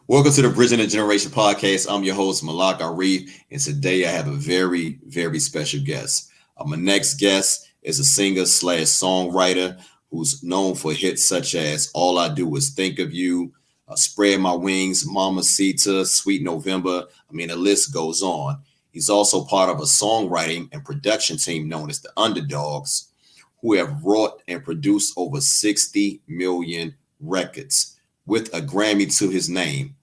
Welcome to the Bridging the Generation podcast. I'm your host, Malak Arif, and today I have a very, very special guest. My next guest is a singer slash songwriter who's known for hits such as All I Do Is Think of You, Spread My Wings, Mamacita, Sweet November. The list goes on. He's also part of a songwriting and production team known as the Underdogs, who have wrought and produced over 60 million records with a Grammy to his name.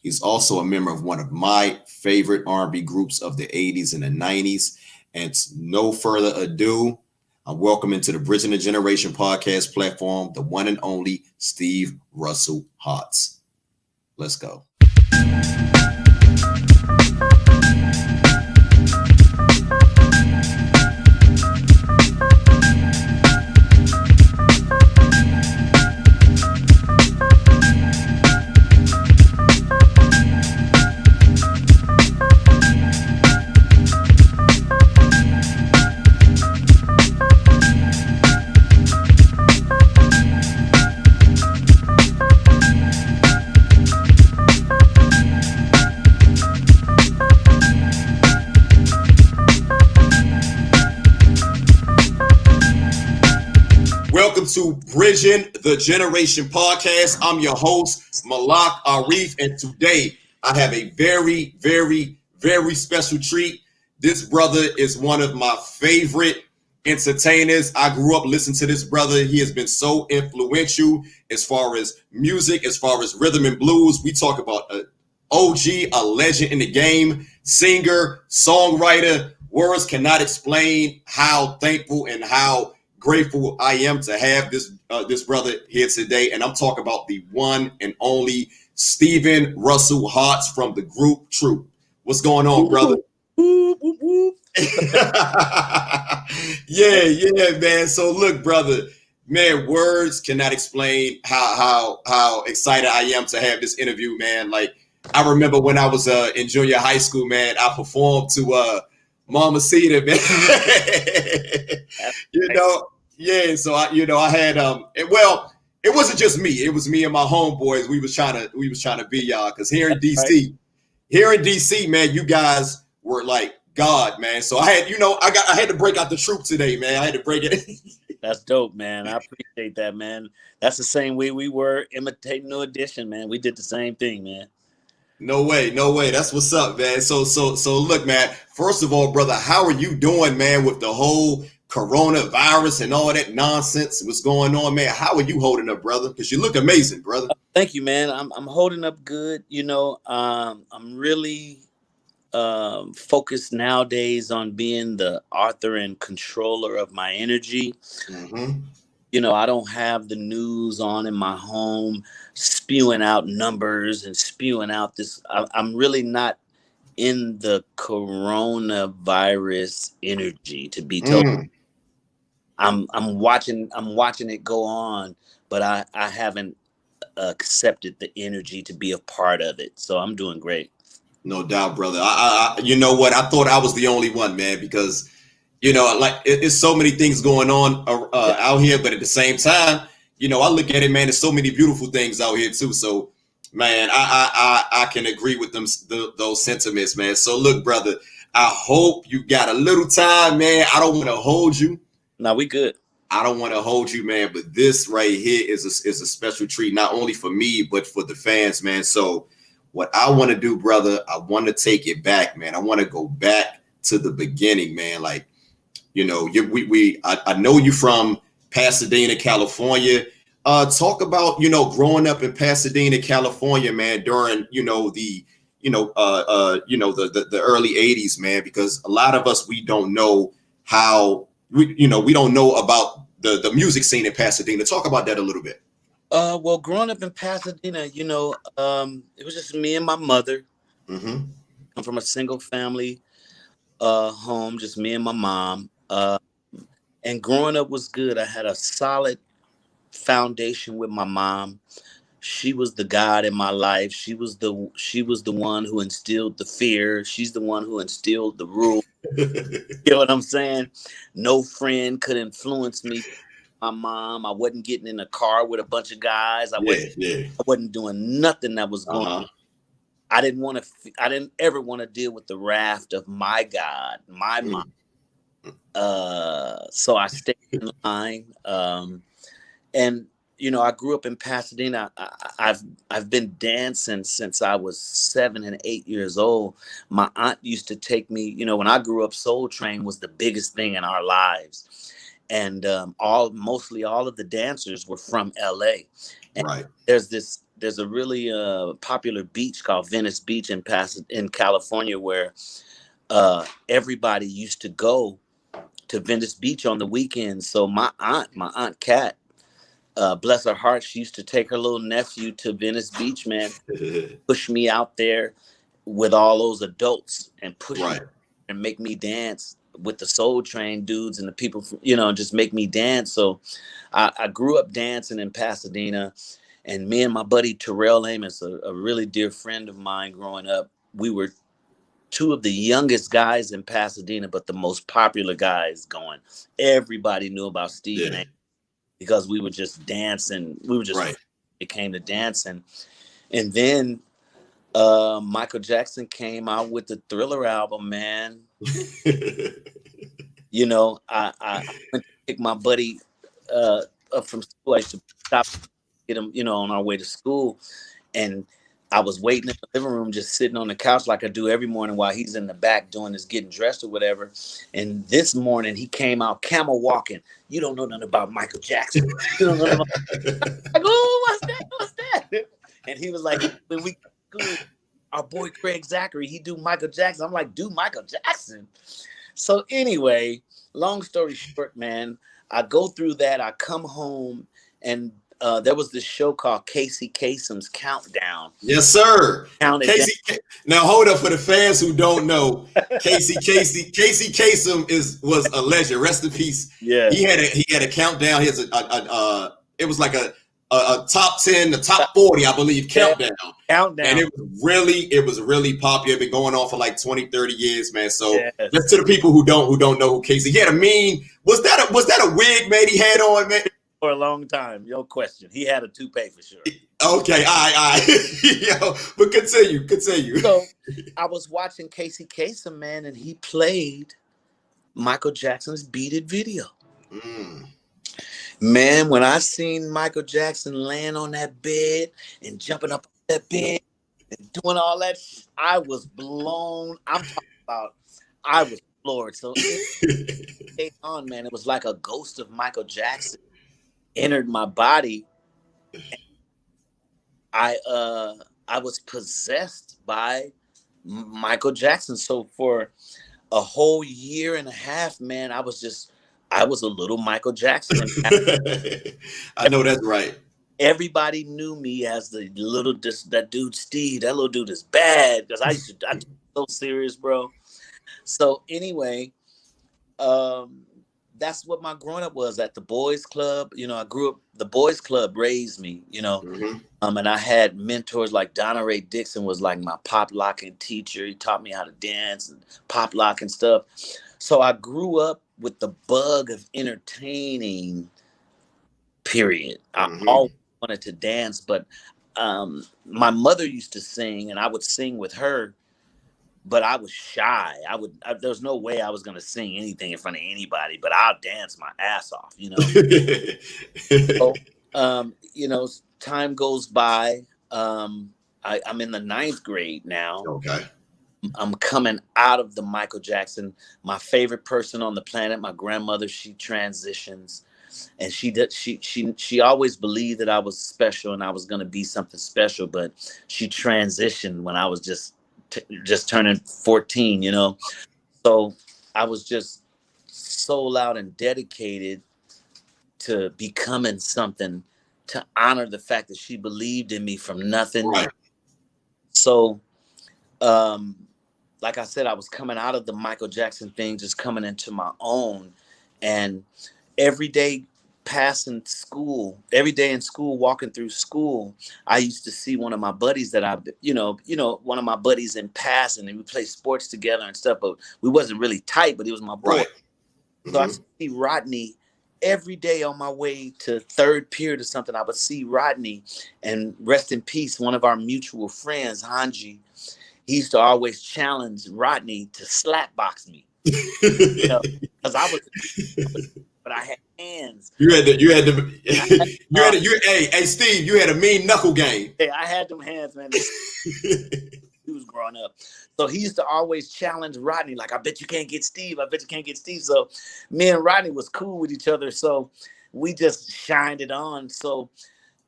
He's also a member of one of my favorite R&B groups of the 80s and the 90s. And no further ado, I'm welcoming to the Bridging the Generation podcast platform, the one and only Steve Russell Harts. Let's go. Welcome to Bridging the Generation podcast. I'm your host, Malak Arif, and today I have a very, very, very special treat. This brother is one of my favorite entertainers. I grew up listening to this brother. He has been so influential as far as music, as far as rhythm and blues. We talk about an OG, a legend in the game, singer, songwriter. Words cannot explain how thankful and how grateful I am to have this brother here today. And I'm talking about the one and only Steven Russell Harts from the group Troop. What's going on, brother? Yeah, man. So look, brother, man, words cannot explain how excited I am to have this interview, man. Like, I remember when I was in junior high school, man, I performed to Mamacita, man. Yeah. So I had it wasn't just me. It was me and my homeboys. We was trying to be y'all, because here in DC, man, you guys were like God, man. So I had to break out the troop today, man. I had to break it. That's dope, man. I appreciate that, man. That's the same way we were imitating New Edition, man. We did the same thing, man. No way. That's what's up, man. So look, man. First of all, brother, how are you doing, man, with the whole coronavirus and all that nonsense what's going on, man? How are you holding up, brother? Because you look amazing, brother. Thank you, man. I'm holding up good. I'm really focused nowadays on being the author and controller of my energy. Mm-hmm. I don't have the news on in my home spewing out numbers and spewing out this. I'm really not in the coronavirus energy, to be told. I'm watching it go on, but I haven't accepted the energy to be a part of it. So I'm doing great. No doubt, brother. I you know what? I thought I was the only one, man, because it's so many things going on out here, but at the same time, I look at it, man. There's so many beautiful things out here too. So, man, I can agree with those sentiments, man. So, look, brother, I hope you got a little time, man. I don't want to hold you. No, we good. I don't want to hold you, man. But this right here is a special treat, not only for me, but for the fans, man. So what I want to do, brother, I want to take it back, man. I want to go back to the beginning, man. Like, I know you from Pasadena, California. Talk about, growing up in Pasadena, California, man, during, the early 80s, man, because a lot of us, we don't know how we don't know about the music scene in Pasadena. Talk about that a little bit. Well, growing up in Pasadena, it was just me and my mother. Mm-hmm. I'm from a single family home, just me and my mom. And growing up was good. I had a solid foundation with my mom. She was the God in my life. She was the one who instilled the fear. She's the one who instilled the rule. You know what I'm saying? No friend could influence me. My mom, I wasn't getting in a car with a bunch of guys. I wasn't doing nothing that was going on. I didn't ever want to deal with the wrath of my God, my mom. So I stayed in line. And I grew up in Pasadena. I've been dancing since I was 7 and 8 years old. My aunt used to take me. When I grew up, Soul Train was the biggest thing in our lives, and mostly all of the dancers were from L.A. And Right. there's a really popular beach called Venice Beach in California where everybody used to go to Venice Beach on the weekends. So my aunt Kat, bless her heart, she used to take her little nephew to Venice Beach, man, push me out there with all those adults and push me Right. and make me dance with the Soul Train dudes and the people, just make me dance. So I grew up dancing in Pasadena, and me and my buddy Terrell Amos, a really dear friend of mine growing up, we were two of the youngest guys in Pasadena, but the most popular guys going. Everybody knew about Steven Yeah. because we were just dancing. We were just, Right. it came to dancing. And then Michael Jackson came out with the Thriller album, man. I went to pick my buddy up from school. I used to stop, get him, on our way to school. And I was waiting in the living room, just sitting on the couch like I do every morning while he's in the back doing his getting dressed or whatever. And this morning he came out camel walking. You don't know nothing about Michael Jackson. You don't know nothing about. Like, oh, what's that? What's that? And he was like, when we school, our boy Craig Zachary, he do Michael Jackson. I'm like, do Michael Jackson. So anyway, long story short, man, I go through that. I come home, and there was this show called Casey Kasem's Countdown. Yes, sir. Counted Casey. Now hold up for the fans who don't know. Casey Kasem was a legend. Rest in peace. Yeah. He had a countdown. He has it was like a top 10, the top 40, I believe, countdown. And it was really popular. Been going on for like 20, 30 years, man. So just to the people who don't know who Casey, he had a mean. Was that a wig, man? He had on, man. For a long time, no question. He had a toupee for sure. Okay, Yo, but continue. So I was watching Casey Kasem, man, and he played Michael Jackson's Beat It video. Man, when I seen Michael Jackson laying on that bed and jumping up on that bed and doing all that, I was blown. I'm talking about, I was floored. So on, man, it was like a ghost of Michael Jackson entered my body. I was possessed by Michael Jackson. So for a whole year and a half, man, I was a little Michael Jackson. I know that's right. Everybody knew me as that dude Steve. That little dude is bad because I was so serious, bro. So anyway, that's what my growing up was at the boys club. I grew up, the boys club raised me, and I had mentors like Donna Ray Dixon was like my pop locking teacher. He taught me how to dance and pop lock and stuff. So I grew up with the bug of entertaining, period. I always wanted to dance, but my mother used to sing and I would sing with her. But I was shy. There was no way I was going to sing anything in front of anybody, but I'll dance my ass off, So, time goes by. I'm in the 9th grade now. Okay. I'm coming out of the Michael Jackson. My favorite person on the planet, my grandmother, she transitions. And she always believed that I was special and I was going to be something special, but she transitioned when I was just turning 14, so I was just sold out and dedicated to becoming something, to honor the fact that she believed in me from nothing. Right. So like I said, I was coming out of the Michael Jackson thing, just coming into my own, and every day passing school, every day in school, walking through school, I used to see one of my buddies that one of my buddies in passing, and we played sports together and stuff, but we wasn't really tight, but he was my boy. Right. So I see Rodney every day on my way to third period or something, I would see Rodney, and rest in peace, one of our mutual friends, Hanji. He used to always challenge Rodney to slap box me, you know, because but I had hands. You had the, I had, hey, Steve, you had a mean knuckle game. hey, I had them hands, man. He was growing up. So he used to always challenge Rodney, like, I bet you can't get Steve. I bet you can't get Steve. So me and Rodney was cool with each other. So we just shined it on. So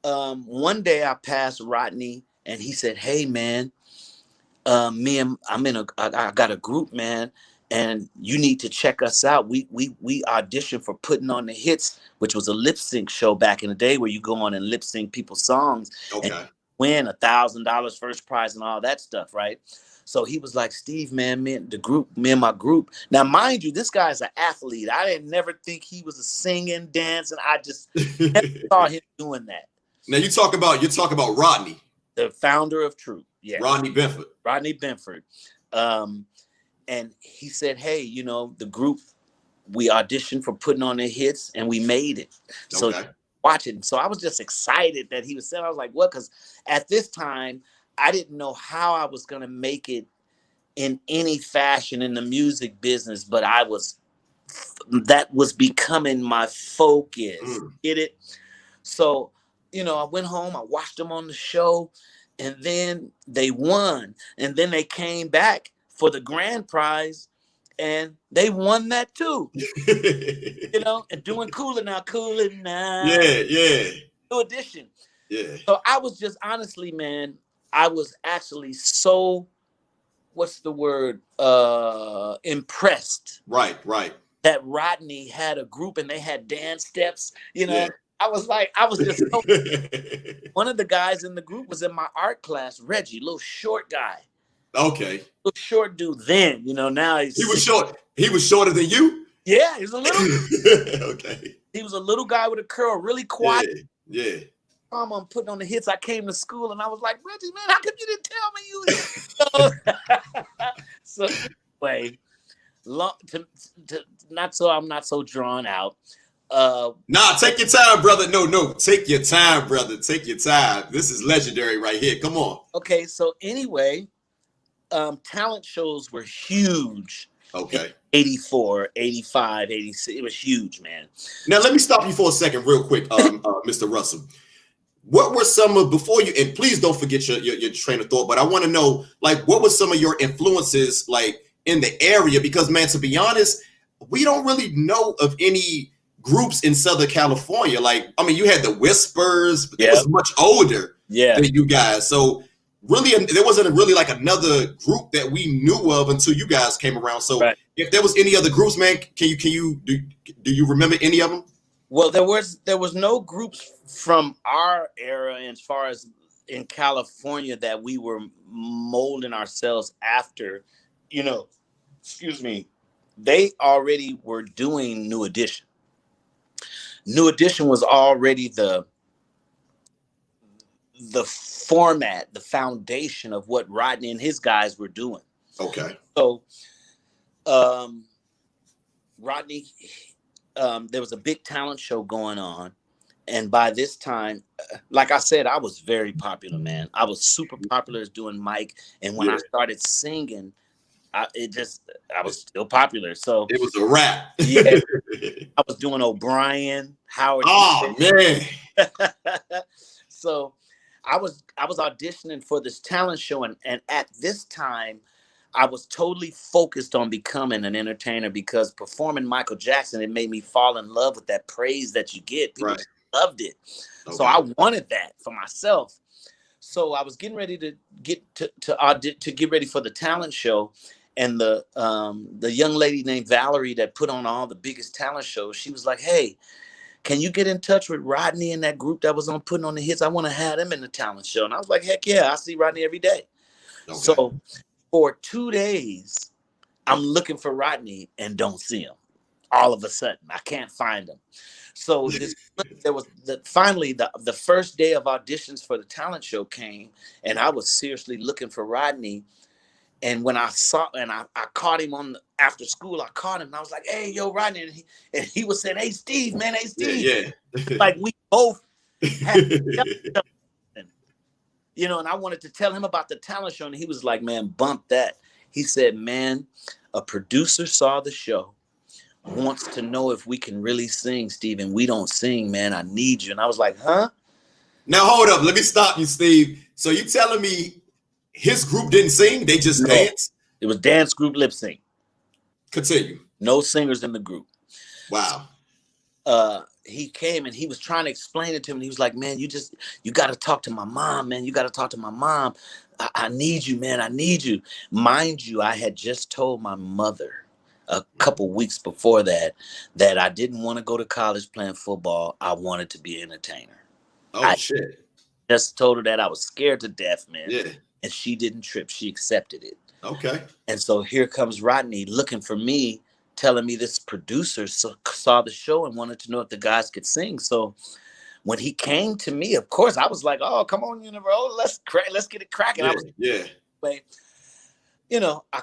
one day I passed Rodney and he said, hey, man, I got a group, man, and you need to check us out. We auditioned for Putting on the Hits, which was a lip sync show back in the day where you go on and lip sync people's songs and win $1,000 first prize and all that stuff, right? So he was like, Steve, man, me and my group. Now, mind you, this guy's an athlete. I didn't never think he was a singing, dancing. I just never saw him doing that. Now you're talking about Rodney, the founder of Troop. Yeah, Rodney Benford. Rodney Benford. And he said, hey, you know, the group, we auditioned for Putting on the Hits and we made it. So watch it. So I was just excited that he was saying, I was like, what? Because at this time, I didn't know how I was going to make it in any fashion in the music business, but that was becoming my focus. Get it? So, you know, I went home, I watched them on the show, and then they won. And then they came back for the grand prize and they won that too. You know, and doing Cooler Now. Yeah. New edition. Yeah. So I was just honestly, man, I was actually so, what's the word? Impressed. Right. That Rodney had a group and they had dance steps, you know. Yeah. I was just so one of the guys in the group was in my art class, Reggie, little short guy. Okay. Little short dude then, you know, now he was short. He was shorter than you? Yeah, he was a little okay. He was a little guy with a curl, really quiet. Yeah. I'm putting on the hits. I came to school and I was like, Reggie, man, how come you didn't tell me you? So anyway, I'm not so drawn out. Nah, take your time, brother. No, take your time, brother. Take your time. This is legendary right here. Come on. Okay, so anyway, talent shows were huge. Okay. 84, 85, 86. It was huge, man. Now let me stop you for a second, real quick, Mr. Russell. What were some of, before you, and please don't forget your train of thought, but I want to know, like, what were some of your influences, like, in the area? Because, man, to be honest, we don't really know of any groups in Southern California. Like, I mean, you had the Whispers, but it was much older than you guys. So really, there wasn't really like another group that we knew of until you guys came around. So if there was any other groups, man, do you remember any of them? Well, there was no groups from our era as far as in California that we were molding ourselves after, you know, excuse me, they already were doing New Edition. New Edition was already the format, the foundation of what Rodney and his guys were doing. Okay. So Rodney, there was a big talent show going on. And by this time, like I said, I was very popular, man. I was super popular as doing mic. And when I started singing, I was still popular. So it was a rap. Yeah. I was doing O'Brien, Howard. Oh, man. So I was auditioning for this talent show. And at this time, I was totally focused on becoming an entertainer because performing Michael Jackson, it made me fall in love with that praise that you get. People loved it. Okay. So I wanted that for myself. So I was getting ready to get ready for the talent show. And the young lady named Valerie that put on all the biggest talent shows, she was like, hey, can you get in touch with Rodney and that group that was on Putting on the Hits? I want to have them in the talent show. And I was like, heck yeah, I see Rodney every day. Okay. So for 2 days, I'm looking for Rodney and don't see him. All of a sudden, I can't find him. So there was finally the first day of auditions for the talent show came, and I was seriously looking for Rodney. And when I caught him after school, I caught him and I was like, hey, yo, Rodney. And he was saying, hey, Steve, man, hey, Steve. Yeah. Like we both had, you know, and I wanted to tell him about the talent show. And he was like, man, bump that. He said, man, a producer saw the show, wants to know if we can really sing, Steven. We don't sing, man. I need you. And I was like, huh? Now hold up. Let me stop you, Steve. So you telling me his group didn't sing? They just danced? It was dance group lip sync. Continue. No singers in the group. Wow. He came and he was trying to explain it to me. He was like, man, you got to talk to my mom, man. You got to talk to my mom. I need you, man. I need you. Mind you, I had just told my mother a couple weeks before that I didn't want to go to college playing football. I wanted to be an entertainer. Shit. Just told her that. I was scared to death, man. Yeah. And she didn't trip. She accepted it. Okay. And so here comes Rodney looking for me, telling me this producer saw the show and wanted to know if the guys could sing. So when he came to me, of course, I was like, oh, come on, Universal, let's get it cracking. But, you know, I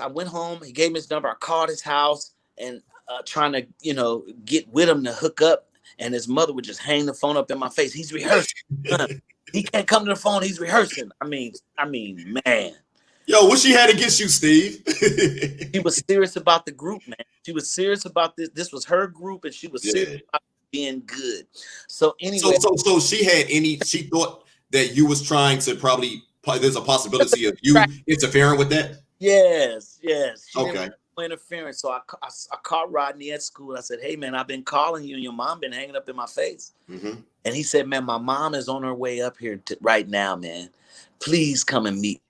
went home. He gave me his number. I called his house and trying to, you know, get with him to hook up. And his mother would just hang the phone up in my face. He's rehearsing. He can't come to the phone. He's rehearsing. I mean, man. Yo, what she had against you, Steve? She was serious about the group, man. She was serious about this. This was her group, and she was serious about being good. So anyway, so she thought that you was trying to there's a possibility of you interfering with that? Yes. Okay. Interference. So I called Rodney at school. I said, hey, man, I've been calling you and your mom been hanging up in my face. Mm-hmm. And he said, man, my mom is on her way up here right now, man. Please come and meet.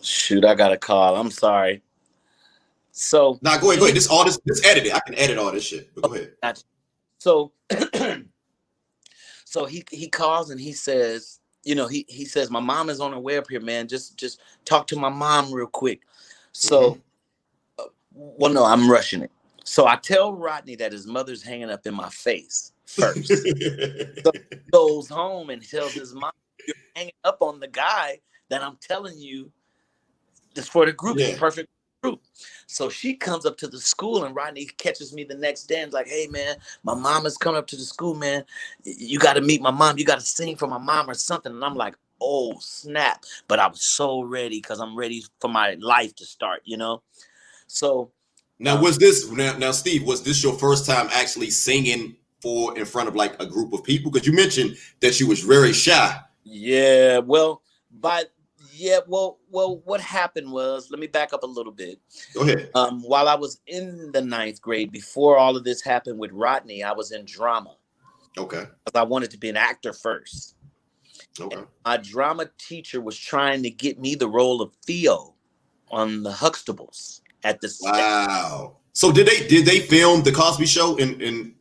Shoot, I got a call. I'm sorry. So now go ahead. This edited. I can edit all this shit. But go ahead. Gotcha. So so he calls and he says, you know, he says, my mom is on her way up here, man. Just talk to my mom real quick. So well, no, I'm rushing it. So I tell Rodney that his mother's hanging up in my face first. So he goes home and tells his mom, you're hanging up on the guy that I'm telling you is for the group. It's perfect group. So she comes up to the school and Rodney catches me the next day and is like, hey, man, my mom is coming up to the school, man. You got to meet my mom. You got to sing for my mom or something. And I'm like, oh, snap. But I was so ready because I'm ready for my life to start, you know? So now now Steve, was this your first time actually singing in front of like a group of people? Because you mentioned that you was very shy. Yeah, well, what happened was, let me back up a little bit. Go ahead. While I was in the 9th grade, before all of this happened with Rodney, I was in drama. Okay. Because I wanted to be an actor first. Okay. And my drama teacher was trying to get me the role of Theo on the Huxtables at the Wow. So did they film the Cosby Show in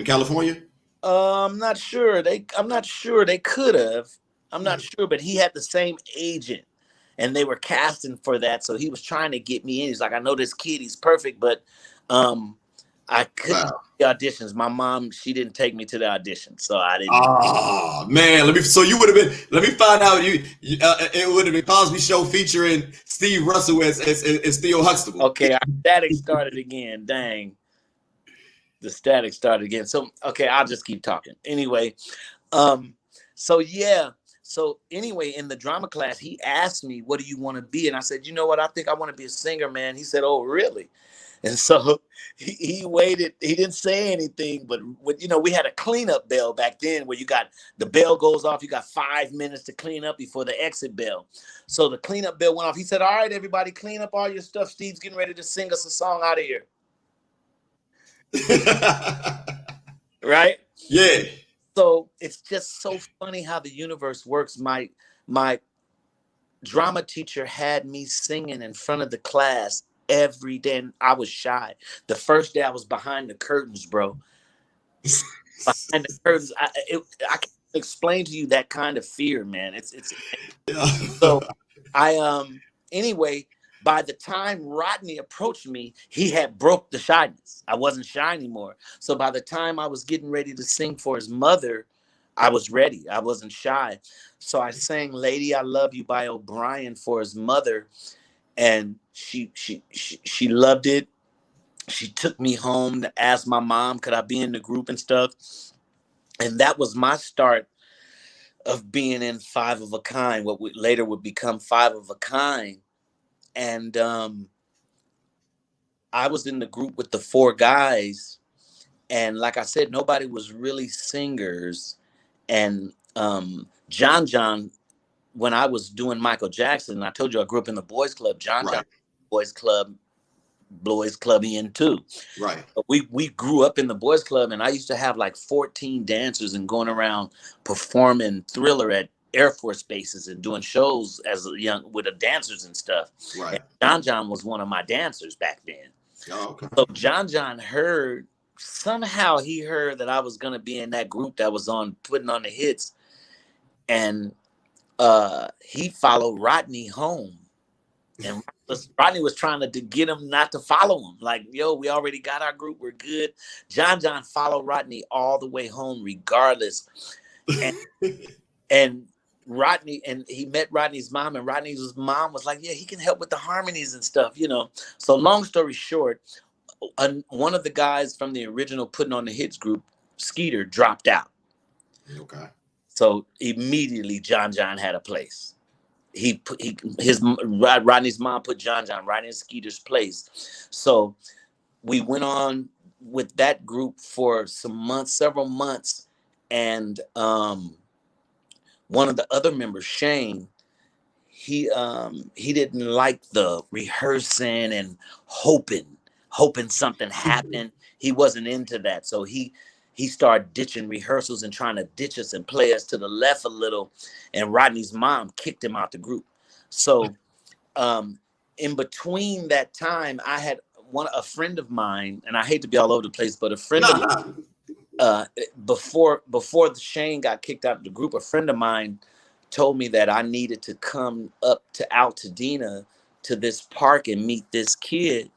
California? I'm not sure. They could have. I'm not sure, but he had the same agent and they were casting for that. So he was trying to get me in. He's like, I know this kid, he's perfect, but I couldn't do the auditions. My mom, she didn't take me to the audition. So I didn't. Oh man, so you would have been, let me find out it would have been Cosby Show featuring Steve Russell as Theo Huxtable. Okay, our static started again. Dang. The static started again. So okay, I'll just keep talking. Anyway, So anyway, in the drama class, he asked me, what do you want to be? And I said, you know what? I think I want to be a singer, man. He said, oh, really? And so he waited. He didn't say anything, but we had a cleanup bell back then where the bell goes off. You got 5 minutes to clean up before the exit bell. So the cleanup bell went off. He said, all right, everybody, clean up all your stuff. Steve's getting ready to sing us a song out of here. Right? Yeah. So it's just so funny how the universe works. My drama teacher had me singing in front of the class every day, and I was shy. The first day I was behind the curtains, bro. Behind the curtains, I can't explain to you that kind of fear, man. It's so anyway. By the time Rodney approached me, he had broke the shyness. I wasn't shy anymore. So by the time I was getting ready to sing for his mother, I was ready. I wasn't shy. So I sang Lady I Love You by O'Brien for his mother, and she loved it. She took me home to ask my mom, could I be in the group and stuff? And that was my start of being in Five of a Kind, what later would become Five of a Kind. And I was in the group with the four guys. And like I said, nobody was really singers. And John, when I was doing Michael Jackson, I told you I grew up in the boys club. John, boys club, boys club in too. Right. We grew up in the boys club, and I used to have like 14 dancers and going around performing Thriller at Air Force bases and doing shows as a young with the dancers and stuff. Right. And John was one of my dancers back then. Oh, okay. So John heard, somehow he heard that I was going to be in that group that was on putting on the hits, and he followed Rodney home, and Rodney was trying to get him not to follow him. Like, yo, we already got our group, we're good. John followed Rodney all the way home, regardless, and Rodney, and he met Rodney's mom, and Rodney's mom was like, yeah, he can help with the harmonies and stuff, you know. So long story short, one of the guys from the original Putting on the Hits group, Skeeter, dropped out. Okay. So immediately John had a place. Rodney's mom put John right in Skeeter's place. So we went on with that group for several months, and one of the other members, Shane, he didn't like the rehearsing and hoping something happened. He wasn't into that. So he started ditching rehearsals and trying to ditch us and play us to the left a little. And Rodney's mom kicked him out the group. So in between that time, I had a friend of mine, and I hate to be all over the place, but a friend of mine, before the Shane got kicked out of the group, a friend of mine told me that I needed to come up to Pasadena to this park and meet this kid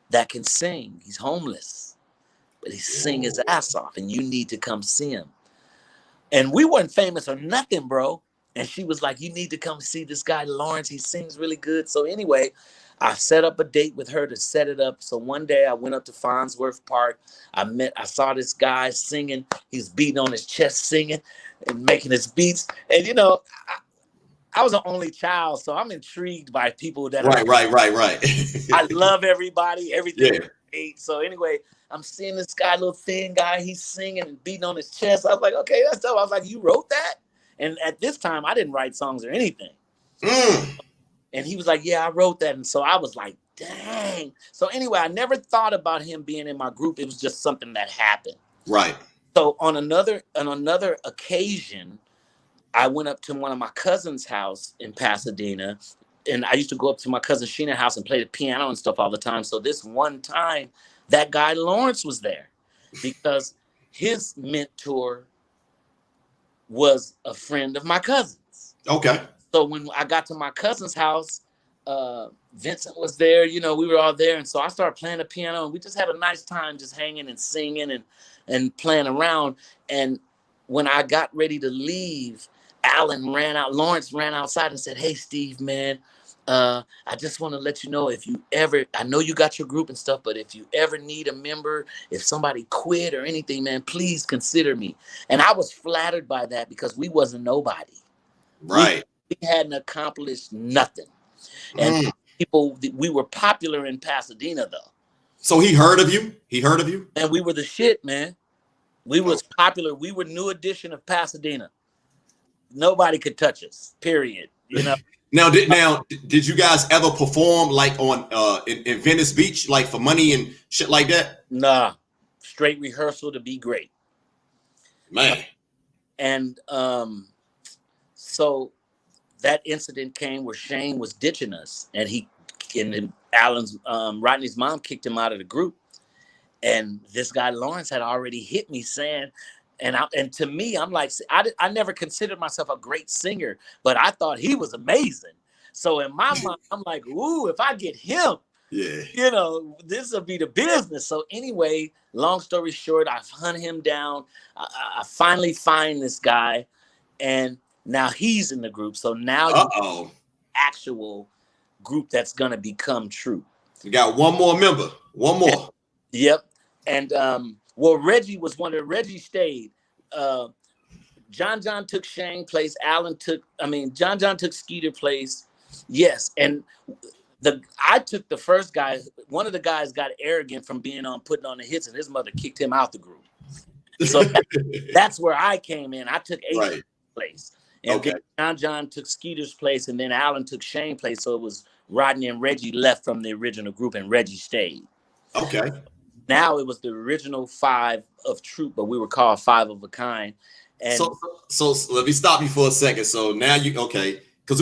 that can sing. He's homeless, but he sing his ass off, and you need to come see him. And we weren't famous or nothing, bro. And she was like, you need to come see this guy, Lawrence. He sings really good. So anyway, I set up a date with her to set it up. So one day I went up to Farnsworth Park. I saw this guy singing. He's beating on his chest, singing and making his beats. And, you know, I was an only child, so I'm intrigued by people that right. I love everybody, everything. Yeah. So anyway, I'm seeing this guy, little thin guy, he's singing and beating on his chest. I was like, okay, that's dope. I was like, you wrote that? And at this time, I didn't write songs or anything. And he was like, yeah, I wrote that. And so I was like, dang. So anyway, I never thought about him being in my group. It was just something that happened. Right. So on another occasion, I went up to one of my cousin's house in Pasadena, and I used to go up to my cousin Sheena's house and play the piano and stuff all the time. So this one time, that guy Lawrence was there because his mentor was a friend of my cousin's. Okay. So when I got to my cousin's house, Vincent was there. You know, we were all there, and so I started playing the piano, and we just had a nice time, just hanging and singing and playing around. And when I got ready to leave, Lawrence ran outside and said, hey, Steve, man, I just want to let you know, if you ever, I know you got your group and stuff, but if you ever need a member, if somebody quit or anything, man, please consider me. And I was flattered by that because we wasn't nobody. Right. We hadn't accomplished nothing. And we were popular in Pasadena, though. So he heard of you? And we were the shit, man. We was popular. We were New Edition of Pasadena. Nobody could touch us, period. You know. Now, did you guys ever perform like on in Venice Beach, like for money and shit like that? Nah, straight rehearsal to be great, man. And so that incident came where Shane was ditching us, and Rodney's mom kicked him out of the group, and this guy Lawrence had already hit me saying. And to me, I'm like, I never considered myself a great singer, but I thought he was amazing. So in my mind, I'm like, ooh, if I get him, Yeah. You know, this will be the business. So anyway, long story short, I've hunt him down. I finally find this guy, and now he's in the group. So now you Uh-oh. actual group that's gonna become True. You got one more member. One more. Yep. And well, Reggie was one of Reggie stayed. Uh, John took Shane place. John took Skeeter place. Yes, and I took the first guy. One of the guys got arrogant from being on putting on the hits, and his mother kicked him out the group. So that's where I came in. I took H place, and then John took Skeeter's place, and then Alan took Shane's place. So it was Rodney and Reggie left from the original group, and Reggie stayed. Okay. Now it was the original 5 of Troop, but we were called 5 of a Kind. And so let me stop you for a second. So now because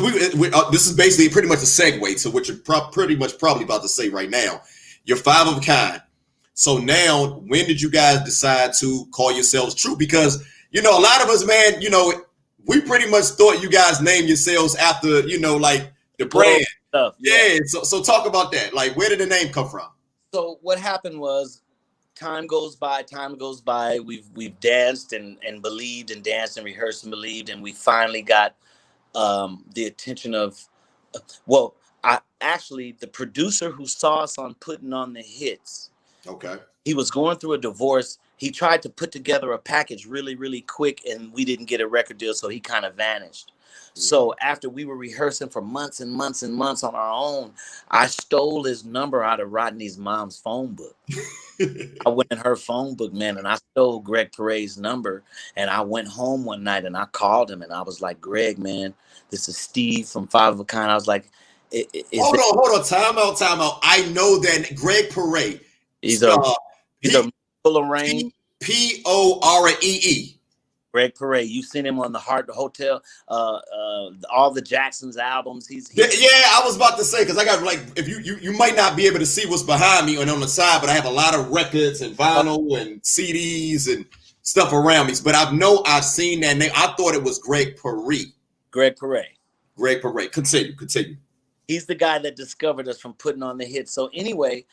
this is basically pretty much a segue to what you're pretty much probably about to say right now. You're 5 of a Kind. So now, when did you guys decide to call yourselves True? Because a lot of us, man, we pretty much thought you guys named yourselves after like the brand stuff. Yeah. So talk about that. Like, where did the name come from? So what happened was, time goes by. We've danced and believed and danced and rehearsed and believed, and we finally got the attention of, the producer who saw us on Putting on the Hits. Okay. He was going through a divorce. He tried to put together a package really, really quick, and we didn't get a record deal, so he kind of vanished. So after we were rehearsing for months and months and months on our own, I stole his number out of Rodney's mom's phone book. I went in her phone book, man, and I stole Greg Pare's number. And I went home one night and I called him and I was like, Greg, man, this is Steve from 5 of a Kind. I was like, hold on. Time out. I know that Greg Pare. He's a full of rain. Poree. Greg Pare, you've seen him on the Hotel, all the Jackson's albums. He's I was about to say, because I got if you might not be able to see what's behind me and on the side, but I have a lot of records and vinyl and CDs and stuff around me. But I've seen that name. I thought it was Greg Pare. Greg Pare. Greg Pare. Continue. He's the guy that discovered us from Putting on the Hits. So anyway,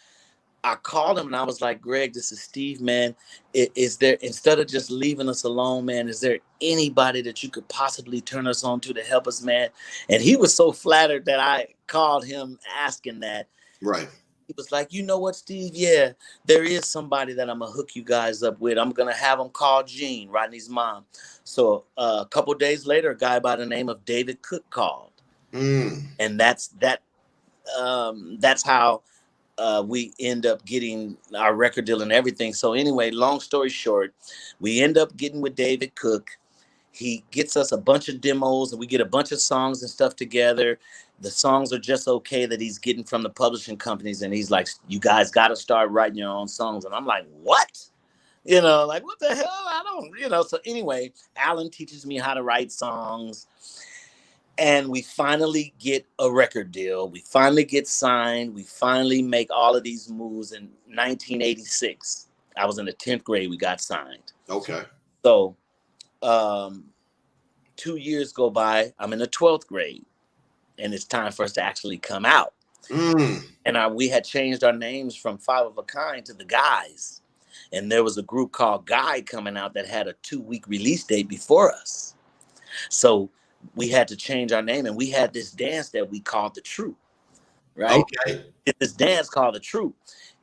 I called him and I was like, Greg, this is Steve, man. Is there, instead of just leaving us alone, man, is there anybody that you could possibly turn us on to help us, man? And he was so flattered that I called him asking that. Right. He was like, you know what, Steve? Yeah, there is somebody that I'm going to hook you guys up with. I'm going to have him call Jean, Rodney's mom. So a couple days later, a guy by the name of David Cook called. And that's how we end up getting our record deal and everything. So anyway, long story short, we end up getting with David Cook. He gets us a bunch of demos and we get a bunch of songs and stuff together. The songs are just okay that he's getting from the publishing companies. And he's like, you guys got to start writing your own songs. And I'm like, what? Like, what the hell? I don't, So anyway, Alan teaches me how to write songs. And we finally get a record deal. We finally get signed. We finally make all of these moves in 1986. I was in the 10th grade. We got signed. Okay. So 2 years go by. I'm in the 12th grade. And it's time for us to actually come out. And we had changed our names from 5 of a Kind to the Guys. And there was a group called Guy coming out that had a 2-week release date before us. So we had to change our name, and we had this dance that we called the Troop, right? Okay. This dance called the Troop.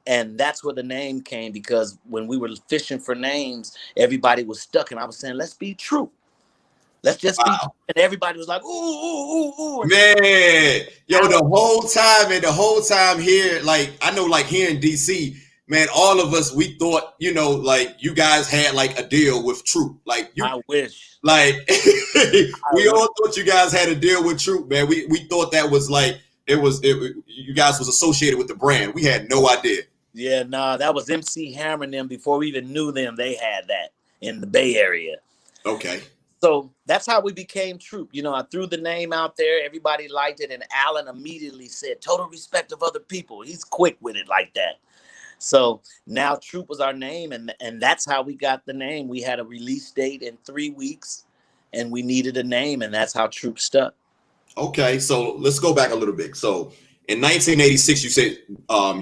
And that's where the name came, because when we were fishing for names, everybody was stuck, and I was saying, let's be Troop. Let's just be. And everybody was like, ooh, ooh, ooh, ooh. Man, the whole time here, like, I know, like, here in DC, man, all of us, we thought, like, you guys had like a deal with Troop. Like, I wish. Like, we all thought you guys had a deal with Troop, man. We thought that was like, you guys was associated with the brand. We had no idea. Yeah, that was MC Hammer and them. Before we even knew them, they had that in the Bay Area. Okay. So that's how we became Troop. I threw the name out there. Everybody liked it. And Alan immediately said, total respect of other people. He's quick with it like that. So now Troop was our name, and that's how we got the name. We had a release date in 3 weeks, and we needed a name, and that's how Troop stuck. Okay, so let's go back a little bit. So In 1986, you said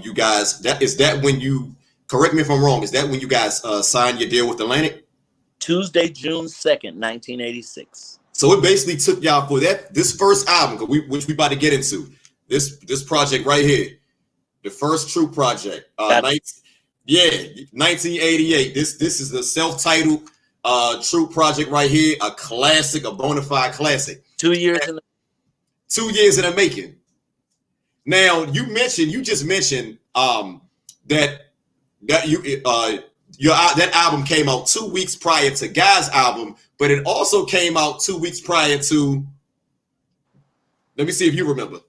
you guys, that when you, correct me if I'm wrong, is that when you guys signed your deal with Atlantic? Tuesday, June 2nd, 1986. So it basically took y'all for this first album, which we about to get into, this project right here, the first true project, 1988. This is the self-titled true project right here, a classic, a bona fide classic. 2 years in 2 years in the making. Now you just mentioned that that album came out 2 weeks prior to Guy's album, but it also came out 2 weeks prior to. Let me see if you remember.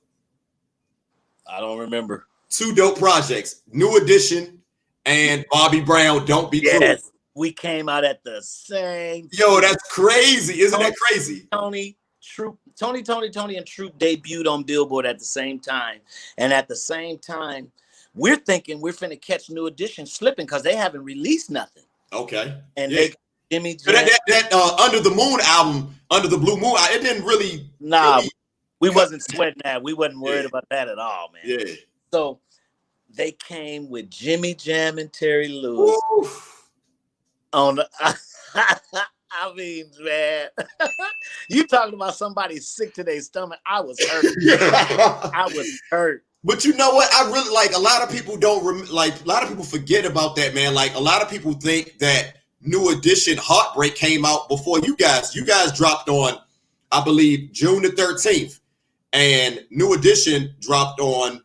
I don't remember. 2 dope projects, New Edition and Bobby Brown, Don't Be Cruel. Yes, we came out at the same. Yo, that's crazy. Isn't that crazy? Tony and Troop debuted on Billboard at the same time. And at the same time, we're thinking we're finna catch New Edition slipping because they haven't released nothing. Okay. And they Jimmy Jam. That Under the Moon album, Under the Blue Moon, it didn't really. Nah, we wasn't sweating that. We wasn't worried about that at all, man. Yeah. So they came with Jimmy Jam and Terry Lewis on the. I mean, man, you talking about somebody sick to their stomach. I was hurt. I was hurt. But you know what? I really like. A lot of people don't a lot of people forget about that, man. Like a lot of people think that New Edition Heartbreak came out before you guys. You guys dropped on, I believe, June the 13th, and New Edition dropped on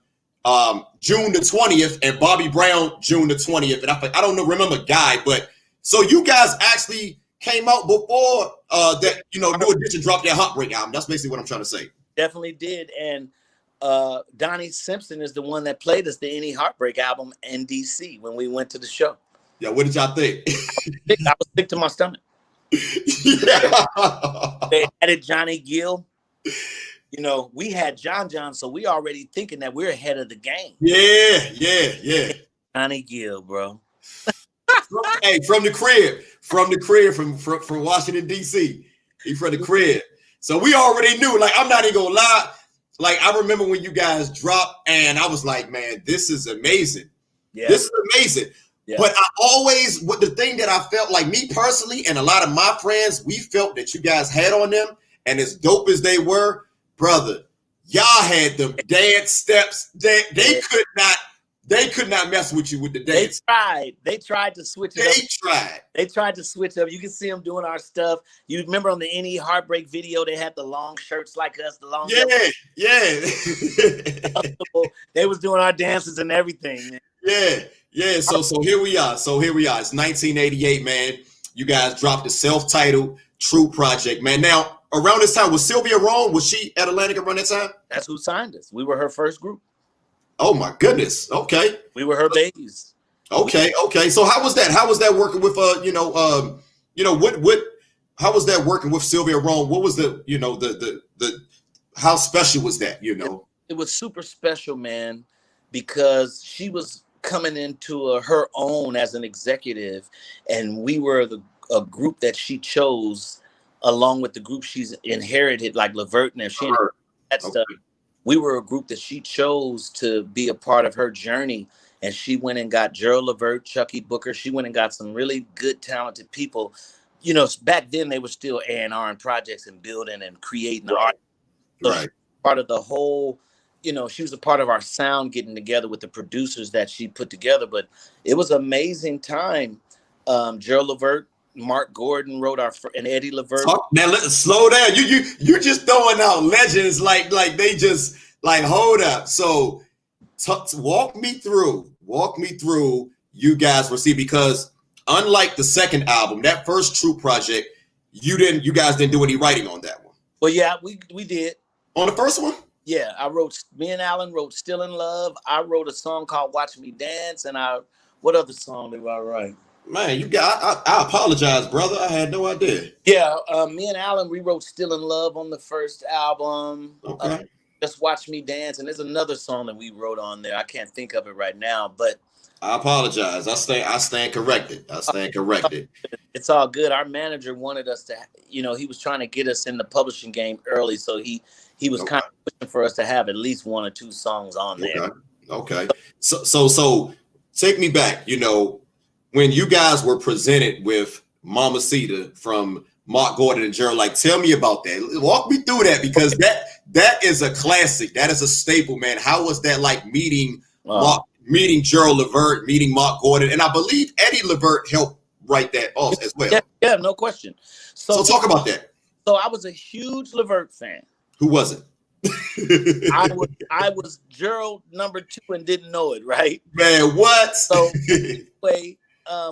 June the 20th, and Bobby Brown June the 20th. And I don't know, remember Guy, but so you guys actually came out before that, New Edition dropped their Heartbreak album. That's basically what I'm trying to say. Definitely did. And Donnie Simpson is the one that played us the Any Heartbreak album in DC when we went to the show. Yeah, what did y'all think? I was sick to my stomach. Yeah. They added Johnny Gill. We had John, so we already thinking that we're ahead of the game. Yeah. Johnny Gill, bro. Hey, from the crib, from Washington, D.C. He from the crib. So we already knew, like, I'm not even gonna lie. Like, I remember when you guys dropped, and I was like, man, this is amazing. Yeah. This is amazing. Yeah. But the thing that I felt like, me personally, and a lot of my friends, we felt that you guys had on them, and as dope as they were, brother, y'all had them dance steps. They could not mess with you with the dance. They tried to switch it up. They tried to switch up. You can see them doing our stuff. You remember on the Any Heartbreak video, they had the long shirts like us, the long. Yeah. They was doing our dances and everything, man. Yeah. So here we are. It's 1988, man. You guys dropped the self-titled True Project, man. Now, around this time, was Sylvia Rome? Was she at Atlantic around that time? That's who signed us. We were her first group. Oh my goodness. Okay. We were her babies. Okay. So how was that? How was that working with how was that working with Sylvia Rome? What was the how special was that, It was super special, man, because she was coming into her own as an executive, and we were a group that she chose along with the group she's inherited, like LeVert and that stuff. We were a group that she chose to be a part of her journey. And she went and got Gerald LeVert, Chucky Booker. She went and got some really good, talented people. Back then they were still A&R and projects and building and creating art. So she was part of the whole, she was a part of our sound getting together with the producers that she put together. But it was an amazing time. Gerald LeVert, Mark Gordon wrote and Eddie LeVert. Now let's slow down. You just throwing out legends like they just like, hold up. So walk me through you guys received, because unlike the second album, that first True Project, you guys didn't do any writing on that one. Well, yeah, we did. On the first one? Yeah, me and Alan wrote Still in Love. I wrote a song called Watch Me Dance, and what other song did I write? Man, I apologize, brother. I had no idea. Yeah, me and Alan, we wrote Still in Love on the first album. Okay. Just Watch Me Dance. And there's another song that we wrote on there. I can't think of it right now. But I apologize. I stand corrected. I stand corrected. It's all good. Our manager wanted us to, he was trying to get us in the publishing game early, so he was kind Okay. of pushing for us to have at least one or two songs on there. Okay. Okay. So take me back. When you guys were presented with Mamacita from Mark Gordon and Gerald, like, tell me about that. Walk me through that, because that is a classic. That is a staple, man. How was that like meeting meeting Gerald LeVert, meeting Mark Gordon, and I believe Eddie LeVert helped write that off as well. Yeah, no question. So talk about that. So I was a huge LeVert fan. Who wasn't? I was Gerald number 2 and didn't know it, right? Man, what? So anyway,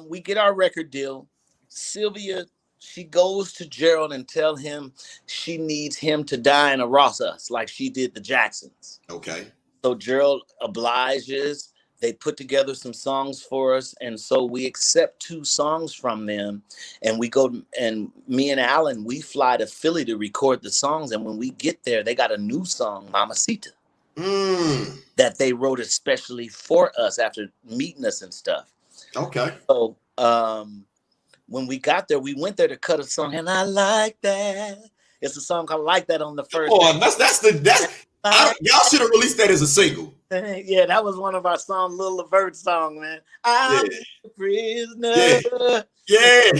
we get our record deal. Sylvia, she goes to Gerald and tell him she needs him to dine a Ross us like she did the Jacksons. Okay. So Gerald obliges. They put together some songs for us, and so we accept 2 songs from them, and we go, and me and Alan, we fly to Philly to record the songs, and when we get there, they got a new song, Mamacita, that they wrote especially for us after meeting us and stuff. Okay. So when we got there, we went there to cut a song, and I like that. It's a song called "Like That" on the first. Oh, y'all should have released that as a single. Yeah, that was one of our songs, Lil LeVert song, man. I'm a prisoner. Yeah.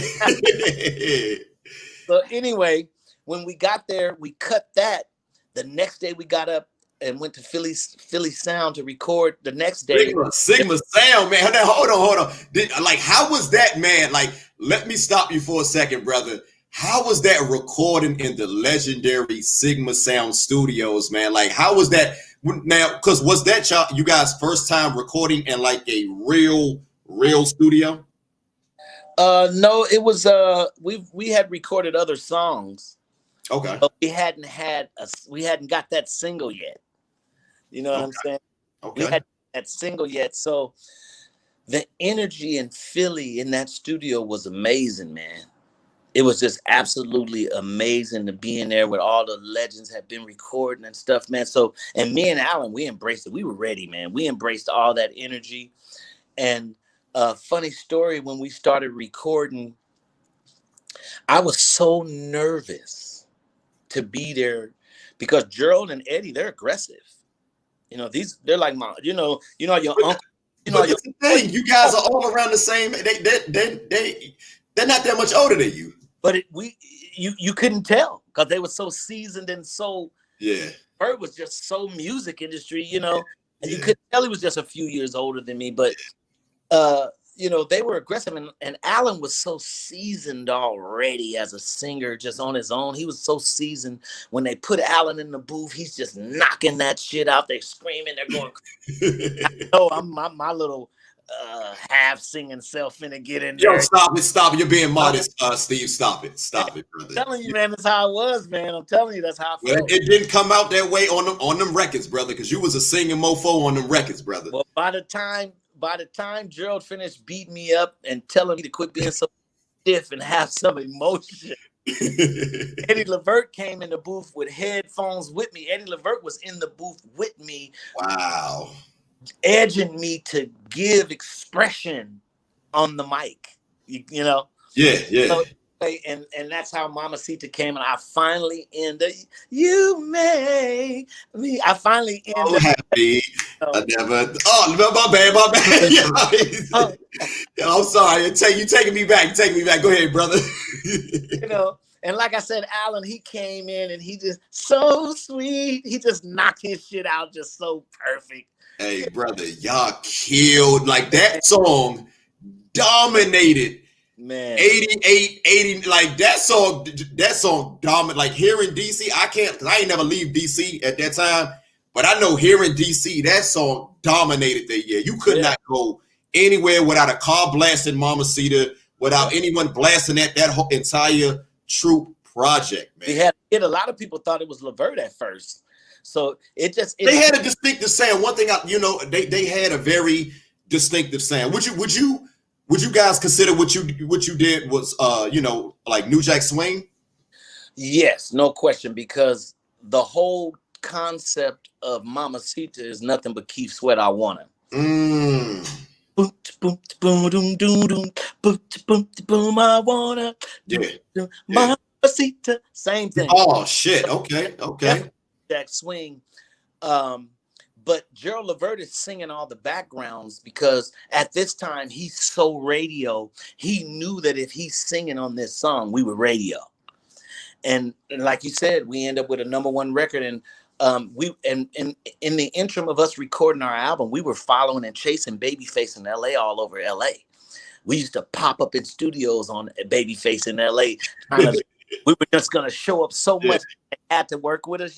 So anyway, when we got there, we cut that. The next day we got up and went to Philly Sound to record the next day. Sigma Sound, man. Hold on. How was that, man? Like, let me stop you for a second, brother. How was that recording in the legendary Sigma Sound Studios, man? Like, how was that? Now, because was that you guys' first time recording in like a real studio? No, it was we had recorded other songs. Okay. But we hadn't got that single yet. You know what I'm saying? Okay. We hadn't that single yet. So the energy in Philly in that studio was amazing, man. It was just absolutely amazing to be in there with all the legends had been recording and stuff, man. So, and me and Alan, we embraced it. We were ready, man. We embraced all that energy. And funny story, when we started recording, I was so nervous to be there because Gerald and Eddie, they're aggressive. They're like my, your uncle. But the thing, you guys are all around the same. They're not that much older than you. But you couldn't tell because they were so seasoned and so. Yeah. Bert was just so music industry, and you could tell he was just a few years older than me. But they were aggressive, and Alan was so seasoned already as a singer, just on his own. He was so seasoned. When they put Alan in the booth, he's just knocking that shit out. They're screaming, they're going. I'm my little. Half singing self finna get in there. Yo, stop it. You're being modest, Steve. Stop it, brother. I'm telling you, man, that's how it was, man. I'm telling you, that's how I felt. It didn't come out that way on them records, brother, because you was a singing mofo on them records, brother. Well, by the time Gerald finished beating me up and telling me to quit being so stiff and have some emotion, Eddie LeVert came in the booth with headphones with me. Eddie LeVert was in the booth with me. Wow. Edging me to give expression on the mic, Yeah. So, and that's how Mamacita came, and I finally ended. You make me. I finally ended. Oh, happy. I never. Oh, my bad. I'm sorry. You taking me back. Go ahead, brother. And like I said, Alan, he came in and he just so sweet. He just knocked his shit out just so perfect. Hey, brother, y'all killed. Like, that song dominated. Man, 88, 80, like that song dominated. Like, here in DC, because I ain't never leave DC at that time, but I know here in DC, that song dominated that year. You could not go anywhere without a car blasting Mamacita, without anyone blasting that whole entire troop project, man. We had a lot of people thought it was LeVert at first. So they had a distinctive sound. One thing they had a very distinctive sound. Would you guys consider what you did was like New Jack Swing? Yes, no question, because the whole concept of Mamacita is nothing but Keith Sweat, I Want Him. boom, boom, boom, boom, boom, boom, boom, boom, boom. I wanna do Yeah. Yeah. Mamacita. Same thing. Oh shit. Okay. That's Okay. that swing. Um, but Gerald LeVert is singing all the backgrounds because at this time he's so radio. He knew that if he's singing on this song, we were radio. And like you said, we end up with a #1 record. And we and in the interim of us recording our album, we were following and chasing Babyface in LA, all over LA. We used to pop up in studios on Babyface in LA, trying to. We were just gonna show up so Yeah. much. They had to work with us,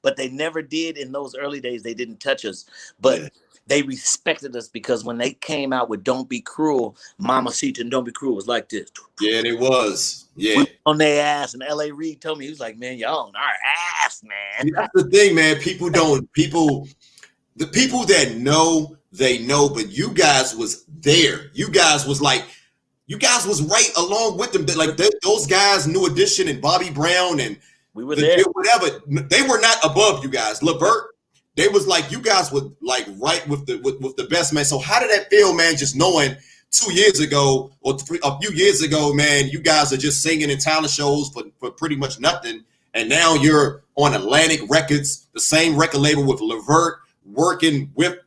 but they never did. In those early days, they didn't touch us, but Yeah. they respected us because when they came out with "Don't Be Cruel," Mamacita and "Don't Be Cruel" was like this. Yeah, it was. We Yeah. were on their ass, and L.A. Reid told me, he was like, "Man, y'all on our ass, man." That's the thing, man. The people that know, they know, but you guys was there. You guys was right along with them. Like those guys, New Edition and Bobby Brown and We were there. whatever. They were not above you guys. LeVert, they was like you guys were like right with the best, man. So how did that feel, man? Just knowing 2 years ago or a few years ago, man, you guys are just singing in talent shows for pretty much nothing, and now you're on Atlantic Records, the same record label with LeVert, working with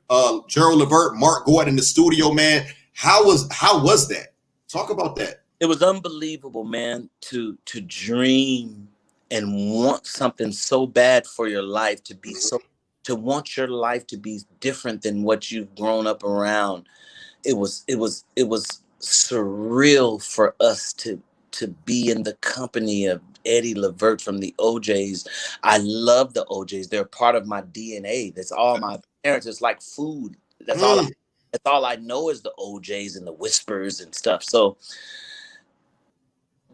Gerald LeVert, Mark Gordon in the studio, man. How was that? Talk about that. It was unbelievable, man, to dream and want something so bad for your life to be to want your life to be different than what you've grown up around. It was surreal for us to be in the company of Eddie LeVert from the OJs. I love the OJs. They're part of my DNA. That's all my parents. It's like food. That's all I know is the OJs and the Whispers and stuff. So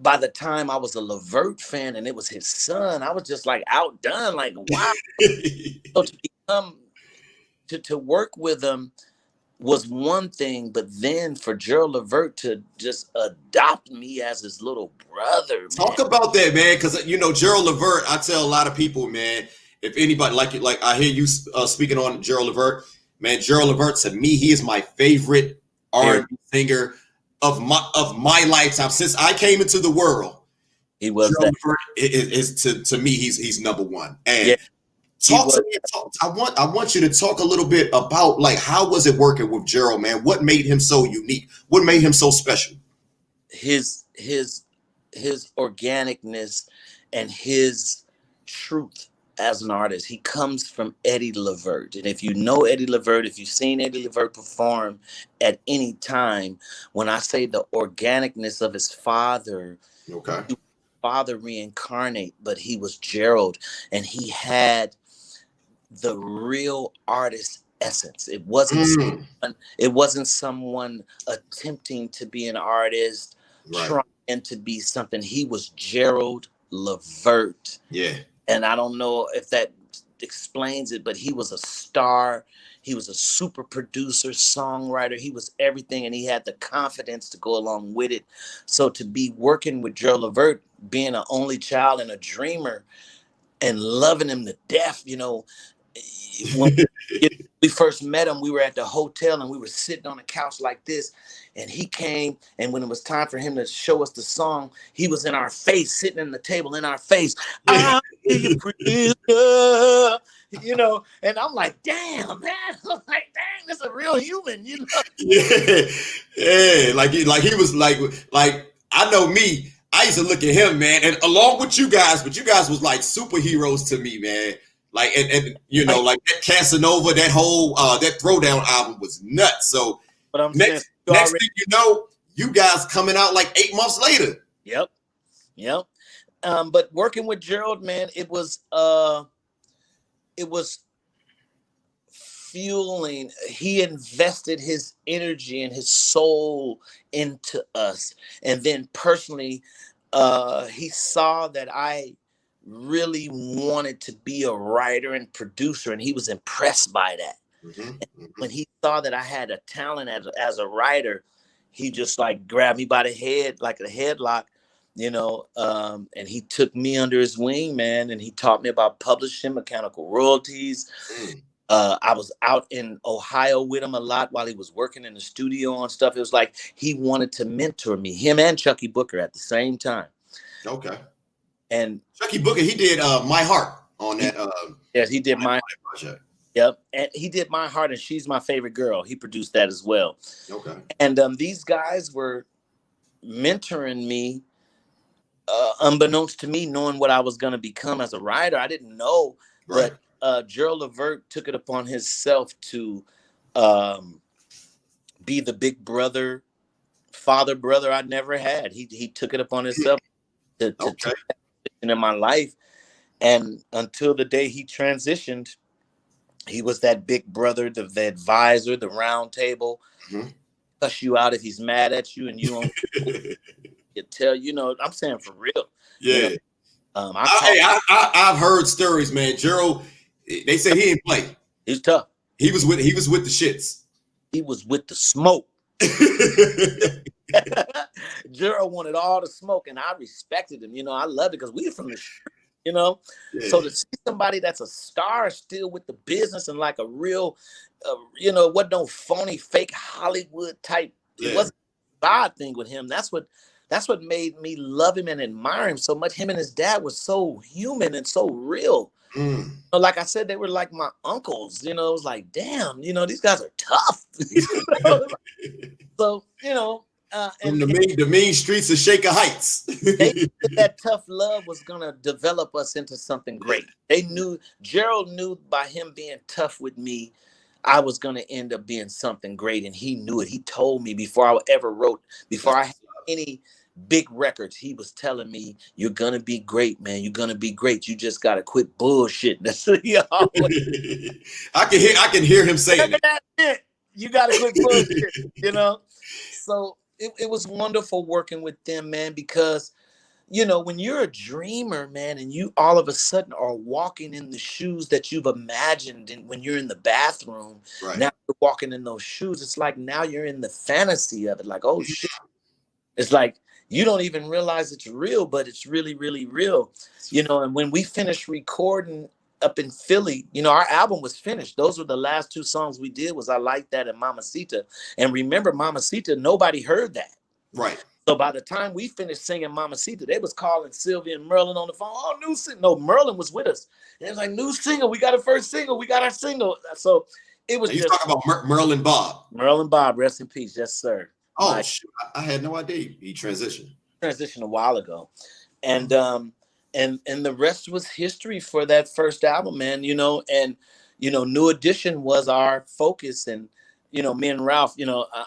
by the time I was a LeVert fan and it was his son, I was just like outdone. Like, wow. So to become to work with him was one thing, but then for Gerald LeVert to just adopt me as his little brother, man. Talk about that, man, because Gerald LeVert. I tell a lot of people, man, if anybody like I hear you speaking on Gerald LeVert, man, Gerald LeVert, to me, he is my favorite R&B singer of my lifetime since I came into the world. He was Gerald that. LeVert is to me, he's #1. And Yeah. talk to me. I want you to talk a little bit about like how was it working with Gerald, man? What made him so unique? What made him so special? His organicness and his truth as an artist. He comes from Eddie LeVert. And if you know Eddie LeVert, if you've seen Eddie LeVert perform at any time, when I say the organicness of his father, Okay. Father reincarnate, but he was Gerald, and he had the real artist essence. It wasn't someone attempting to be an artist, right, trying to be something. He was Gerald LeVert. Yeah. And I don't know if that explains it, but he was a star. He was a super producer, songwriter. He was everything, and he had the confidence to go along with it. So to be working with Gerald LeVert, being an only child and a dreamer, and loving him to death, when we first met him, we were at the hotel and we were sitting on a couch like this, and he came, and when it was time for him to show us the song, he was in our face, sitting in the table in our face. I'm a prisoner, and I'm like, damn, man. I'm like, dang, this is a real human, Yeah, like he was like I know me. I used to look at him, man, and along with you guys, but you guys was like superheroes to me, man. Like and like that Casanova, that whole that Throwdown album was nuts. So but I'm next thing you know, you guys coming out like 8 months later. Yep. But working with Gerald, man, it was fueling. He invested his energy and his soul into us, and then personally, he saw that I really wanted to be a writer and producer, and he was impressed by that. When he saw that I had a talent as a writer, he just like grabbed me by the head like a headlock, and he took me under his wing, man, and he taught me about publishing, mechanical royalties, I was out in Ohio with him a lot while he was working in the studio on stuff. It was like he wanted to mentor me, him and Chucky Booker at the same time. Okay. And Chucky Booker, he did My Heart on that. Yes, he did my project. Yep, and he did My Heart and She's My Favorite Girl. He produced that as well. Okay. And these guys were mentoring me, unbeknownst to me, knowing what I was going to become as a writer. I didn't know, Right. but Gerald LeVert took it upon himself to um, be the big brother, father brother I never had. He took it upon himself to take that position in my life, and until the day he transitioned, he was that big brother, the advisor, the round table. Mm-hmm. Cuss you out if he's mad at you, and you don't tell. I'm saying for real. Yeah. I've heard stories, man. Gerald, they say he didn't play. He's tough. He was with the shits. He was with the smoke. Gerald wanted all the smoke, and I respected him. I loved it because we were from the street, Yeah. So to see somebody that's a star still with the business and like a real, what no phony, fake Hollywood type. Yeah. It wasn't a bad thing with him. That's what made me love him and admire him so much. Him and his dad were so human and so real. Like I said, they were like my uncles. It was like, damn, these guys are tough. So, and the mean streets of Shaker Heights. That tough love was gonna develop us into something great. Gerald knew by him being tough with me, I was gonna end up being something great, and he knew it. He told me before I ever wrote, before I had any big records, he was telling me, "You're gonna be great, man. You're gonna be great. You just gotta quit bullshit." That's what he always. I can hear him saying that. You gotta quit bullshit. So it was wonderful working with them, man, because when you're a dreamer, man, and you all of a sudden are walking in the shoes that you've imagined, and when you're in the bathroom, right. Now you're walking in those shoes. It's like now you're in the fantasy of it. Like, oh shit. It's like you don't even realize it's real, but it's really, really real. And when we finished recording up in Philly, our album was finished. Those were the last two songs we did was I Like That and Mamacita. And remember, Mamacita, nobody heard that. Right. So by the time we finished singing Mamacita, they was calling Sylvia and Merlin on the phone. Oh, new single. No, Merlin was with us. It was like, new single. We got a first single. We got our single. So it was just talking about Merlin Bob. Merlin Bob, rest in peace. Yes, sir. Oh, shoot. I had no idea he transitioned. Transitioned a while ago. And and the rest was history for that first album, man. And New Edition was our focus, and me and Ralph,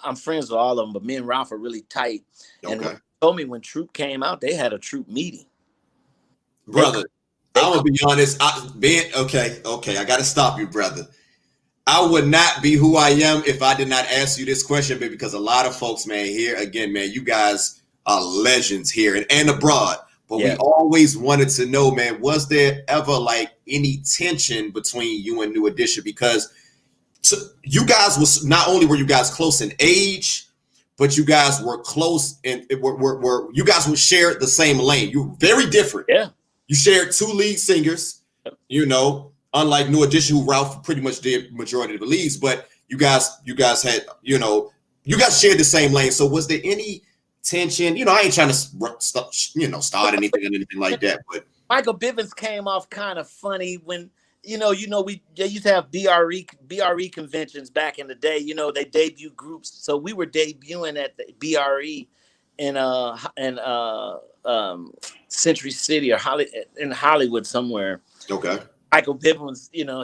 I'm friends with all of them, but me and Ralph are really tight. Okay. And they told me when Troop came out, they had a Troop meeting. Brother, I'm gonna be honest. I gotta stop you, brother. I would not be who I am if I did not ask you this question, but because a lot of folks, man, here again, man, you guys are legends here and abroad. But we always wanted to know, man, was there ever like any tension between you and New Edition? Because you guys was not only were you guys close in age, but you guys were close and you guys would share the same lane. You were very different. Yeah. You shared two lead singers, unlike New Edition, who Ralph pretty much did majority of the leads, but you guys had, you guys shared the same lane. So was there any tension? I ain't trying to start anything like that, but Michael Bivins came off kind of funny when they used to have BRE conventions back in the day. They debut groups, so we were debuting at the BRE in Century City or in Hollywood somewhere. Okay. Michael Bivins, y'all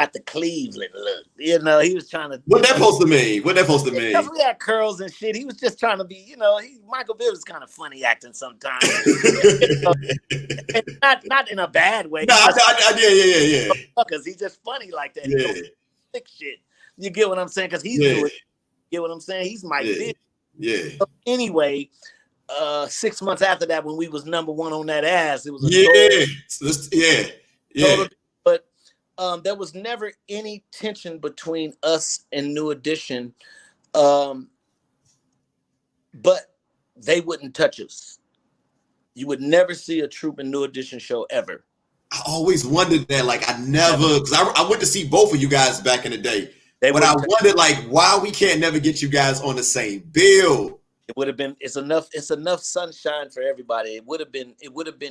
got the Cleveland look. He was trying to. What that supposed to mean? Because we had curls and shit. He was just trying to be, Michael Bivins kind of funny acting sometimes. And not in a bad way. Yeah. Because he's just funny like that. Yeah. He thick shit. You get what I'm saying? Because he's doing. You get what I'm saying? He's Mike Bivins. Yeah. So anyway. 6 months after that, when we was number one on that ass, it was total, but there was never any tension between us and New Edition, but they wouldn't touch us. You would never see a Troop and New Edition show ever. I always wondered that. Like I never, because I went to see both of you guys back in the day, but I wondered like why we can't never get you guys on the same bill. It would have been. It's enough sunshine for everybody. It would have been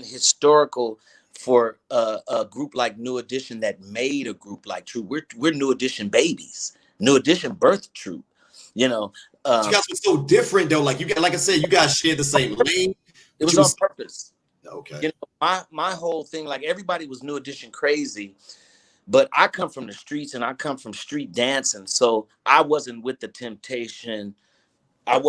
historical for a group like New Edition that made a group like True. We're New Edition babies. New Edition birthed True. You know, you guys were so different though. Like you got, like I said, you guys shared the same lane. It was on purpose. Okay. You know, my whole thing, like everybody was New Edition crazy, but I come from the streets and I come from street dancing, so I wasn't with the temptation. I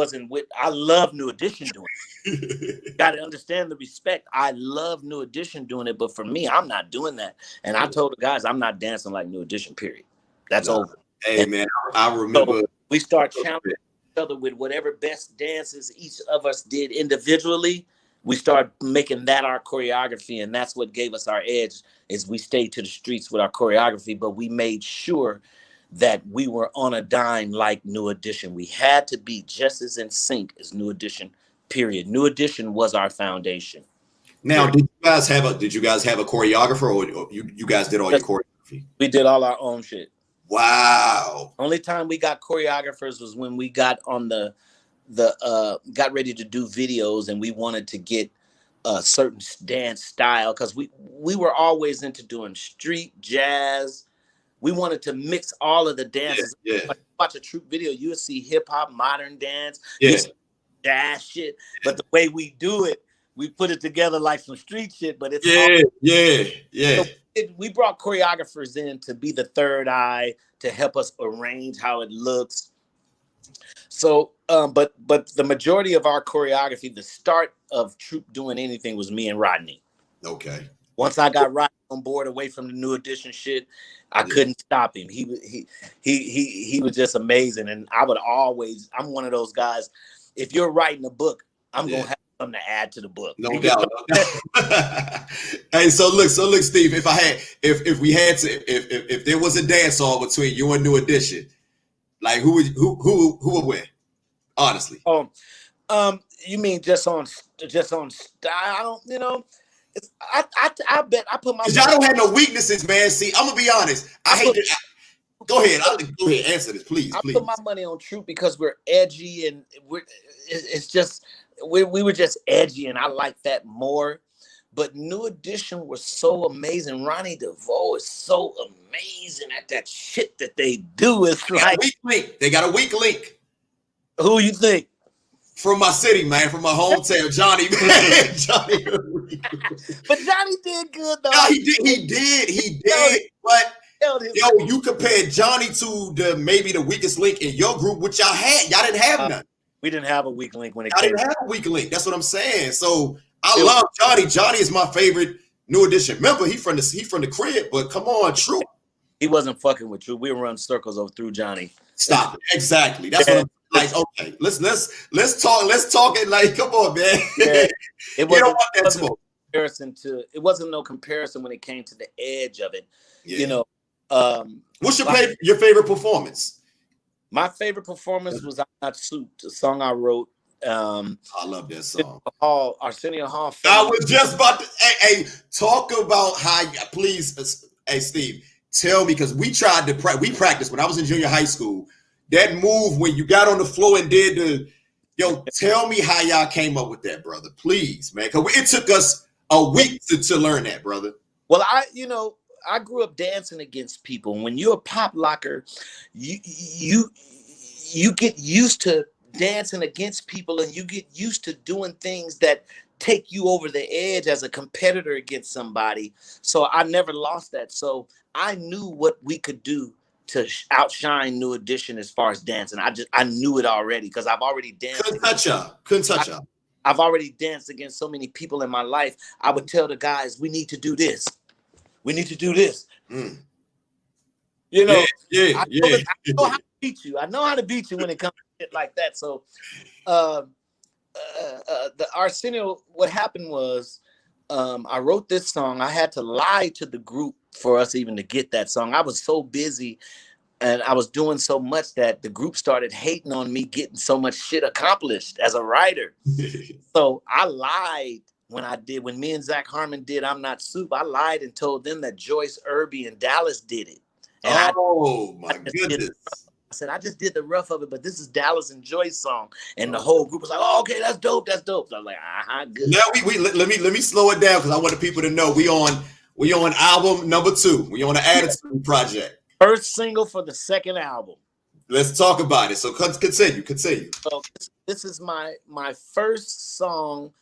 love New Edition doing it. Got to understand the respect. I love New Edition doing it, but for me, I'm not doing that. And I told the guys, I'm not dancing like New Edition, period. That's over. Hey, man, I remember. So we start challenging each other with whatever best dances each of us did individually. We start making that our choreography, and that's what gave us our edge, is we stayed to the streets with our choreography, but we made sure that we were on a dime like New Edition. We had to be just as in sync as New Edition, period. New Edition was our foundation. Now, did you guys have a choreographer, or you guys did all your choreography? We did all our own shit. Wow. Only time we got choreographers was when we got on got ready to do videos, and we wanted to get a certain dance style, because we were always into doing street jazz. We wanted to mix all of the dances. Yeah. Like, watch a troop video, you would see hip hop, modern dance, jazz shit. But the way we do it, we put it together like some street shit. But it's So we brought choreographers in to be the third eye, to help us arrange how it looks. So, but the majority of our choreography, the start of Troop doing anything, was me and Rodney. Okay. Once I got Rodney on board away from the New Edition shit, I couldn't stop him. He was just amazing, and I'm one of those guys. If you're writing a book, I'm gonna have something to add to the book. No doubt. Hey, so look, Steve. If there was a dance off between you and New Edition, like who would win? Honestly. You mean just on style? You know, I bet I put my. Because y'all don't have no weaknesses, man. See, I'm gonna be honest. Go ahead. Go ahead. Answer this, please. I put my money on Troop because we're edgy, and we were just edgy, and I like that more. But New Edition was so amazing. Ronnie DeVoe is so amazing at that shit that they do. It's like they got a weak link. Who you think? From my city, man, from my hometown, Johnny, man. Johnny. But Johnny did good though. No, he did. But you compared Johnny to maybe the weakest link in your group, which y'all had. Y'all didn't have none. We didn't have a weak link when it came. I didn't have a weak link. That's what I'm saying. So I love Johnny. Johnny is my favorite New Edition member. He from the crib, but come on, True. He wasn't fucking with True. We were running circles through Johnny. Stop it. Exactly. That's what I'm like. Okay, let's talk. Let's talk it. Like, come on, man. Yeah. It wasn't no comparison when it came to the edge of it. Yeah. You know. What's your favorite performance? My favorite performance was "I'm Not Soup," the song I wrote. I love that song. Arsenio Hall. I was just about to talk about how. Please, hey Steve, tell me, because we tried to practice when I was in junior high school. That move when you got on the floor and did tell me how y'all came up with that, brother. Please, man, because it took us a week to learn that, brother. Well, I grew up dancing against people. When you're a pop locker, you get used to dancing against people, and you get used to doing things that take you over the edge as a competitor against somebody. So I never lost that. So I knew what we could do to outshine New Edition as far as dancing. I knew it already because I've already danced. Couldn't touch y'all. I've already danced against so many people in my life. I would tell the guys, we need to do this. We need to do this. Mm. You know, I know how to beat you. I know how to beat you when it comes to shit like that. So the Arsenio, what happened was I wrote this song. I had to lie to the group for us even to get that song. I was so busy and I was doing so much that the group started hating on me getting so much shit accomplished as a writer. So I lied when me and Zach Harmon did I'm Not Soup, I lied and told them that Joyce Irby and Dallas did it. And my goodness. I said, I just did the rough of it, but this is Dallas and Joy's song. And the whole group was like, oh, okay, that's dope. That's dope. So I was like, good. Now let me slow it down because I want the people to know we on album number 2. We on the Attitude Project. First single for the second album. Let's talk about it. So continue. So this is my first song.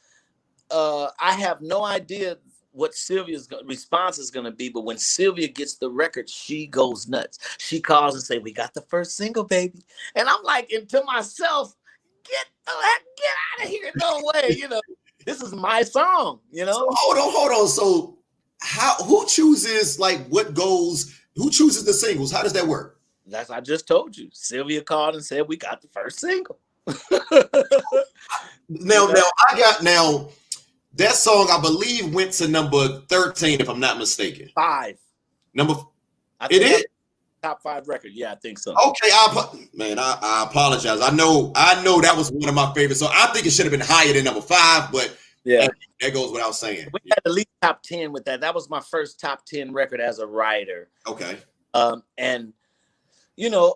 I have no idea what Sylvia's response is going to be, but when Sylvia gets the record, she goes nuts. She calls and say, we got the first single, baby. And I'm like, and to myself, get out of here. No way. This is my song, So hold on. So who chooses who chooses the singles? How does that work? I just told you. Sylvia called and said, we got the first single. Now that song, I believe, went to number 13, if I'm not mistaken. 5. It is? Top 5 record. Yeah, I think so. Okay, I apologize. I know that was one of my favorites. So I think it should have been higher than number 5, but yeah, that goes without saying. We had at least top 10 with that. That was my first top 10 record as a writer. Okay. And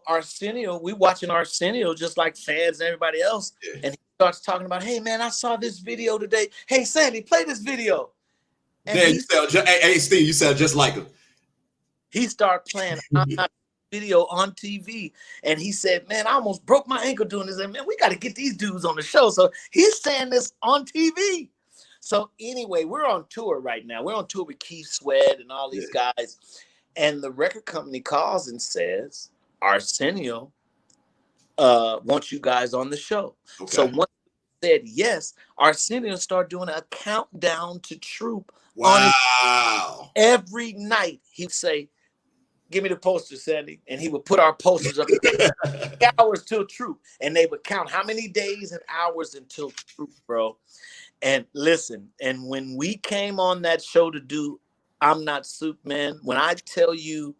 Arsenio, we watching Arsenio just like fans and everybody else. Yeah. And he starts talking about, hey man, I saw this video today. Hey Sandy, play this video. And hey Steve, you sound just like him. He started playing video on TV, and he said, man, I almost broke my ankle doing this. And man, we got to get these dudes on the show. So he's saying this on TV. So anyway, we're on tour right now. We're on tour with Keith Sweat and all these guys. And the record company calls and says, Arsenio wants you guys on the show. Okay. So once we said yes, Arsenio started doing a countdown to Troop. Wow. Every night he'd say, give me the poster, Sandy. And he would put our posters up hours till Troop. And they would count how many days and hours until Troop, bro. And listen, and when we came on that show to do I'm Not Soup, man, when I tell you,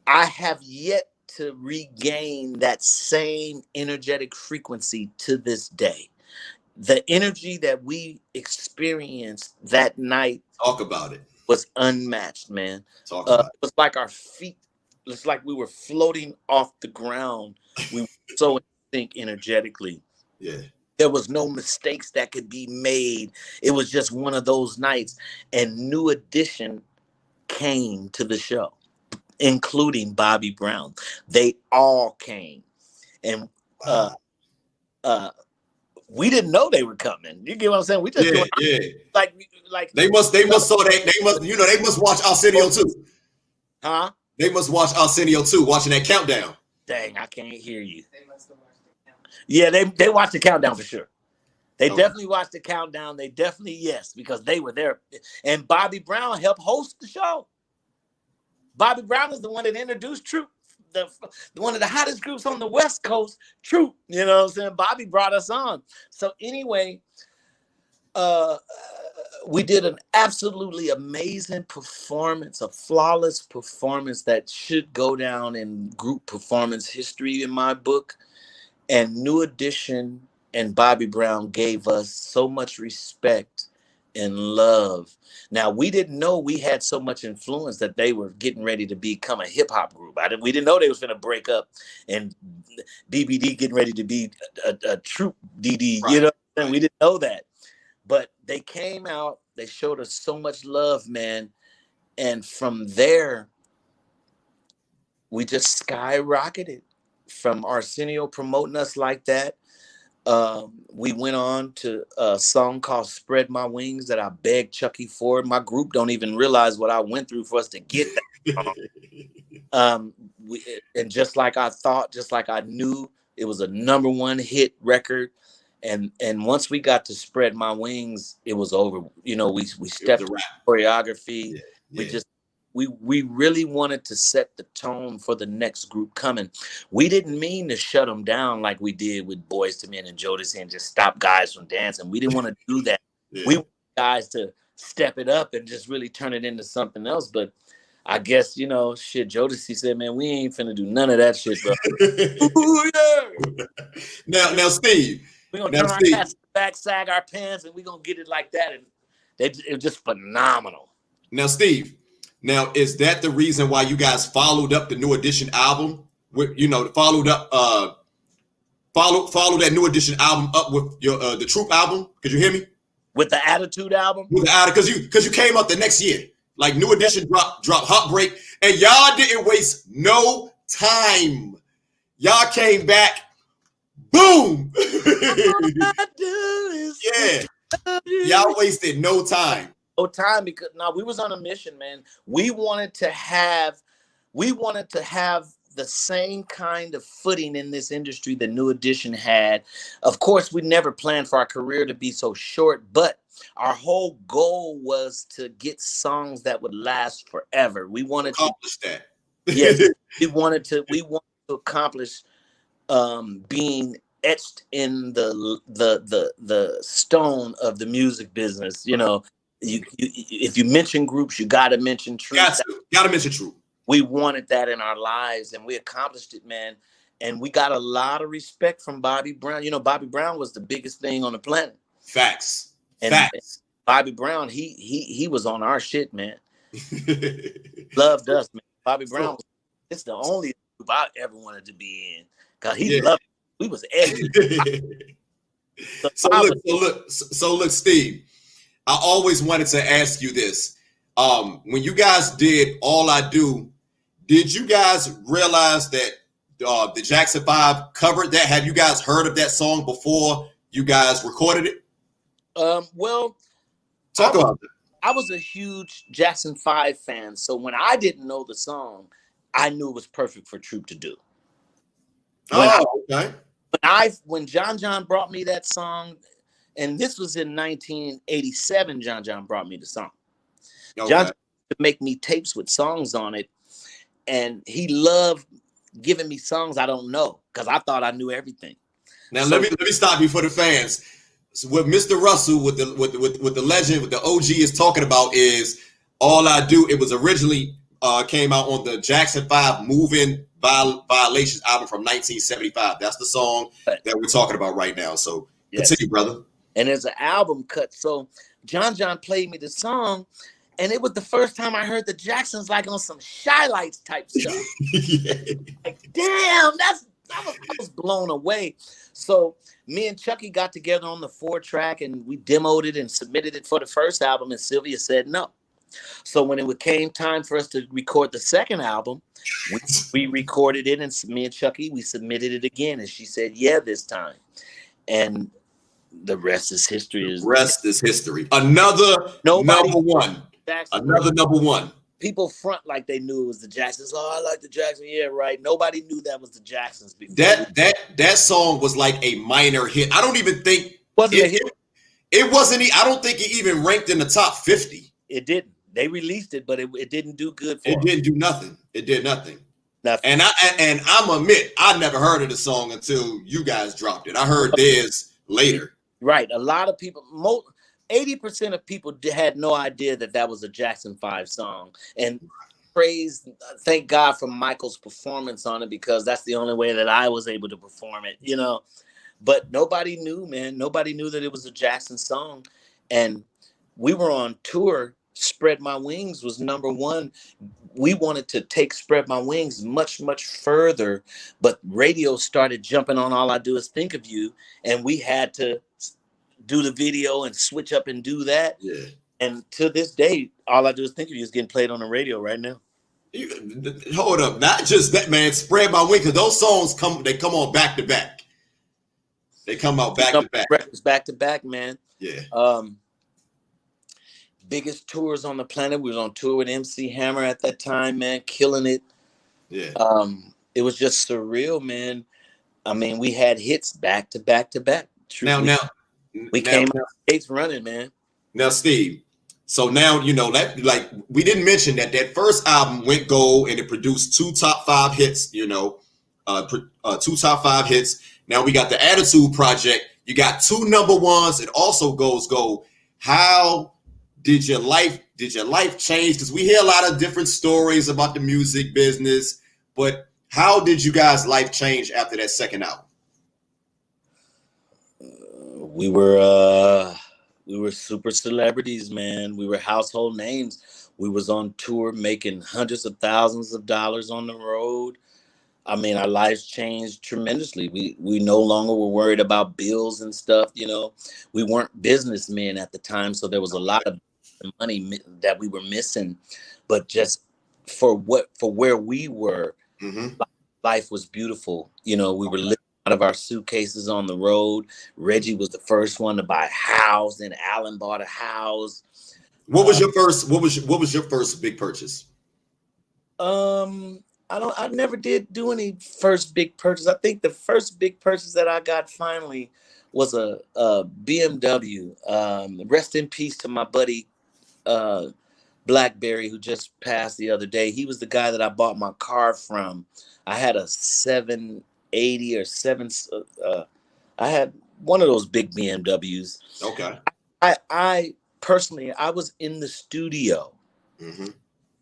I have yet to regain that same energetic frequency to this day. The energy that we experienced that night. Talk about it. Was unmatched, man. Talk about it. It was like our feet, it's like we were floating off the ground. We were so in sync energetically. Yeah. There was no mistakes that could be made. It was just one of those nights. And New Edition came to the show, including Bobby Brown. They all came. And we didn't know they were coming. You get what I'm saying? We just like they must watch Arsenio too. Huh? They must watch Arsenio too, watching that countdown. Dang, I can't hear you. They must have watched the countdown. Yeah, they watched the countdown for sure. They definitely watched the countdown. They definitely, yes, because they were there. And Bobby Brown helped host the show. Bobby Brown is the one that introduced Troop, the one of the hottest groups on the West Coast, Troop. You know what I'm saying? Bobby brought us on. So anyway, we did an absolutely amazing performance, a flawless performance that should go down in group performance history in my book. And New Edition and Bobby Brown gave us so much respect and love. Now, we didn't know we had so much influence that they were getting ready to become a hip hop group. We didn't know they was going to break up and BBD getting ready to be a Troop DD. Right. You know, and we didn't know that. But they came out, they showed us so much love, man. And from there, we just skyrocketed from Arsenio promoting us like that. We went on to a song called Spread My Wings that I begged Chucky for. My group don't even realize what I went through for us to get that song. And just like I thought, just like I knew, it was a #1 hit record. And once we got to Spread My Wings, it was over. You know, we stepped into choreography. Yeah. We really wanted to set the tone for the next group coming. We didn't mean to shut them down like we did with Boyz II Men and Jodeci and just stop guys from dancing. We didn't want to do that. Yeah. We want guys to step it up and just really turn it into something else. But I guess, you know, shit, Jodeci said, man, we ain't finna do none of that shit, bro. Ooh, yeah. Now, Steve. We're going to turn our backs to back, sag our pants, and we're gonna get it like that. And it was just phenomenal. Now, Steve, now is that the reason why you guys followed up the New Edition album with, followed that New Edition album up with your the Troop album? Could you hear me? With the Attitude album? With the Attitude, because you came up the next year. Like New Edition dropped Heartbreak, and y'all didn't waste no time. Y'all came back, boom. Yeah. Y'all wasted no time. No time, because we was on a mission, man. We wanted to have the same kind of footing in this industry that New Edition had. Of course, we never planned for our career to be so short, but our whole goal was to get songs that would last forever. We wanted to accomplish that. Yes, we wanted to accomplish being etched in the stone of the music business. You know, if you mention groups, you got to mention Troop. Got to mention Troop. We wanted that in our lives, and we accomplished it, man. And we got a lot of respect from Bobby Brown. You know, Bobby Brown was the biggest thing on the planet. Facts. And Facts. Bobby Brown, he was on our shit, man. Loved us, man. Bobby Brown, it's the only group I ever wanted to be in, because he loved it. We was edgy. So look, Steve, I always wanted to ask you this. When you guys did All I Do, did you guys realize that the Jackson 5 covered that? Have you guys heard of that song before you guys recorded it? Well, talk about that. I was a huge Jackson 5 fan, so when I didn't know the song, I knew it was perfect for Troop to do. Okay. When John brought me that song, and this was in 1987, John brought me the song. Okay. John would make me tapes with songs on it, and he loved giving me songs I don't know, because I thought I knew everything. Now let me stop you for the fans. So what Mr. Russell with the legend, with the OG is talking about is All I Do. It was originally came out on the Jackson 5 Move-In Violations album from 1975. That's the song that we're talking about right now. So continue, brother. And there's an album cut. So John played me the song, and it was the first time I heard the Jacksons like on some Shy Lights type stuff. Like, damn, I was blown away. So me and Chucky got together on the 4-track, and we demoed it and submitted it for the first album, and Sylvia said no. So when it came time for us to record the second album, we recorded it, and me and Chucky, we submitted it again, and she said yeah this time. And the rest is history. Another number one. Another number one. People front like they knew it was the Jacksons. Oh, I like the Jacksons. Yeah, right. Nobody knew that was the Jacksons before. That song was like a minor hit. I don't even think wasn't a hit. It wasn't. I don't think it even ranked in the top 50. It didn't. They released it, but it didn't do good for it. Didn't do nothing. It did nothing. And I'm admit I never heard of the song until you guys dropped it. I heard theirs later. Right. A lot of people, 80% of people had no idea that was a Jackson 5 song. And thank God for Michael's performance on it, because that's the only way that I was able to perform it, you know. But nobody knew, man. Nobody knew that it was a Jackson song. And we were on tour. Spread My Wings was number one. We wanted to take Spread My Wings much, much further, but radio started jumping on All I Do Is Think of You, and we had to do the video and switch up and do that. Yeah. And to this day, All I Do Is Think of You is getting played on the radio right now. Hold up, not just that, man. Spread My Wings, because those songs come on back to back. They come out back to back. Back to back, man. Yeah. Biggest tours on the planet. We was on tour with MC Hammer at that time, man, killing it. Yeah. It was just surreal, man. I mean, we had hits back to back to back. Now we came out States running, man. Now, Steve, so now you know that, like, we didn't mention that first album went gold and it produced 2 top 5 hits. You know, 2 top 5 hits. Now we got the Attitude Project. You got 2 number ones. It also goes gold. How did your life change? Because we hear a lot of different stories about the music business, but how did you guys' life change after that second album? We were super celebrities, man. We were household names. We was on tour making hundreds of thousands of dollars on the road. I mean, our lives changed tremendously. We no longer were worried about bills and stuff. You know, we weren't businessmen at the time, so there was a lot of money that we were missing. But just for where we were, Mm-hmm. life was beautiful. You know, we were living out of our suitcases on the road. Reggie was the first one to buy a house, and Alan bought a house. What was your first? What was your first big purchase? I never did do any first big purchase. I think the first big purchase that I got finally was a BMW. Rest in peace to my buddy Blackberry, who just passed the other day. He was the guy that I bought my car from. I had a 780 or seven. I had one of those big BMWs. Okay. I personally, I was in the studio. Mm-hmm.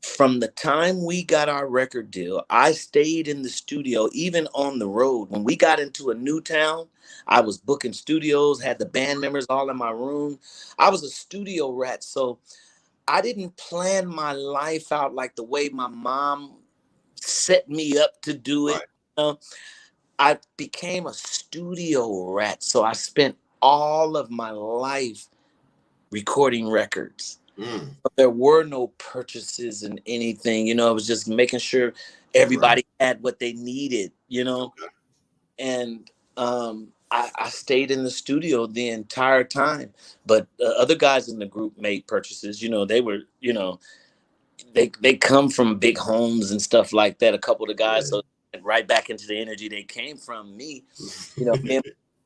From the time we got our record deal, I stayed in the studio, even on the road. When we got into a new town, I was booking studios, had the band members all in my room. I was a studio rat. So I didn't plan my life out like the way my mom set me up to do it. Right. You know? I became a studio rat. So I spent all of my life recording records. There were no purchases and anything, you know. It was just making sure everybody had what they needed, you know. Okay. And I stayed in the studio the entire time. But other guys in the group made purchases. You know, they were, you know, they come from big homes and stuff like that. A couple of the guys, so right back into the energy they came from. Me, you know,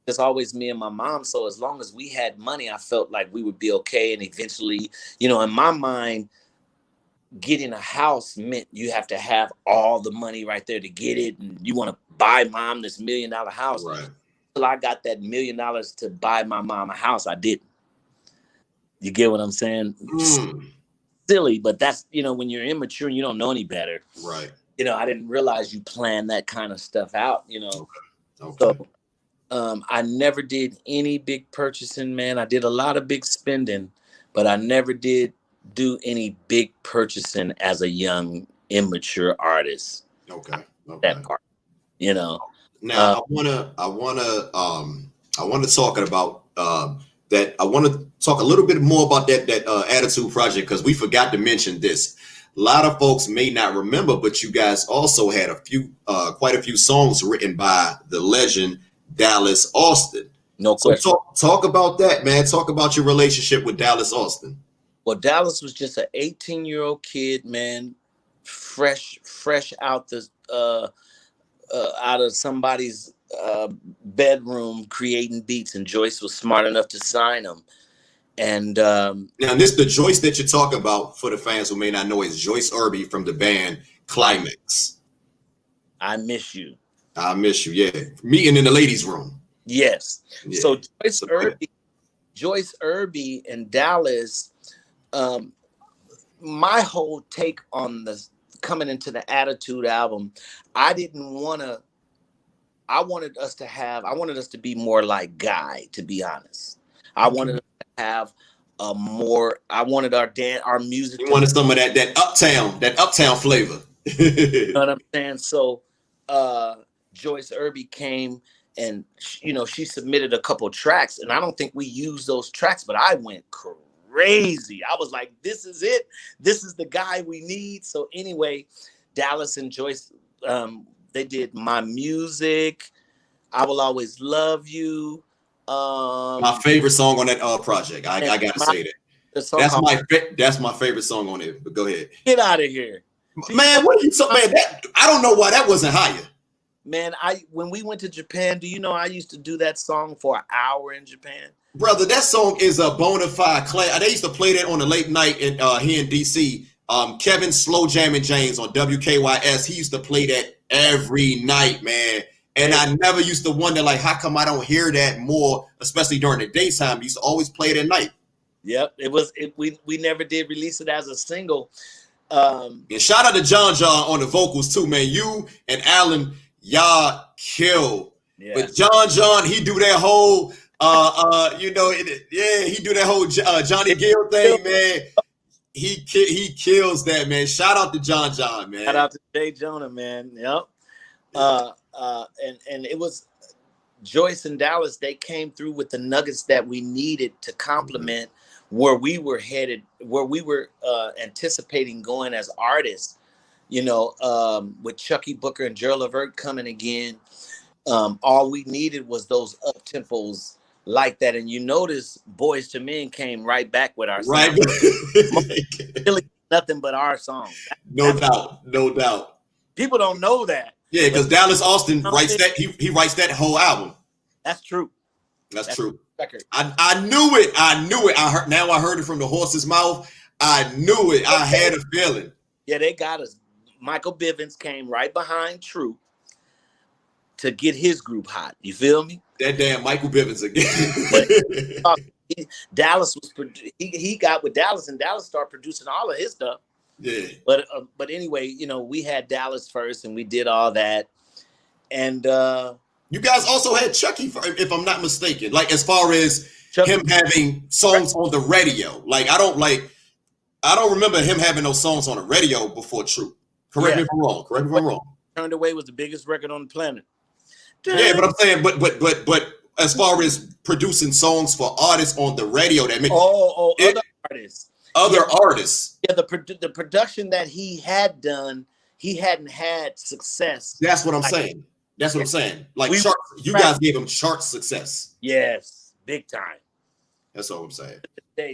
it's always me and my mom. So as long as we had money, I felt like we would be okay. And eventually, you know, in my mind, getting a house meant you have to have all the money right there to get it. And you want to buy mom this $1 million house. Right. Until I got that $1 million to buy my mom a house, I didn't. You get what I'm saying? Silly, but that's, you know, when you're immature and you don't know any better. Right. You know, I didn't realize you plan that kind of stuff out, you know. Okay. So I never did any big purchasing, man. I did a lot of big spending, but I never did do any big purchasing as a young, immature artist. Okay. That part, you know. Now I wanna talk about that. I want to talk a little bit more about that Attitude project, because we forgot to mention this. A lot of folks may not remember, but you guys also had quite a few songs written by the legend Dallas Austin. No question. So talk about that, man. Talk about your relationship with Dallas Austin. Well, Dallas was just an 18-year-old kid, man, fresh out of somebody's bedroom creating beats, and Joyce was smart enough to sign him. And now the Joyce that you're talking about, for the fans who may not know, is Joyce Irby from the band Climax. I Miss You. I Miss You, yeah. Meeting in the ladies' room. Yes. Yeah. So Joyce Irby and Dallas, my whole take on the coming into the Attitude album, I wanted us to be more like Guy, to be honest. I wanted us to have I wanted our music. You wanted some of that uptown flavor. You know what I'm saying? So Joyce Irby came and, you know, she submitted a couple tracks, and I don't think we used those tracks, but I went crazy. I was like, this is it. This is the guy we need. So anyway, Dallas and Joyce, they did My Music, I Will Always Love You. My favorite song on that project. I gotta say that. That's my favorite song on it. But go ahead. Get out of here, man. What are you talking, man? I don't know why that wasn't higher. Man, when we went to Japan, do you know I used to do that song for an hour in Japan? Brother, that song is a bona fide classic. They used to play that on the late night here in DC. Kevin Slow Jammin' James on WKYS, he used to play that every night, man. And I never used to wonder, like, how come I don't hear that more, especially during the daytime? We used to always play it at night. Yep, we never did release it as a single. And shout out to John on the vocals too, man. You and Alan, y'all kill. Yeah. But John, he do that whole You know, yeah, he do that whole Johnny Gill thing, man. He kills that, man. Shout out to John, man. Shout out to Jay Jonah, man. Yep. And it was Joyce and Dallas. They came through with the nuggets that we needed to complement where we were headed, where we were anticipating going as artists. You know, with Chucky Booker and Gerald LeVert coming again, all we needed was those up tempos like that. And you notice Boys to Men came right back with our right. Really nothing but our song. No doubt. People don't know that. Yeah, because Dallas Austin writes that he writes that whole album. That's true. That's true. Record. I knew it. I heard it from the horse's mouth. I knew it. I had a feeling. Yeah, they got us. Michael Bivins came right behind True to get his group hot. You feel me? That damn Michael Bivins again. Dallas was he got with Dallas, and Dallas started producing all of his stuff. Yeah. But anyway, you know, we had Dallas first, and we did all that, and you guys also had Chucky, if I'm not mistaken. Like as far as Chucky, him having songs on the radio, like I don't remember him having those songs on the radio before True. Correct me if I'm wrong. Turned Away was the biggest record on the planet. Yeah, but I'm saying, but as far as producing songs for artists on the radio, that makes other artists. Yeah, the production that he had done, he hadn't had success. That's what I'm saying. That's what I'm saying. Like you guys gave him chart success. Yes, big time. That's all I'm saying.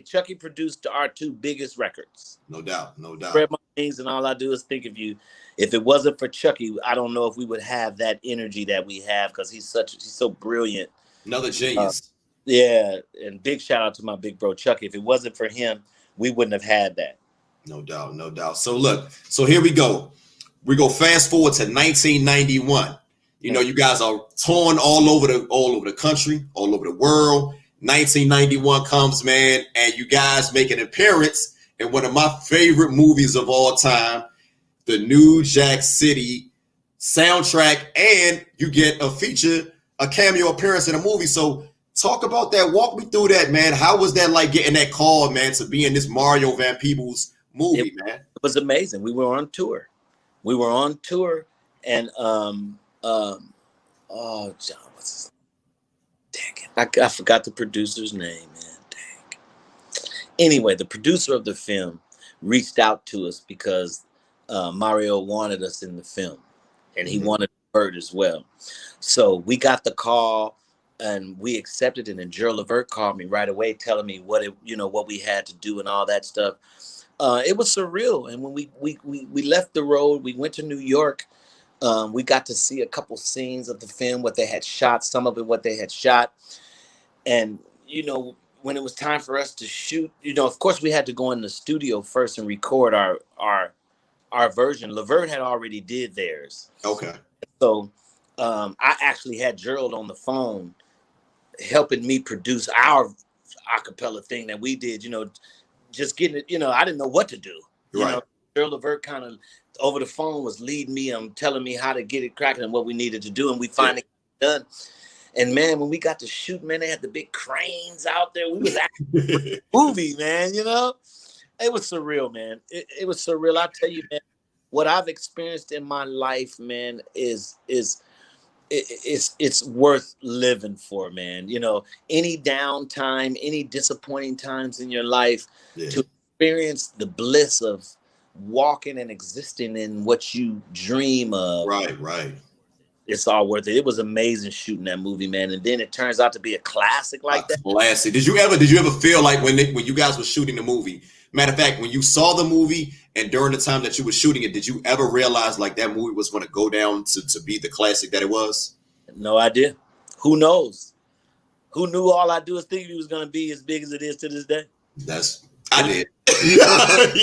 Chucky produced our two biggest records. No doubt. Spread my wings, and all I do is think of you. If it wasn't for Chucky, I don't know if we would have that energy that we have, because he's so brilliant. Another genius. Yeah, and big shout out to my big bro Chucky. If it wasn't for him, we wouldn't have had that. No doubt. So look, here we go. We go fast forward to 1991. You know, you guys are touring all over the country, all over the world. 1991 comes, man, and you guys make an appearance in one of my favorite movies of all time, the New Jack City soundtrack, and you get a cameo appearance in a movie. So talk about that. Walk me through that, man. How was that like getting that call, man, to be in this Mario Van Peebles movie, man? It was amazing. We were on tour, and John, what's his name? Dang it. I forgot the producer's name, man. Dang. Anyway, the producer of the film reached out to us because Mario wanted us in the film, and he wanted Bert as well. So we got the call, and we accepted it. And Gerald LeVert called me right away, telling me what we had to do and all that stuff. It was surreal. And when we left the road, we went to New York. We got to see a couple scenes of the film, what they had shot, some of it what they had shot. And, you know, when it was time for us to shoot, you know, of course we had to go in the studio first and record our version. LeVert had already did theirs. Okay. So I actually had Gerald on the phone helping me produce our acapella thing that we did, you know, just getting it, you know, I didn't know what to do. You know, Gerald LeVert kind of over the phone was leading me, telling me how to get it cracking and what we needed to do, and we finally got it done. And man, when we got to shoot, man, they had the big cranes out there. We was acting movie, man. You know, it was surreal, man. It was surreal. I tell you, man, what I've experienced in my life, man, is it's worth living for, man. You know, any downtime, any disappointing times in your life, to experience the bliss of walking and existing in what you dream of. Right. It's all worth it. It was amazing shooting that movie, man. And then it turns out to be a classic like that. Classic. Did you ever feel like when you guys were shooting the movie? Matter of fact, when you saw the movie and during the time that you were shooting it, did you ever realize like that movie was going to go down to be the classic that it was? No idea. Who knows? Who knew All I Do Is Think it was going to be as big as it is to this day? I did.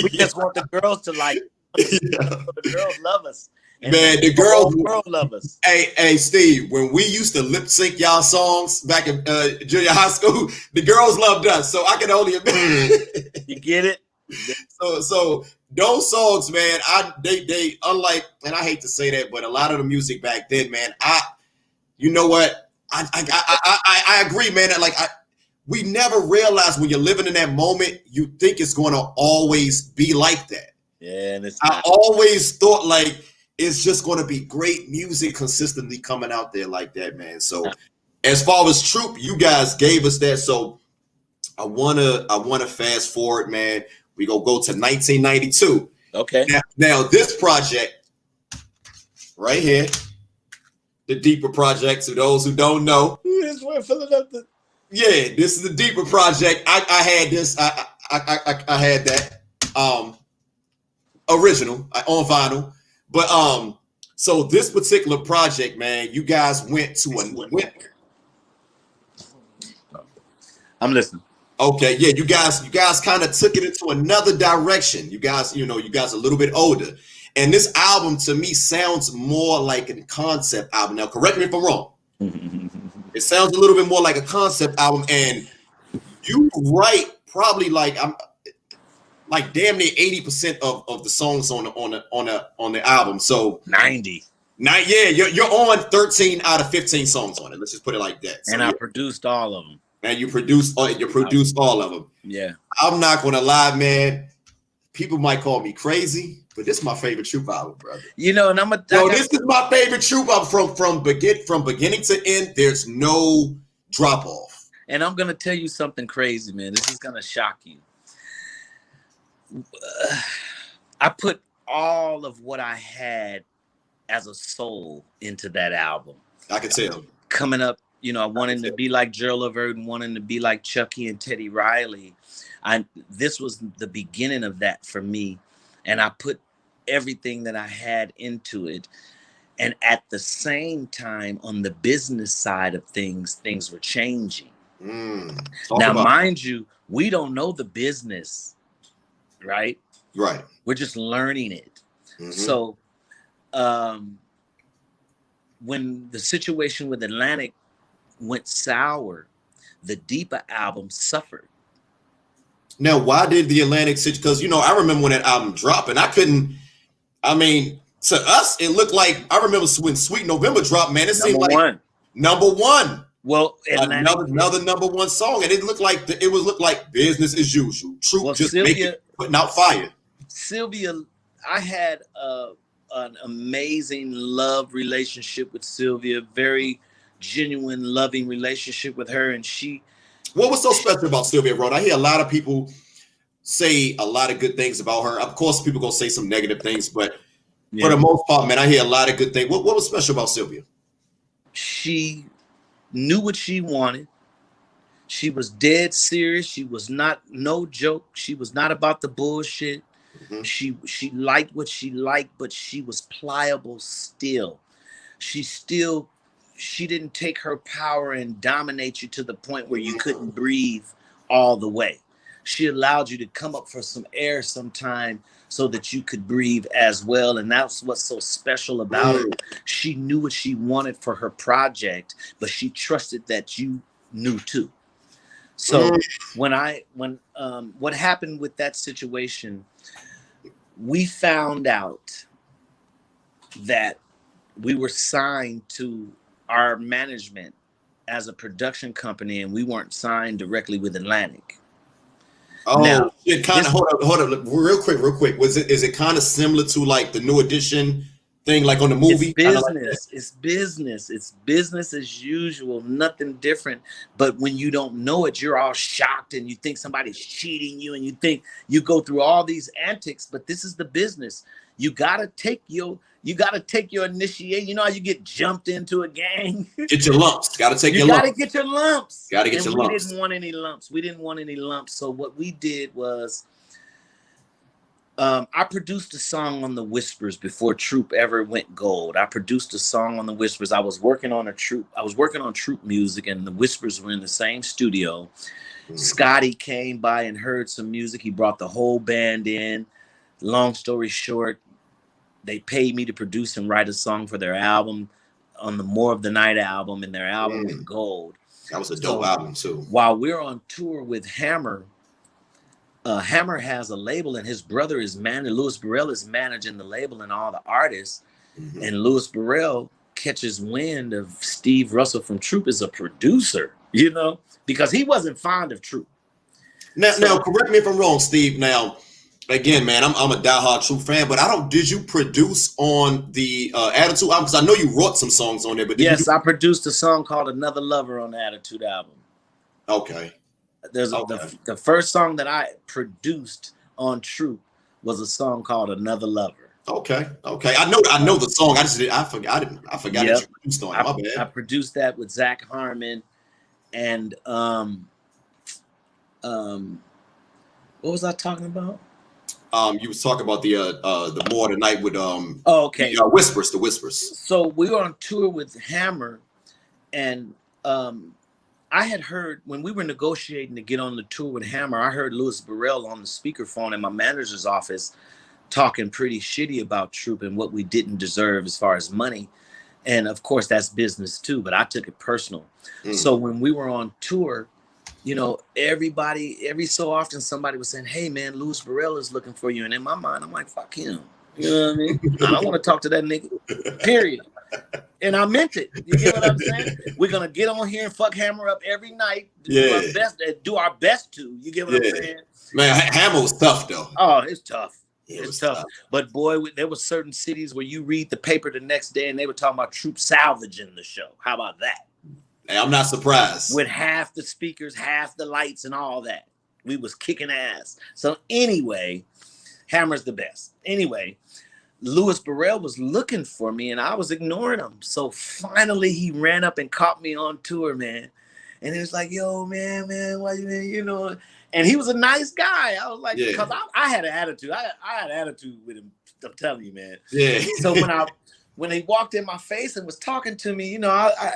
We just want the girls to like us. The girls love us. And man, the girls love us. Hey, Steve, when we used to lip sync y'all songs back in junior high school, the girls loved us. So I can only imagine. You get it? So those songs, man, they unlike, and I hate to say that, but a lot of the music back then, man, you know what? I agree, man. Like we never realize when you're living in that moment, you think it's going to always be like that. Yeah, and it's I not. always thought like it's just going to be great music consistently coming out there like that, man. So as far as Troop, you guys gave us that. So I wanna fast forward, man. We go to 1992. Okay. Now this project right here, the Deeper Project. To those who don't know, yeah, this is the Deeper Project. I had this. I had that original on vinyl, but so this particular project, man, you guys went to I'm listening. Okay, yeah, you guys kind of took it into another direction. You guys are a little bit older. And this album to me sounds more like a concept album. Now, correct me if I'm wrong. It sounds a little bit more like a concept album, and you write probably like I'm like damn near 80% of the songs on the album. So 90. Yeah, you're on 13 out of 15 songs on it. Let's just put it like that. So, and I produced all of them. And you produced all of them. Yeah. I'm not gonna lie, man. People might call me crazy, but this is my favorite Troop album, brother. You know, and this is my favorite Troop album from beginning to end. There's no drop off. And I'm gonna tell you something crazy, man. This is gonna shock you. I put all of what I had as a soul into that album. I can tell. Coming up, you know, I wanted to be like Gerald LeVert and wanting to be like Chucky and Teddy Riley. This was the beginning of that for me. And I put everything that I had into it. And at the same time, on the business side of things were changing. Now, mind you, we don't know the business, right? Right. We're just learning it. So when the situation with Atlantic went sour, the Deeper album suffered. Now, why did the Atlantic situation? Because, you know, I remember when that album dropped and to us, it looked like, I remember when Sweet November dropped, man, it seemed like number one. Well, another number one song. And it looked like business as usual. Troop just putting out fire. Sylvia, I had an amazing love relationship with Sylvia, very genuine, loving relationship with her. And what was so special about Sylvia Rhodes? I hear a lot of people say a lot of good things about her. Of course, people gonna say some negative things, but for the most part, man, I hear a lot of good things. What was special about Sylvia? She knew what she wanted. She was dead serious. She was no joke. She was not about the bullshit. She liked what she liked, but she was pliable still. She didn't take her power and dominate you to the point where you couldn't breathe all the way. She allowed you to come up for some air sometime so that you could breathe as well. And that's what's so special about her. She knew what she wanted for her project, but she trusted that you knew too. So what happened with that situation, we found out that we were signed to our management as a production company, and we weren't signed directly with Atlantic. Oh, now, it kind of hold up, real quick. Is it kind of similar to like the New Edition thing, like on the movie? It's business as usual, nothing different. But when you don't know it, you're all shocked and you think somebody's cheating you, and you think you go through all these antics. But this is the business. You gotta take your initiation. You know how you get jumped into a gang? Get your lumps. Gotta take your lumps. You gotta get your lumps. Gotta get your lumps. We didn't want any lumps. So what we did was, I produced a song on the Whispers before Troop ever went gold. I produced a song on the Whispers. I was working on Troop music, and the Whispers were in the same studio. Scotty came by and heard some music. He brought the whole band in. Long story short, they paid me to produce and write a song for their album on the More of the Night album, and their album went gold. That was a dope album too. While we're on tour with Hammer, Hammer has a label, and his brother is Louis Burrell is managing the label and all the artists. And Louis Burrell catches wind of Steve Russell from Troop as a producer, because he wasn't fond of Troop. Now, correct me if I'm wrong, Steve. Now, again, man, I'm a diehard Troop fan, but did you produce on the Attitude album? Because I know you wrote some songs on there, but yes, I produced a song called Another Lover on the Attitude album. Okay. The first song that I produced on Troop was a song called Another Lover. Okay. I know the song. I forgot that you produced on it. My bad. I produced that with Zach Harmon and what was I talking about? You was talking about the More Tonight with the Whispers. So we were on tour with Hammer, and I had heard when we were negotiating to get on the tour with Hammer, I heard Louis Burrell on the speakerphone in my manager's office talking pretty shitty about Troop and what we didn't deserve as far as money. And of course that's business too, but I took it personal. So when we were on tour, every so often somebody was saying, "Hey man, Louis Burrell is looking for you." And in my mind, I'm like, fuck him. You know what I mean? I don't want to talk to that nigga, period. And I meant it. You get what I'm saying? We're going to get on here and fuck Hammer up every night. Do our best to. You get what I'm saying? Man, Hammer was tough though. Oh, it's tough. It's tough. But boy, there were certain cities where you read the paper the next day and they were talking about Troop salvaging the show. How about that? Hey, I'm not surprised. With half the speakers, half the lights and all that. We was kicking ass. So anyway, Hammer's the best. Anyway, Louis Burrell was looking for me and I was ignoring him. So finally he ran up and caught me on tour, man. And he was like, "Yo, man, why you, and he was a nice guy." I was like, because I had an attitude. I had an attitude with him. I'm telling you, man. Yeah. So when he walked in my face and was talking to me,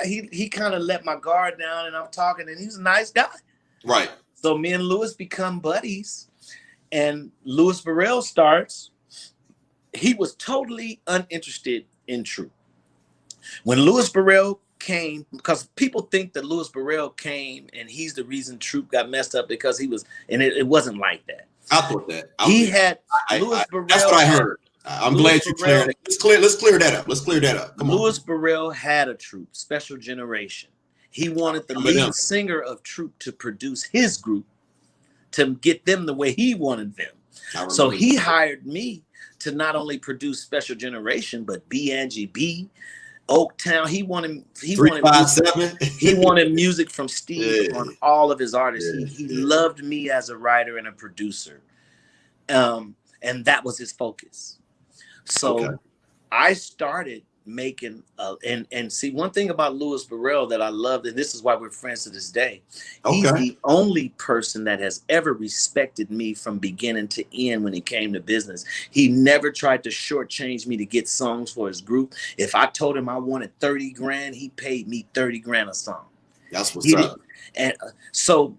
he kind of let my guard down and I'm talking and he was a nice guy. Right. So me and Louis become buddies and Louis Burrell starts. He was totally uninterested in Troop. When Louis Burrell came, because people think that Louis Burrell came and he's the reason Troop got messed up because he was, and it wasn't like that. I thought that. Louis Burrell. That's what I heard. I'm glad you cleared it. Let's clear that up. Come on. Louis Burrell had a Troop, Special Generation. He wanted the lead singer of Troop to produce his group to get them the way he wanted them. So he hired me to not only produce Special Generation, but B. Angie B, Oaktown. He wanted music from Steve on all of his artists. He loved me as a writer and a producer. And that was his focus. So I started making and see, one thing about Louis Burrell that I loved, and this is why we're friends to this day, he's the only person that has ever respected me from beginning to end when it came to business. He never tried to shortchange me to get songs for his group. If I told him I wanted 30 grand, he paid me 30 grand a song. That's what's up. And so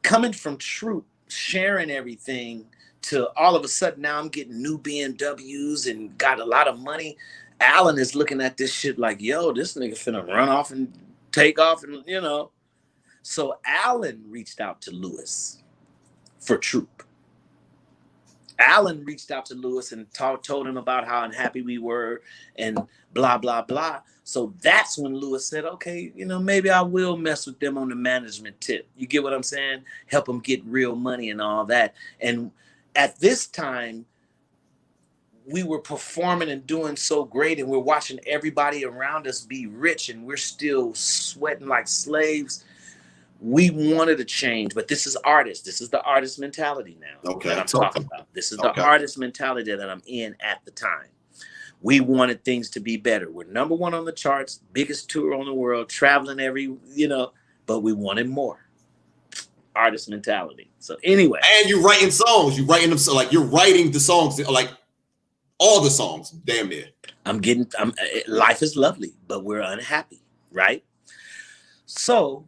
coming from Troop, sharing everything to all of a sudden now I'm getting new BMWs and got a lot of money. Alan is looking at this shit like, yo, this nigga finna run off and take off and, So Alan reached out to Louis for Troop. Alan reached out to Louis and told him about how unhappy we were and blah, blah, blah. So that's when Louis said, okay, maybe I will mess with them on the management tip. You get what I'm saying? Help them get real money and all that. And at this time, we were performing and doing so great and we're watching everybody around us be rich and we're still sweating like slaves. We wanted a change, but this is artists. This is the artist mentality now that I'm talking about. This is the artist mentality that I'm in at the time. We wanted things to be better. We're number one on the charts, biggest tour on the world, traveling but we wanted more. Artist mentality. So anyway. And you're writing songs. You're writing them, so like you're writing the songs, like all the songs, damn near. Life is lovely, but we're unhappy, right? So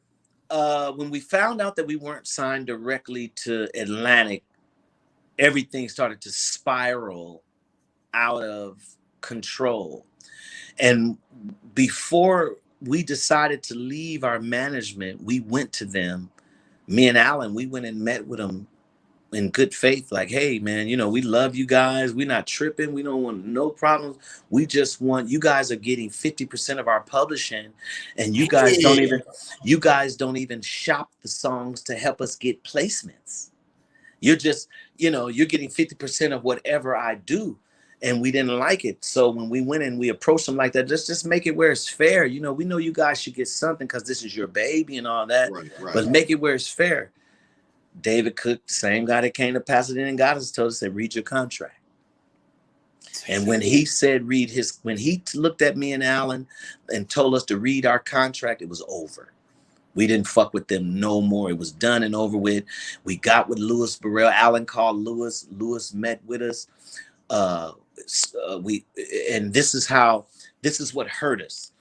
when we found out that we weren't signed directly to Atlantic, everything started to spiral out of control. And before we decided to leave our management, we went to them. Me and Alan, we went and met with them in good faith, like, hey man, you know, we love you guys. We're not tripping. We don't want no problems. We just want, you guys are getting 50% of our publishing, and you guys don't even shop the songs to help us get placements. You're just, you know, you're getting 50% of whatever I do. And we didn't like it. So when we went and we approached them like that, let's just make it where it's fair. You know, we know you guys should get something because this is your baby and all that, but make it where it's fair. David Cook, the same guy that came to Pasadena and got us, told us, said, read your contract. And when he said, when he looked at me and Alan and told us to read our contract, it was over. We didn't fuck with them no more. It was done and over with. We got with Louis Burrell. Alan called Louis. Louis met with us. And this is what hurt us.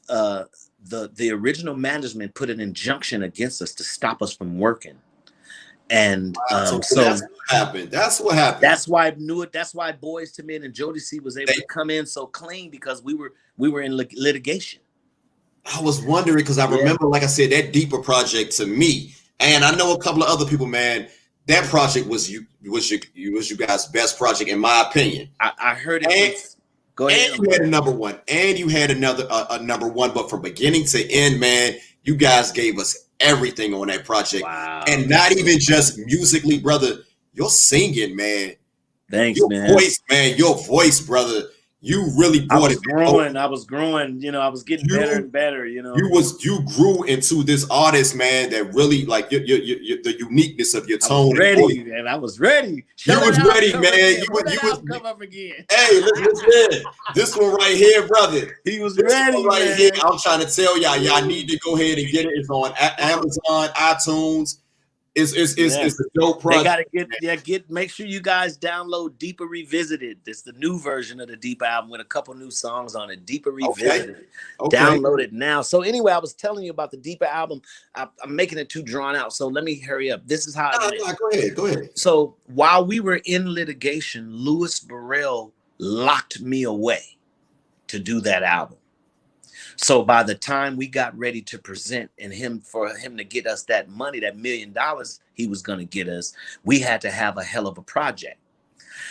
The original management put an injunction against us to stop us from working. And so that's what happened. That's what happened. That's why I knew it. That's why Boyz II Men and Jodeci was able to come in so clean, because we were in litigation. I was wondering because I remember, like I said, that Deeper project to me, and I know a couple of other people, man. That project was you guys' best project in my opinion. I heard it. Go ahead. And you had a number one, and you had another a number one, but from beginning to end, man, you guys gave us everything on that project. Wow. And not even just musically, brother. You're singing, man. Thanks, man. Your voice, brother. You really brought it. I was growing, you know, I was getting better and better, you know. You grew into this artist, man, that really, like, the uniqueness of your tone. I was ready. You was ready, man. You was come up again. Hey, listen, this one right here, brother. He was ready, right here. I'm trying to tell y'all need to go ahead and get it. It's on Amazon, iTunes. It's a dope project. They gotta make sure you guys download Deeper Revisited. It's the new version of the Deeper album with a couple new songs on it. Deeper Revisited. Okay. Download it now. So anyway, I was telling you about the Deeper album. I'm making it too drawn out, so let me hurry up. This is how go ahead. So while we were in litigation, Louis Burrell locked me away to do that album. So by the time we got ready to present and for him to get us that money, that $1 million he was going to get us, we had to have a hell of a project.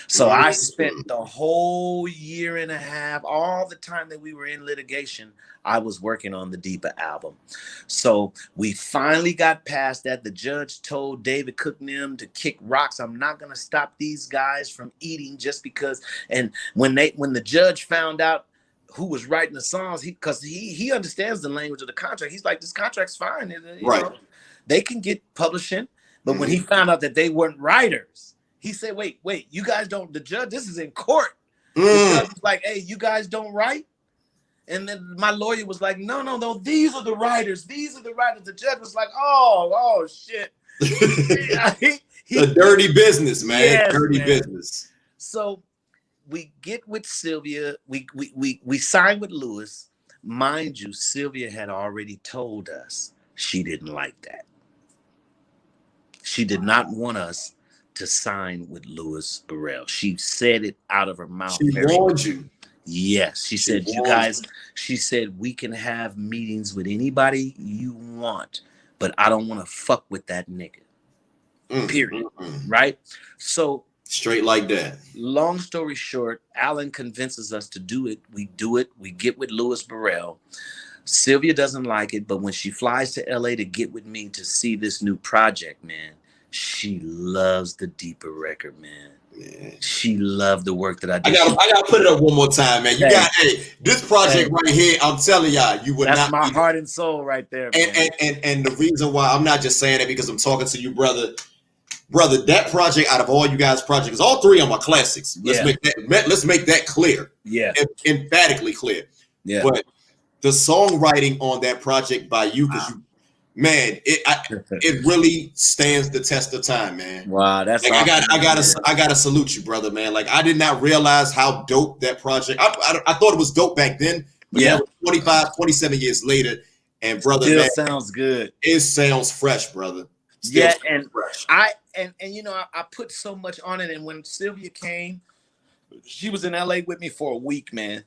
So I spent the whole year and a half, all the time that we were in litigation, I was working on the Deeper album. So we finally got past that. The judge told David Cook and them to kick rocks. I'm not going to stop these guys from eating just because. And when the judge found out who was writing the songs, because he understands the language of the contract. He's like, this contract's fine. You know, they can get publishing. But when he found out that they weren't writers, he said, wait, you guys don't, the judge, this is in court. The judge was like, hey, you guys don't write? And then my lawyer was like, no, these are the writers. These are the writers. The judge was like, oh shit. The dirty business, man. Yes, dirty business. So we get with Sylvia. We signed with Louis. Mind you, Sylvia had already told us she didn't like that. She did not want us to sign with Louis Burrell. She said it out of her mouth. She warned you. Yes. She said, you guys, she said, we can have meetings with anybody you want, but I don't want to fuck with that nigga. Period. Right? So straight like that. Long story short, Alan convinces us to do it. We do it. We get with Louis Burrell. Sylvia doesn't like it, but when she flies to LA to get with me to see this new project, man, she loves the Deeper record, man. Yeah. She loved the work that I did. I gotta put it up one more time, man. This project right here, I'm telling y'all, you would That's my heart and soul right there, man. And the reason why I'm not just saying it because I'm talking to you, brother, that project out of all you guys' projects, all three of them are classics. Let's make that clear. Yeah. Emphatically clear. Yeah. But the songwriting on that project by you, because you, man, it really stands the test of time, man. Wow, that's like, awesome. I gotta salute you, brother, man. Like, I did not realize how dope that project. I thought it was dope back then, but now 25, 27 years later, and brother, still sounds good. It sounds fresh, brother. Still fresh. And you know, I put so much on it, and when Sylvia came, she was in LA with me for a week, man.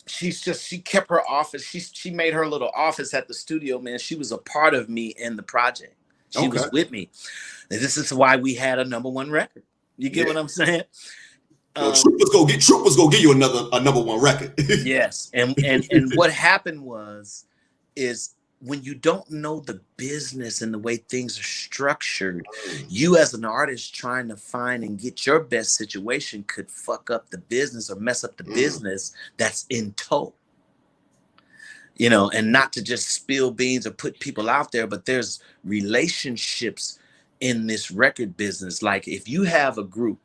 She kept her office. She made her little office at the studio, man. She was a part of me in the project. She was with me. And this is why we had a #1 record. You get what I'm saying? Troop was gonna give you a #1 record. Yes. And what happened is when you don't know the business and the way things are structured, you as an artist trying to find and get your best situation could fuck up the business or mess up the business that's in tow. You know, and not to just spill beans or put people out there, but there's relationships in this record business. Like if you have a group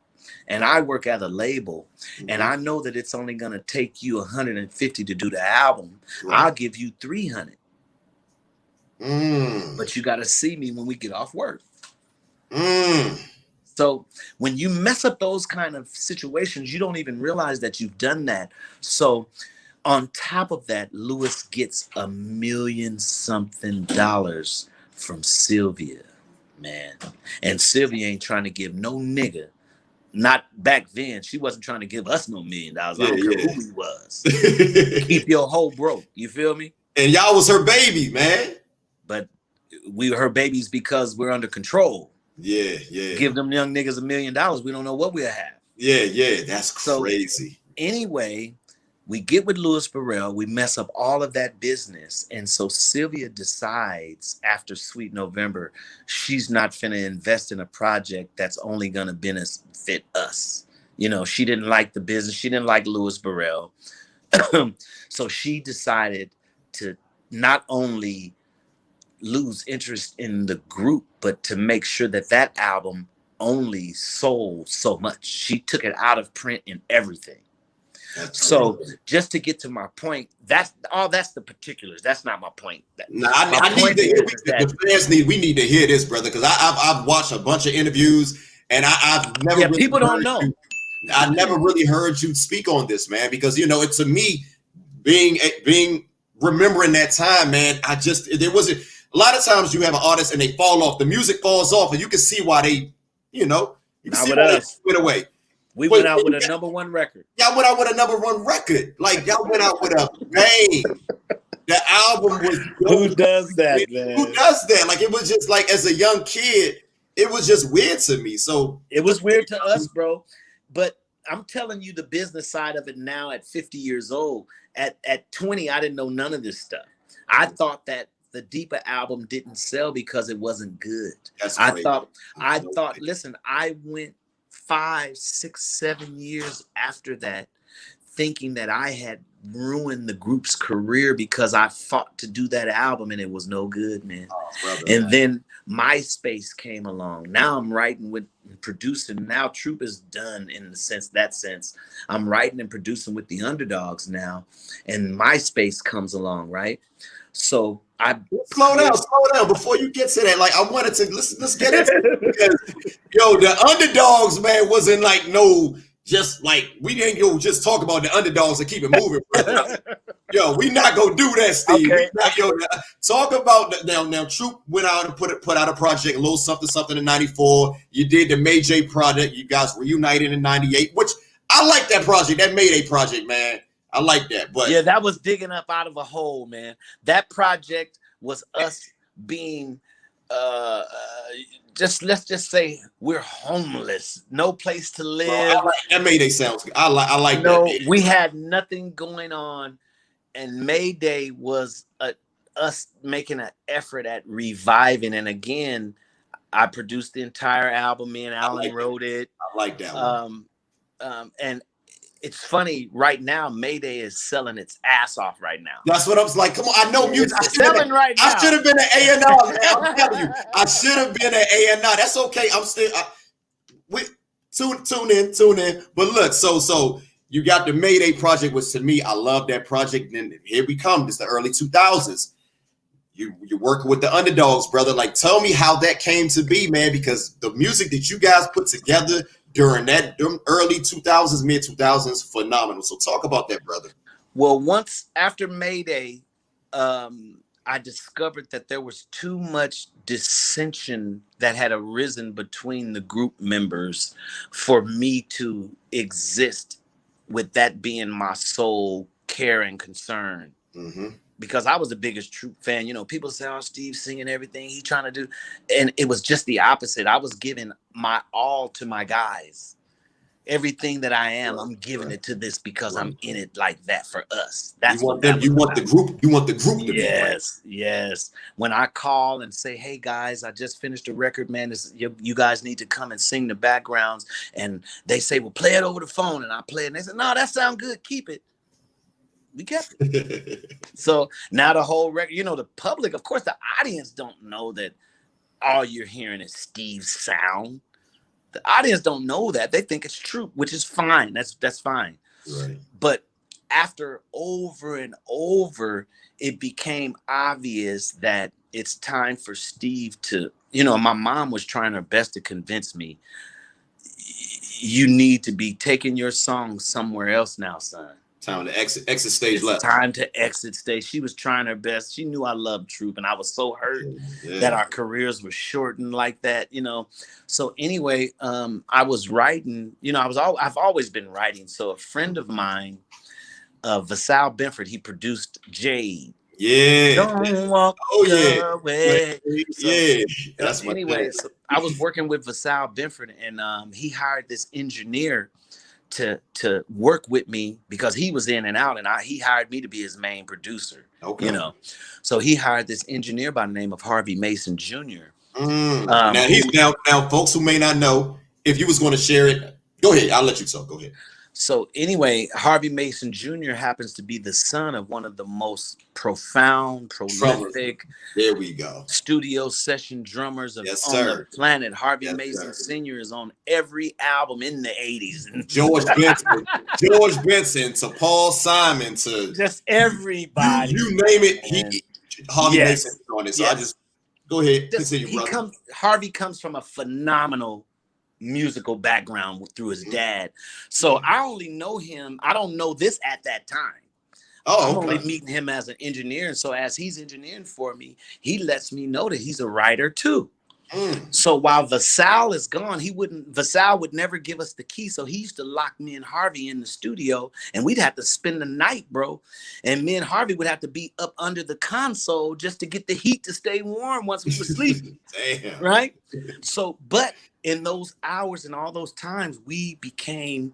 and I work at a label and I know that it's only going to take you 150 to do the album, I'll give you 300. But you got to see me when we get off work. So when you mess up those kind of situations, you don't even realize that you've done that. So on top of that, Lewis gets $1 million something from Sylvia, man. And Sylvia ain't trying to give no nigga, not back then. She wasn't trying to give us no $1 million. I don't care who he was. Keep your hoe broke. You feel me? And y'all was her baby, man. But we were her babies because we're under control. Yeah. Give them young niggas $1 million, we don't know what we'll have. Yeah. That's crazy. So, anyway, we get with Louis Burrell, we mess up all of that business. And so Sylvia decides after Sweet November, she's not finna invest in a project that's only gonna benefit us. You know, she didn't like the business. She didn't like Louis Burrell. So she decided to not only lose interest in the group, but to make sure that that album only sold so much. She took it out of print and everything. So just to get to my point, that's the particulars. That's not my point. I need to hear the fans we need to hear this, brother, because I've watched a bunch of interviews and I've never really people don't know. I never really heard you speak on this, man, because you know, it's to me being remembering that time, man. There wasn't a lot of times you have an artist and they fall off, the music falls off, and you can see why they, you know, you can see why they went away. We went out with a #1 record. Y'all went out with a #1 record. Like y'all went out with a bang. The album was Who does that, man? Who does that? Like it was just like as a young kid, it was just weird to me. So it was weird to us, bro. But I'm telling you the business side of it now at 50 years old. At 20, I didn't know none of this stuff. I thought that the Deeper album didn't sell because it wasn't good. I thought, listen, I went 5, 6, 7 years after that thinking that I had ruined the group's career because I fought to do that album and it was no good, man. And then MySpace came along. Now I'm writing with producing. Now Troop is done in that sense. I'm writing and producing with the Underdogs now, and MySpace comes along, right? So slow down before you get to that. Like I wanted to let's get into it because the Underdogs, man, wasn't like just like we didn't just talk about the Underdogs and keep it moving. We not gonna do that, Steve. Okay. Talk about now. Troop went out and put out a project, a little something in '94. You did the Mayday project. You guys reunited in '98, which I like that project. That Mayday project, man. I like that. But yeah, that was digging up out of a hole, man. That project was us being let's just say we're homeless, no place to live. That Mayday sounds good. I like that. We had nothing going on, and Mayday was us making an effort at reviving. And again, I produced the entire album. Me and Alan wrote it. I like that one. And it's funny right now. Mayday is selling its ass off right now. That's what I was like. Come on, I know music. I should have been an A&R, man. I'm telling you, I should have been an A&R. That's okay. I'm still. Tune in. But look, so you got the Mayday project, which to me, I love that project. And here we come. It's the early 2000s. You're working with the Underdogs, brother. Like, tell me how that came to be, man. Because the music that you guys put together during that early 2000s, mid 2000s, phenomenal. So talk about that, brother. Well, once after Mayday, I discovered that there was too much dissension that had arisen between the group members for me to exist with that being my sole care and concern. because I was the biggest Troop fan. You know, people say, "Oh, Steve's singing everything he's trying to do," and it was just the opposite. I was giving my all to my guys. Everything that I am, I'm giving it to this because I'm in it like that for us. That's you want them. You want the group. You want the group to be great. Yes. When I call and say, "Hey guys, I just finished a record, man. You guys need to come and sing the backgrounds," and they say, "Well, play it over the phone," and I play it, and they say, "No, that sounds good. Keep it." We kept it. So now the whole record, you know, the public, of course, the audience don't know that all you're hearing is Steve's sound. The audience don't know that. They think it's true, which is fine. That's fine. Right. But after over and over, it became obvious that it's time for Steve to, you know, my mom was trying her best to convince me, you need to be taking your song somewhere else now, son. Time to exit stage it's left. Time to exit stage. She was trying her best. She knew I loved Troop, and I was so hurt that our careers were shortened like that, you know. So anyway, I was writing, you know, I've always been writing. So a friend of mine, Vasal Benford, he produced Jade. Yeah. Don't walk away. Yeah. That's anyway, so I was working with Vasal Benford, and he hired this engineer to work with me because he was in and out, and he hired me to be his main producer. Okay. You know, so he hired this engineer by the name of Harvey Mason Jr. Now he's now folks who may not know, if you was going to share it, go ahead. I'll let you talk. Go ahead. So anyway, Harvey Mason Jr. happens to be the son of one of the most profound, prolific, there we go, studio session drummers on the planet. Harvey Mason Sr. is on every album in the 80s. George Benson to Paul Simon to just everybody. You name it, Harvey Mason is on it. So I just go ahead, continue, brother. Harvey comes from a phenomenal musical background through his dad. So I only know him. I don't know this at that time. I'm only meeting him as an engineer. And so as he's engineering for me, he lets me know that he's a writer too. So while Vasal is gone, Vasal would never give us the key. So he used to lock me and Harvey in the studio, and we'd have to spend the night, bro. And me and Harvey would have to be up under the console just to get the heat to stay warm once we were sleeping. Damn. Right? So, but in those hours and all those times, we became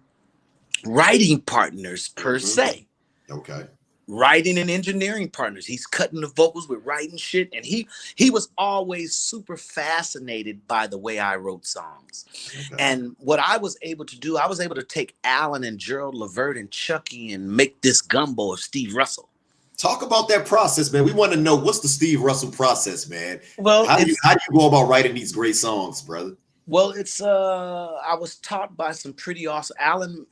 writing partners per se. Okay. Writing and engineering partners. He's cutting the vocals with writing shit. And he was always super fascinated by the way I wrote songs. Okay. And what I was able to do, I was able to take Alan and Gerald LeVert and Chucky and make this gumbo of Steve Russell. Talk about that process, man. We want to know, what's the Steve Russell process, man? Well, how do you go about writing these great songs, brother? Well, it's I was taught by some pretty awesome. Alan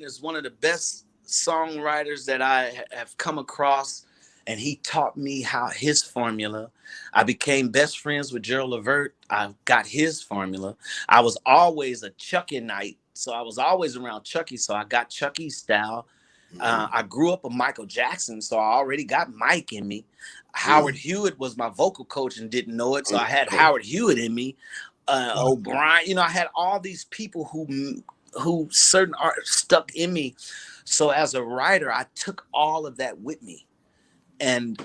is one of the best songwriters that I have come across, and he taught me how his formula. I became best friends with Gerald LeVert. I got his formula. I was always a Chucky-nite, so I was always around Chucky, so I got Chucky's style. I grew up with Michael Jackson, so I already got Mike in me. Howard Hewitt was my vocal coach and didn't know it, so I had Howard Hewitt in me. O'Brien, you know, I had all these people who certain art stuck in me. So as a writer, I took all of that with me. And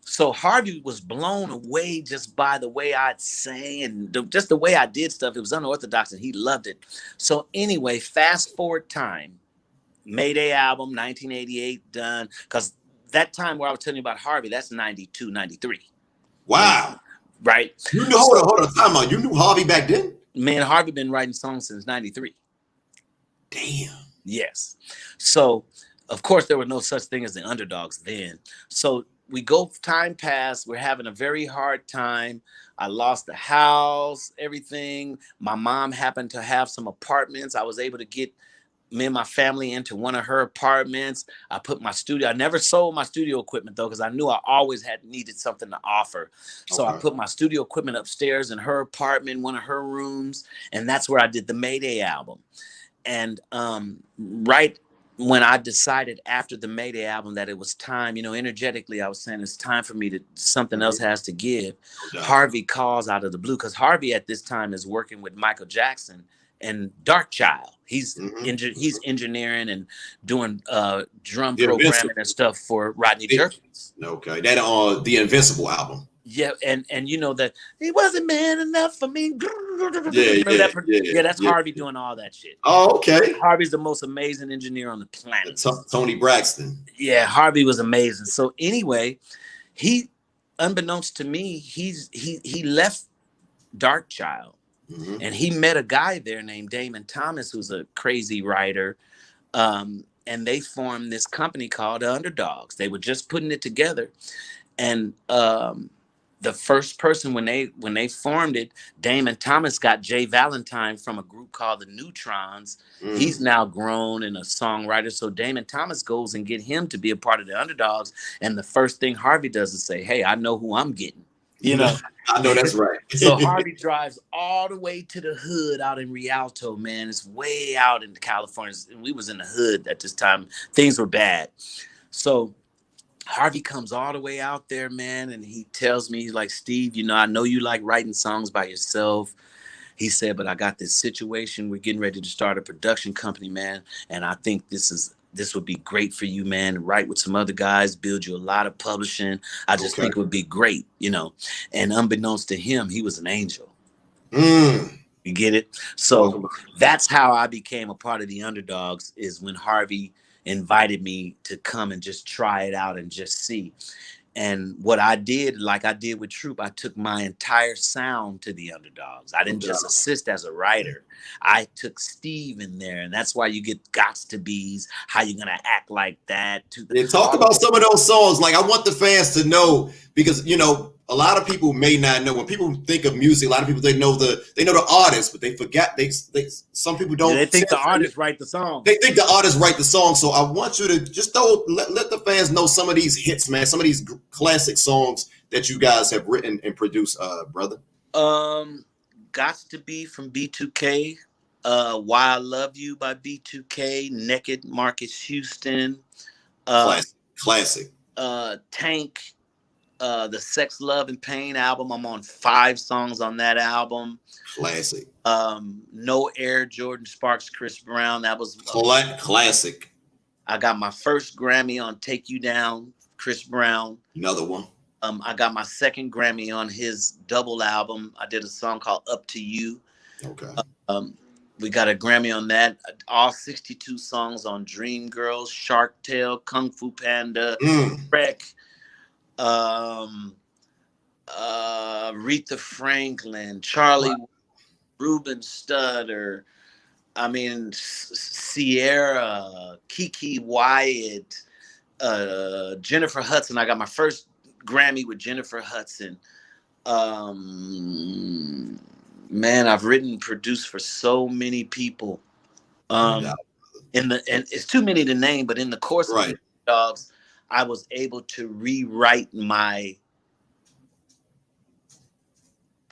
so Harvey was blown away just by the way I'd sang and just the way I did stuff. It was unorthodox and he loved it. So anyway, fast forward time, Mayday album, 1988 done. Because that time where I was telling you about Harvey, that's 92, 93. Wow. Right. You knew, hold on, time out. You knew Harvey back then? Man, Harvey been writing songs since 93. Damn. Yes. So, of course, there were no such thing as the Underdogs then. So we go, time passed. We're having a very hard time. I lost the house, everything. My mom happened to have some apartments. I was able to get me and my family into one of her apartments. I put my studio, I never sold my studio equipment though, because I knew I always needed something to offer. So I put my studio equipment upstairs in her apartment, one of her rooms. And that's where I did the Mayday album. And right when I decided after the Mayday album that it was time, you know, energetically, I was saying it's time for me to, something else has to give. Harvey calls out of the blue, because Harvey at this time is working with Michael Jackson and Darkchild. He's Mm-hmm. he's engineering and doing drum The programming Invincible. and stuff for Rodney Jerkins. Okay, that the Invincible album. Yeah, and you know that he wasn't man enough for me. Yeah, Remember yeah, that? yeah, Yeah, that's yeah. Harvey doing all that shit. Oh, okay. Harvey's the most amazing engineer on the planet. Tony Braxton. Yeah, Harvey was amazing. So anyway, he, unbeknownst to me, he left Darkchild, and he met a guy there named Damon Thomas, who's a crazy writer. And they formed this company called the Underdogs. They were just putting it together. And the first person when they formed it, Damon Thomas got Jay Valentine from a group called the Neutrons. He's now grown and a songwriter. So Damon Thomas goes and get him to be a part of the Underdogs. And the first thing Harvey does is say, "Hey, I know who I'm getting." You know, I know that's right. So Harvey drives all the way to the hood out in Rialto, man. It's way out in California. And we was in the hood at this time. Things were bad. So Harvey comes all the way out there, man, and he tells me, he's like, "Steve, you know, I know you like writing songs by yourself." He said, "But I got this situation. We're getting ready to start a production company, man, and I think this would be great for you, man. Write with some other guys, build you a lot of publishing. I just think it would be great, you know." And unbeknownst to him, he was an angel. You get it? So that's how I became a part of the Underdogs, is when Harvey invited me to come and just try it out and just see. And what I did, like I did with Troop, I took my entire sound to the Underdogs. I didn't just assist as a writer. I took Steve in there, and that's why you get Gots to Be's, How You Gonna Act Like That. Talk about some of those songs. Like, I want the fans to know, because, you know, a lot of people may not know. When people think of music, a lot of people, they know the artist, but they forget. Some people don't. They think the artists write the song. They think the artists write the song. So I want you to just let the fans know some of these hits, man. Some of these classic songs that you guys have written and produced, brother. Gots to Be from B2K. Why I Love You by B2K. Naked, Marcus Houston. Classic. Tank. The Sex, Love, and Pain album. I'm on 5 songs on that album. Classic. No Air, Jordan Sparks, Chris Brown. That was classic. I got my first Grammy on Take You Down, Chris Brown. Another one. I got my second Grammy on his double album. I did a song called Up to You. Okay. We got a Grammy on that. All 62 songs on Dreamgirls, Shark Tale, Kung Fu Panda, Wreck. Aretha Franklin, Charlie, Ruben Studdard, I mean, Sierra, Kiki Wyatt, Jennifer Hudson. I got my first Grammy with Jennifer Hudson. Man, I've written and produced for so many people. And it's too many to name, but in the course of the Dogs, I was able to rewrite my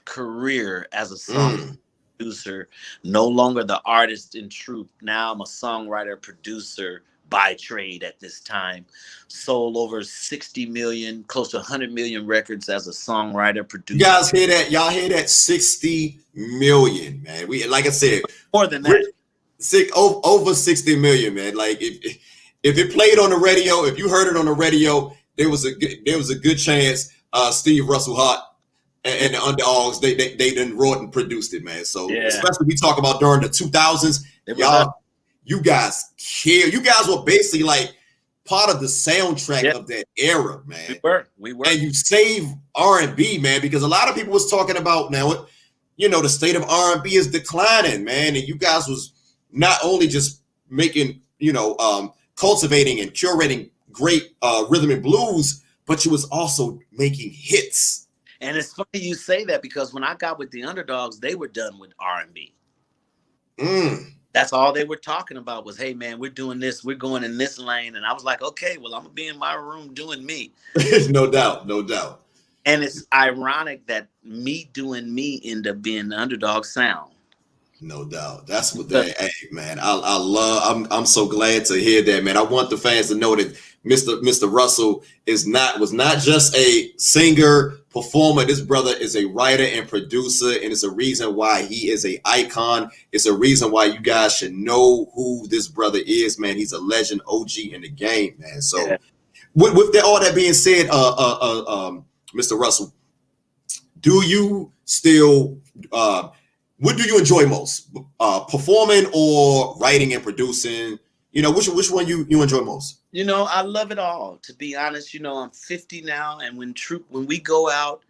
career as a song producer. No longer the artist in truth. Now I'm a songwriter, producer by trade at this time. Sold over 60 million, close to 100 million records as a songwriter, producer. You guys hear that? Y'all hear that? 60 million, man. We, like I said, more than that. Over 60 million, man. Like, if it played on the radio, if you heard it on the radio, there was a good chance Steve Russell Hart and the Underdogs, they done wrote and produced it, man. So especially we talk about during the 2000s, y'all, you guys care. You guys were basically like part of the soundtrack of that era, man. We were. And you save R&B, man, because a lot of people was talking about now, you know, the state of R&B is declining, man. And you guys was not only just making, you know, cultivating and curating great rhythm and blues, but you was also making hits. And it's funny you say that, because when I got with the Underdogs, they were done with R&B. That's all they were talking about was, hey, man, we're doing this. We're going in this lane. And I was like, okay, well, I'm going to be in my room doing me. No doubt. No doubt. And it's ironic that me doing me ended up being the Underdog sound. No doubt. That's what they, hey, man, I'm so glad to hear that, man. I want the fans to know that Mr. Russell was not just a singer, performer. This brother is a writer and producer, and it's a reason why he is a icon. It's a reason why you guys should know who this brother is, man. He's a legend, OG in the game, man. So Yeah. with that, all that being said, Mr. Russell, do you still what do you enjoy most, performing or writing and producing? You know, which one you enjoy most? You know, I love it all. To be honest, you know, I'm 50 now, and when we go out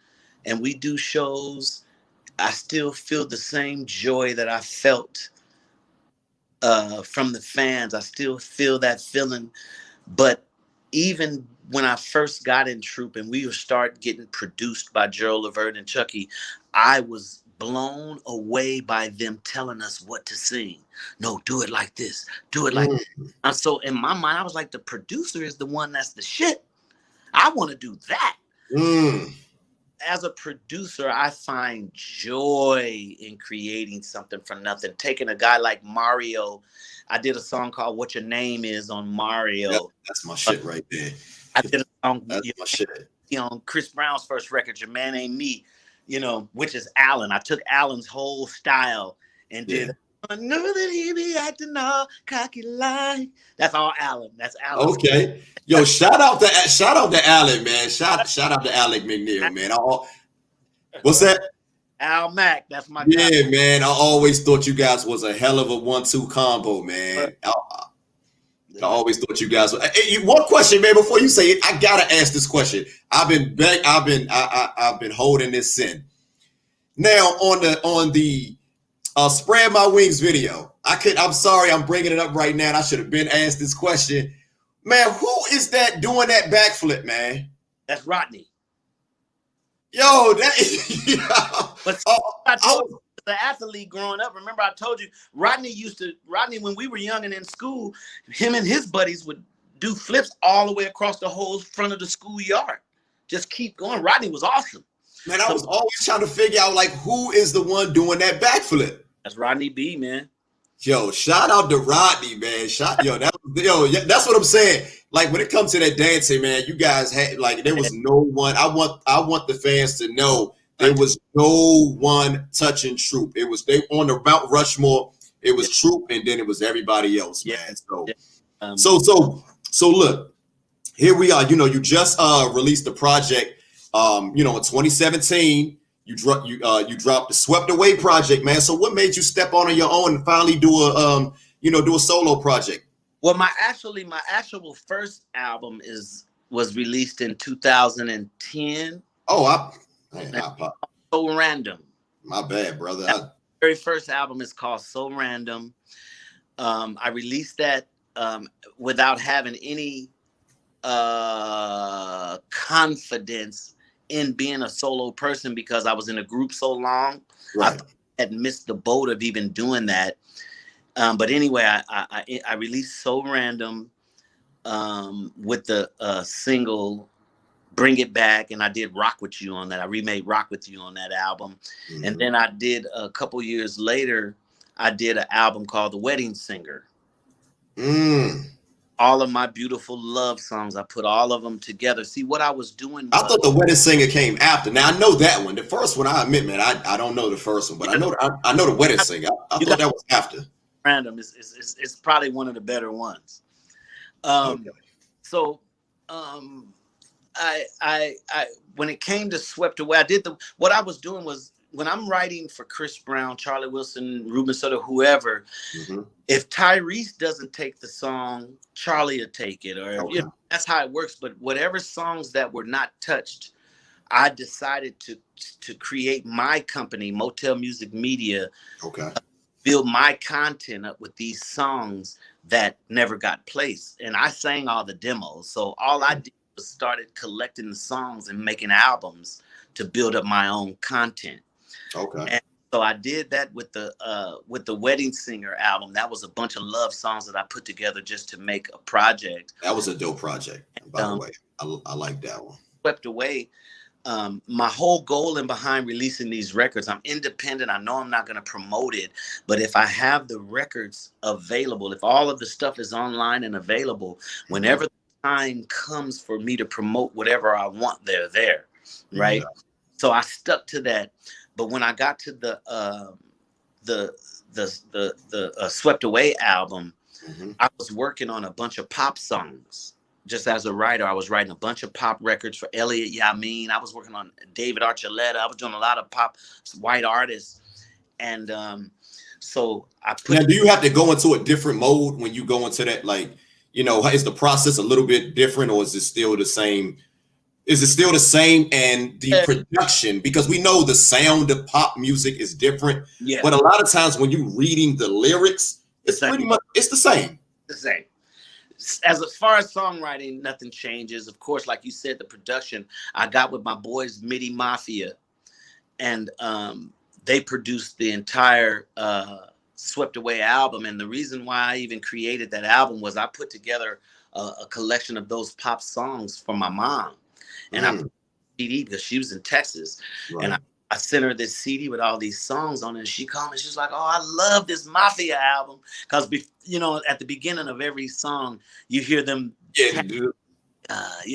and we do shows, I still feel the same joy that I felt from the fans. I still feel that feeling. But even when I first got in Troop and we would start getting produced by Gerald LeVert and Chucky, I was blown away by them telling us what to sing. No, do it like this. Do it like that. And so in my mind, I was like, the producer is the one that's the shit. I want to do that. As a producer, I find joy in creating something from nothing. Taking a guy like Mario, I did a song called "What Your Name Is" on Mario. That's my shit right there. I did a song that's my shit. On Chris Brown's first record, "Your Man Ain't Me," you know, which is Alan. I took Alan's whole style and did. I know that he be acting all cocky like. That's all Alan. That's Alan. Okay. Yo, shout out to Alec, man. Shout out to Alec McNeil, man. What's that? Al Mac. That's my guy. Yeah, man. I always thought you guys was a hell of a 1-2 combo, man. I always thought you guys. One question, man. Before you say it, I gotta ask this question. I've been holding this in. Now on the Spread My Wings video. I'm sorry, I'm bringing it up right now. And I should have been asked this question. Man, who is that doing that backflip, man? That's Rodney. Yo, that is. But I told you, the athlete growing up, remember I told you, Rodney, when we were young and in school, him and his buddies would do flips all the way across the whole front of the schoolyard. Just keep going. Rodney was awesome. Man, I was always trying to figure out, like, who is the one doing that backflip? That's Rodney B, man. Yo, shout out to Rodney, man. That's what I'm saying. Like, when it comes to that dancing, man, you guys had, like, there was no one. I want the fans to know there was no one touching Troop. It was they on the Mount Rushmore. It was Troop, and then it was everybody else, man. So look, here we are. You know, you just released the project. In 2017. You dropped the Swept Away project, man. So what made you step on your own and finally do a solo project? Well, my actual first album was released in 2010. Oh, So Random. My bad, brother. My very first album is called So Random. I released that without having any confidence in being a solo person because I was in a group so long. Right. I had missed the boat of even doing that. But anyway, I released So Random with the single Bring It Back, and I did Rock With You on that. I remade Rock With You on that album. Mm-hmm. And then I did a couple years later, I did an album called The Wedding Singer. All of my beautiful love songs, I put all of them together. See, what I was doing was, I thought The Wedding Singer came after. Now I know that one. The first one, I admit, man, I don't know the first one, but I know The Wedding Singer. I thought that was after. Random. It's probably one of the better ones. Okay. So I when it came to Swept Away, what I was doing was, when I'm writing for Chris Brown, Charlie Wilson, Ruben Sutter, whoever, if Tyrese doesn't take the song, Charlie will take it, or that's how it works. But whatever songs that were not touched, I decided to create my company, Motel Music Media, build my content up with these songs that never got placed. And I sang all the demos. So all I did was started collecting the songs and making albums to build up my own content. And so I did that with the Wedding Singer album. That was a bunch of love songs that I put together just to make a project. That was a dope project, by the way. I like that one. Swept Away. My whole goal in behind releasing these records, I'm independent. I know I'm not going to promote it, but if I have the records available, if all of the stuff is online and available, whenever the time comes for me to promote whatever I want, they're there, right? So I stuck to that. But when I got to the Swept Away album, I was working on a bunch of pop songs. Just as a writer, I was writing a bunch of pop records for Elliot Yamin. I was working on David Archuleta. I was doing a lot of pop white artists. And so I put. Now, do you have to go into a different mode when you go into that? Like, you know, is the process a little bit different, or is it still the same? Is it still the same? And the production, because we know the sound of pop music is different. Yeah. But a lot of times when you're reading the lyrics, it's pretty much it's the same. The same. As far as songwriting, nothing changes. Of course, like you said, the production, I got with my boys MIDI Mafia, and they produced the entire Swept Away album. And the reason why I even created that album was I put together a collection of those pop songs for my mom. And I put a CD because she was in Texas. Right. And I sent her this CD with all these songs on it. And she called me. She's like, "Oh, I love this Mafia album." Because, you know, at the beginning of every song, you hear them, you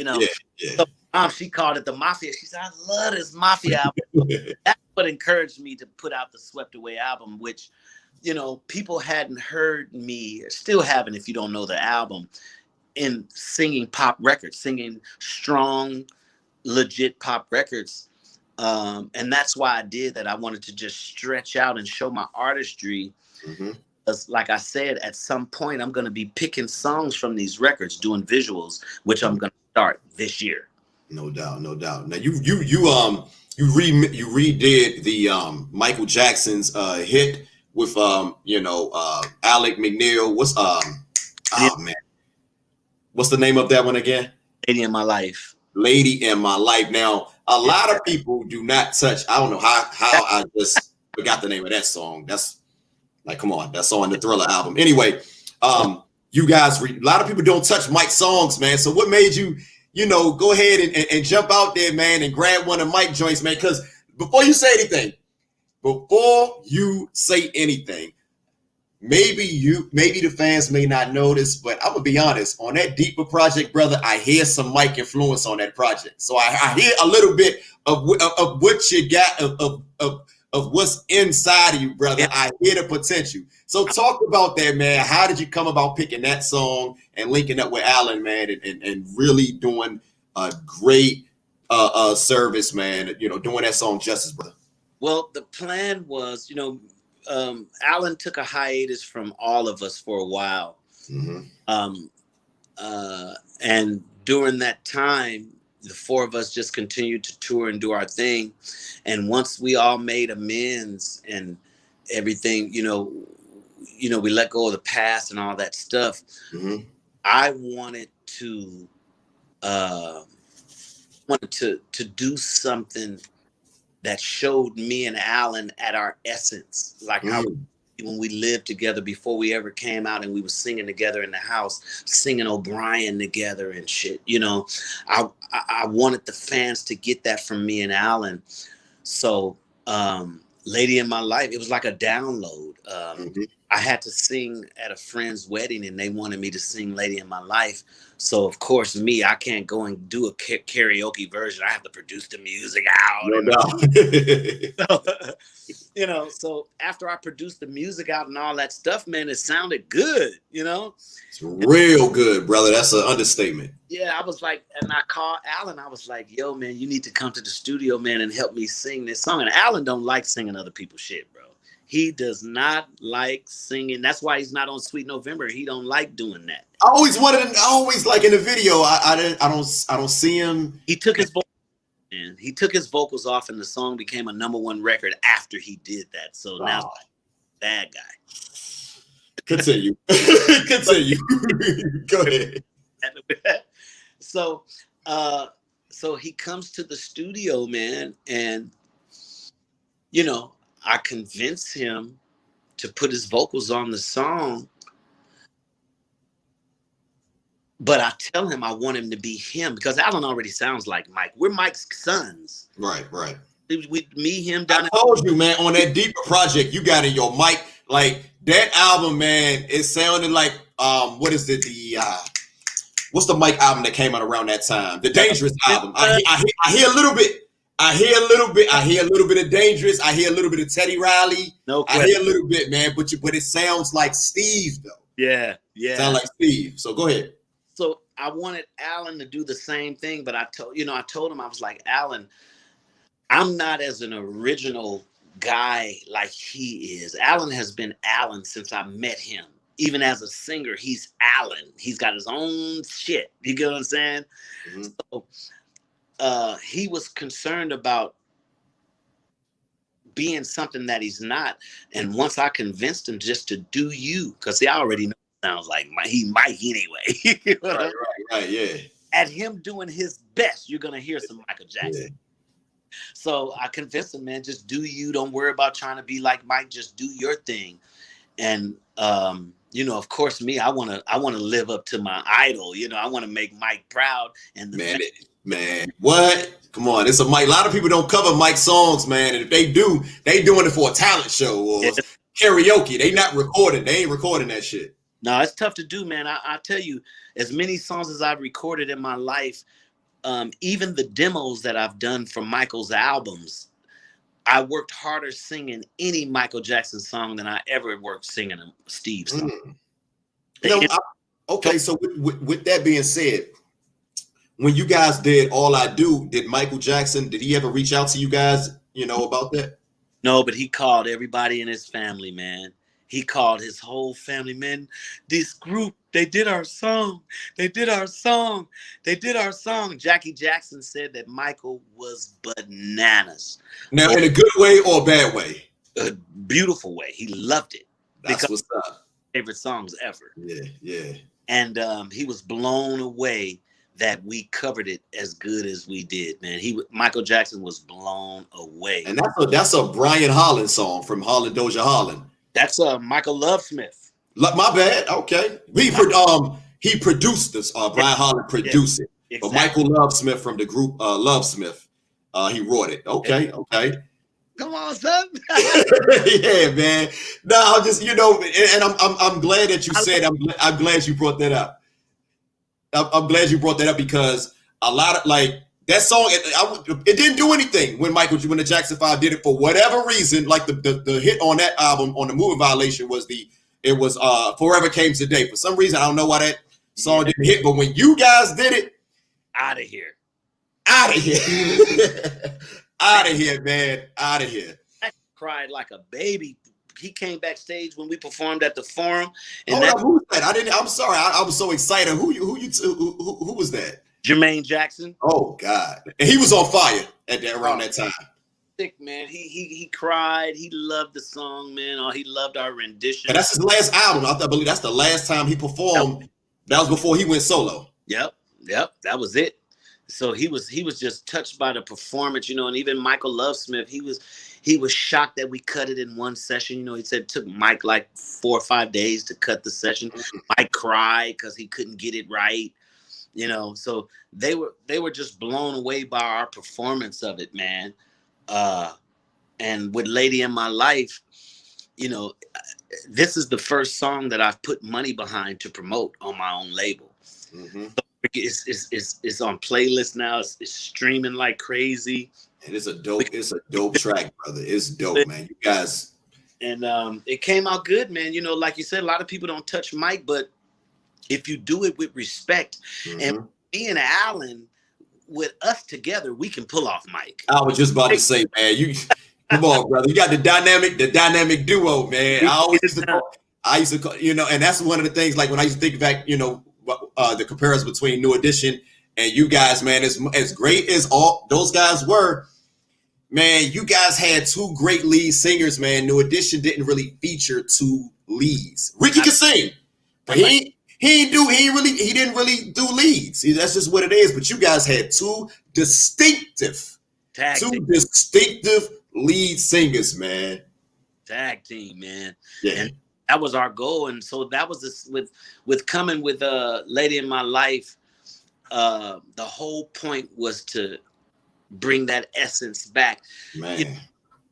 know. Yeah. So she called it the Mafia. She said, "I love this Mafia album." That's what encouraged me to put out the Swept Away album, which, you know, people hadn't heard me, still haven't if you don't know the album, in singing pop records, singing strong, legit pop records. And that's why I did that. I wanted to just stretch out and show my artistry. Because, like I said, at some point, I'm going to be picking songs from these records, doing visuals, which I'm going to start this year. No doubt, no doubt. Now you redid the Michael Jackson's hit with you know, Alec McNeil. What's the name of that one again? Lady in My Life. Lady in My Life. Now, a lot of people do not touch. I don't know how I just forgot the name of that song. That's like, come on, that's on the Thriller album. Anyway, you guys, a lot of people don't touch Mike's songs, man. So what made you, you know, go ahead and jump out there, man, and grab one of Mike's joints, man? Because before you say anything, maybe the fans may not notice, but I'm gonna be honest, on that Deeper project, brother, I hear some Mike influence on that project. So I hear a little bit of what you got of what's inside of you, brother. Yeah. I hear the potential. So talk about that, man. How did you come about picking that song and linking up with Alan, man, and really doing a great service, man, you know, doing that song justice, brother? Well, the plan was, you know, Alan took a hiatus from all of us for a while. And during that time, the four of us just continued to tour and do our thing. And once we all made amends and everything, you know, we let go of the past and all that stuff. I wanted to do something that showed me and Alan at our essence, like how when we lived together before we ever came out, and we were singing together in the house, singing O'Brien together and shit. You know, I wanted the fans to get that from me and Alan. So Lady in My Life, it was like a download. I had to sing at a friend's wedding and they wanted me to sing Lady in My Life. So of course I can't go and do a karaoke version. I have to produce the music out. You know, so after I produced the music out and all that stuff, man, it sounded good, you know? It's real good, brother. That's an understatement. Yeah, I was like, and I called Alan. I was like, "Yo, man, you need to come to the studio, man, and help me sing this song." And Alan don't like singing other people's shit, bro. He does not like singing. That's why he's not on Sweet November. He don't like doing that. I always like in the video. I don't see him. He took his vocals off, and the song became a #1 record after he did that. So now, bad guy. Continue. Continue. Go ahead. So he comes to the studio, man, and you know, I convince him to put his vocals on the song, but I tell him I want him to be him because Alan already sounds like Mike. We're Mike's sons. Right. Me, him, down. I told you, man, on that Deeper project, you got in your mic, like that album, man. It sounded like what is it? What's the Mike album that came out around that time? The Dangerous album. I hear a little bit. I hear a little bit. I hear a little bit of Dangerous. I hear a little bit of Teddy Riley. No I question. hear a little bit, man. But it sounds like Steve though. Yeah, yeah. Sound like Steve. So go ahead. So I wanted Alan to do the same thing, but I told him, I was like, Alan, I'm not as an original guy like he is. Alan has been Alan since I met him. Even as a singer, he's Alan. He's got his own shit. You get what I'm saying? Mm-hmm. So he was concerned about being something that he's not. And once I convinced him just to do you, because I already know it sounds like he Mike anyway. You know right, yeah. At him doing his best, you're gonna hear some Michael Jackson. Yeah. So I convinced him, man, just do you. Don't worry about trying to be like Mike. Just do your thing. And of course, me, I wanna live up to my idol. I want to make Mike proud. And man, what? Come on, it's a Mike. A lot of people don't cover Mike's songs, man. And if they do, they doing it for a talent show or karaoke. They not recording. They ain't recording that shit. No, it's tough to do, man. I tell you, as many songs as I've recorded in my life, even the demos that I've done for Michael's albums, I worked harder singing any Michael Jackson song than I ever worked singing a Steve song. Okay, so with that being said, when you guys did All I Do, did Michael Jackson, did he ever reach out to you guys, about that? No, but he called everybody in his family, man. He called his whole family, man. This group, they did our song. They did our song. They did our song. Jackie Jackson said that Michael was bananas. Now, in a good way or a bad way? A beautiful way. He loved it. That's what's up. Favorite songs ever. Yeah. And he was blown away that we covered it as good as we did, man. Michael Jackson was blown away. And that's a Brian Holland song from Holland Doja Holland. That's Michael Lovesmith. My bad. Okay. He produced this. Brian Holland produced it. Exactly. But Michael Lovesmith from the group Lovesmith, he wrote it. Okay. Come on, son. Yeah, man. No, I'm just, and I'm glad that you said. I'm glad you brought that up. I'm glad you brought that up because a lot of that song, it didn't do anything when the Jackson 5 did it for whatever reason. Like the hit on that album on the Moving Violation was Forever Came Today. For some reason, I don't know why that song didn't hit, but when you guys did it, out of here, man, out of here. I cried like a baby. He came backstage when we performed at the Forum. And who was that? I'm sorry. I was so excited. Who was that? Jermaine Jackson. Oh God, and he was on fire around that time. Sick, man. He cried. He loved the song, man. Oh, he loved our rendition. And that's his last album. I believe that's the last time he performed. Yep. That was before he went solo. Yep. That was it. So he was just touched by the performance, and even Michael Lovesmith, he was shocked that we cut it in one session. He said it took Mike like 4 or 5 days to cut the session. Mike cried because he couldn't get it right. So they were just blown away by our performance of it, man. And with Lady in My Life, this is the first song that I've put money behind to promote on my own label. Mm-hmm. It's on playlist now. It's streaming like crazy. And it's a dope track, brother. It's dope, man. You guys. And it came out good, man. Like you said, a lot of people don't touch Mike, but if you do it with respect, and me and Alan, with us together, we can pull off Mike. I was just about to say, man, you come on, brother. You got the dynamic duo, man. I used to call, and that's one of the things. Like when I used to think back, the comparison between New Edition and you guys, man, as great as all those guys were, man, you guys had two great lead singers, man. New Edition didn't really feature two leads. Ricky can sing, but he didn't really do leads. See, that's just what it is. But you guys had two distinctive lead singers, man. Tag team, man. Yeah. And that was our goal. And so that was this with coming with Lady in My Life. The whole point was to bring that essence back. Man. You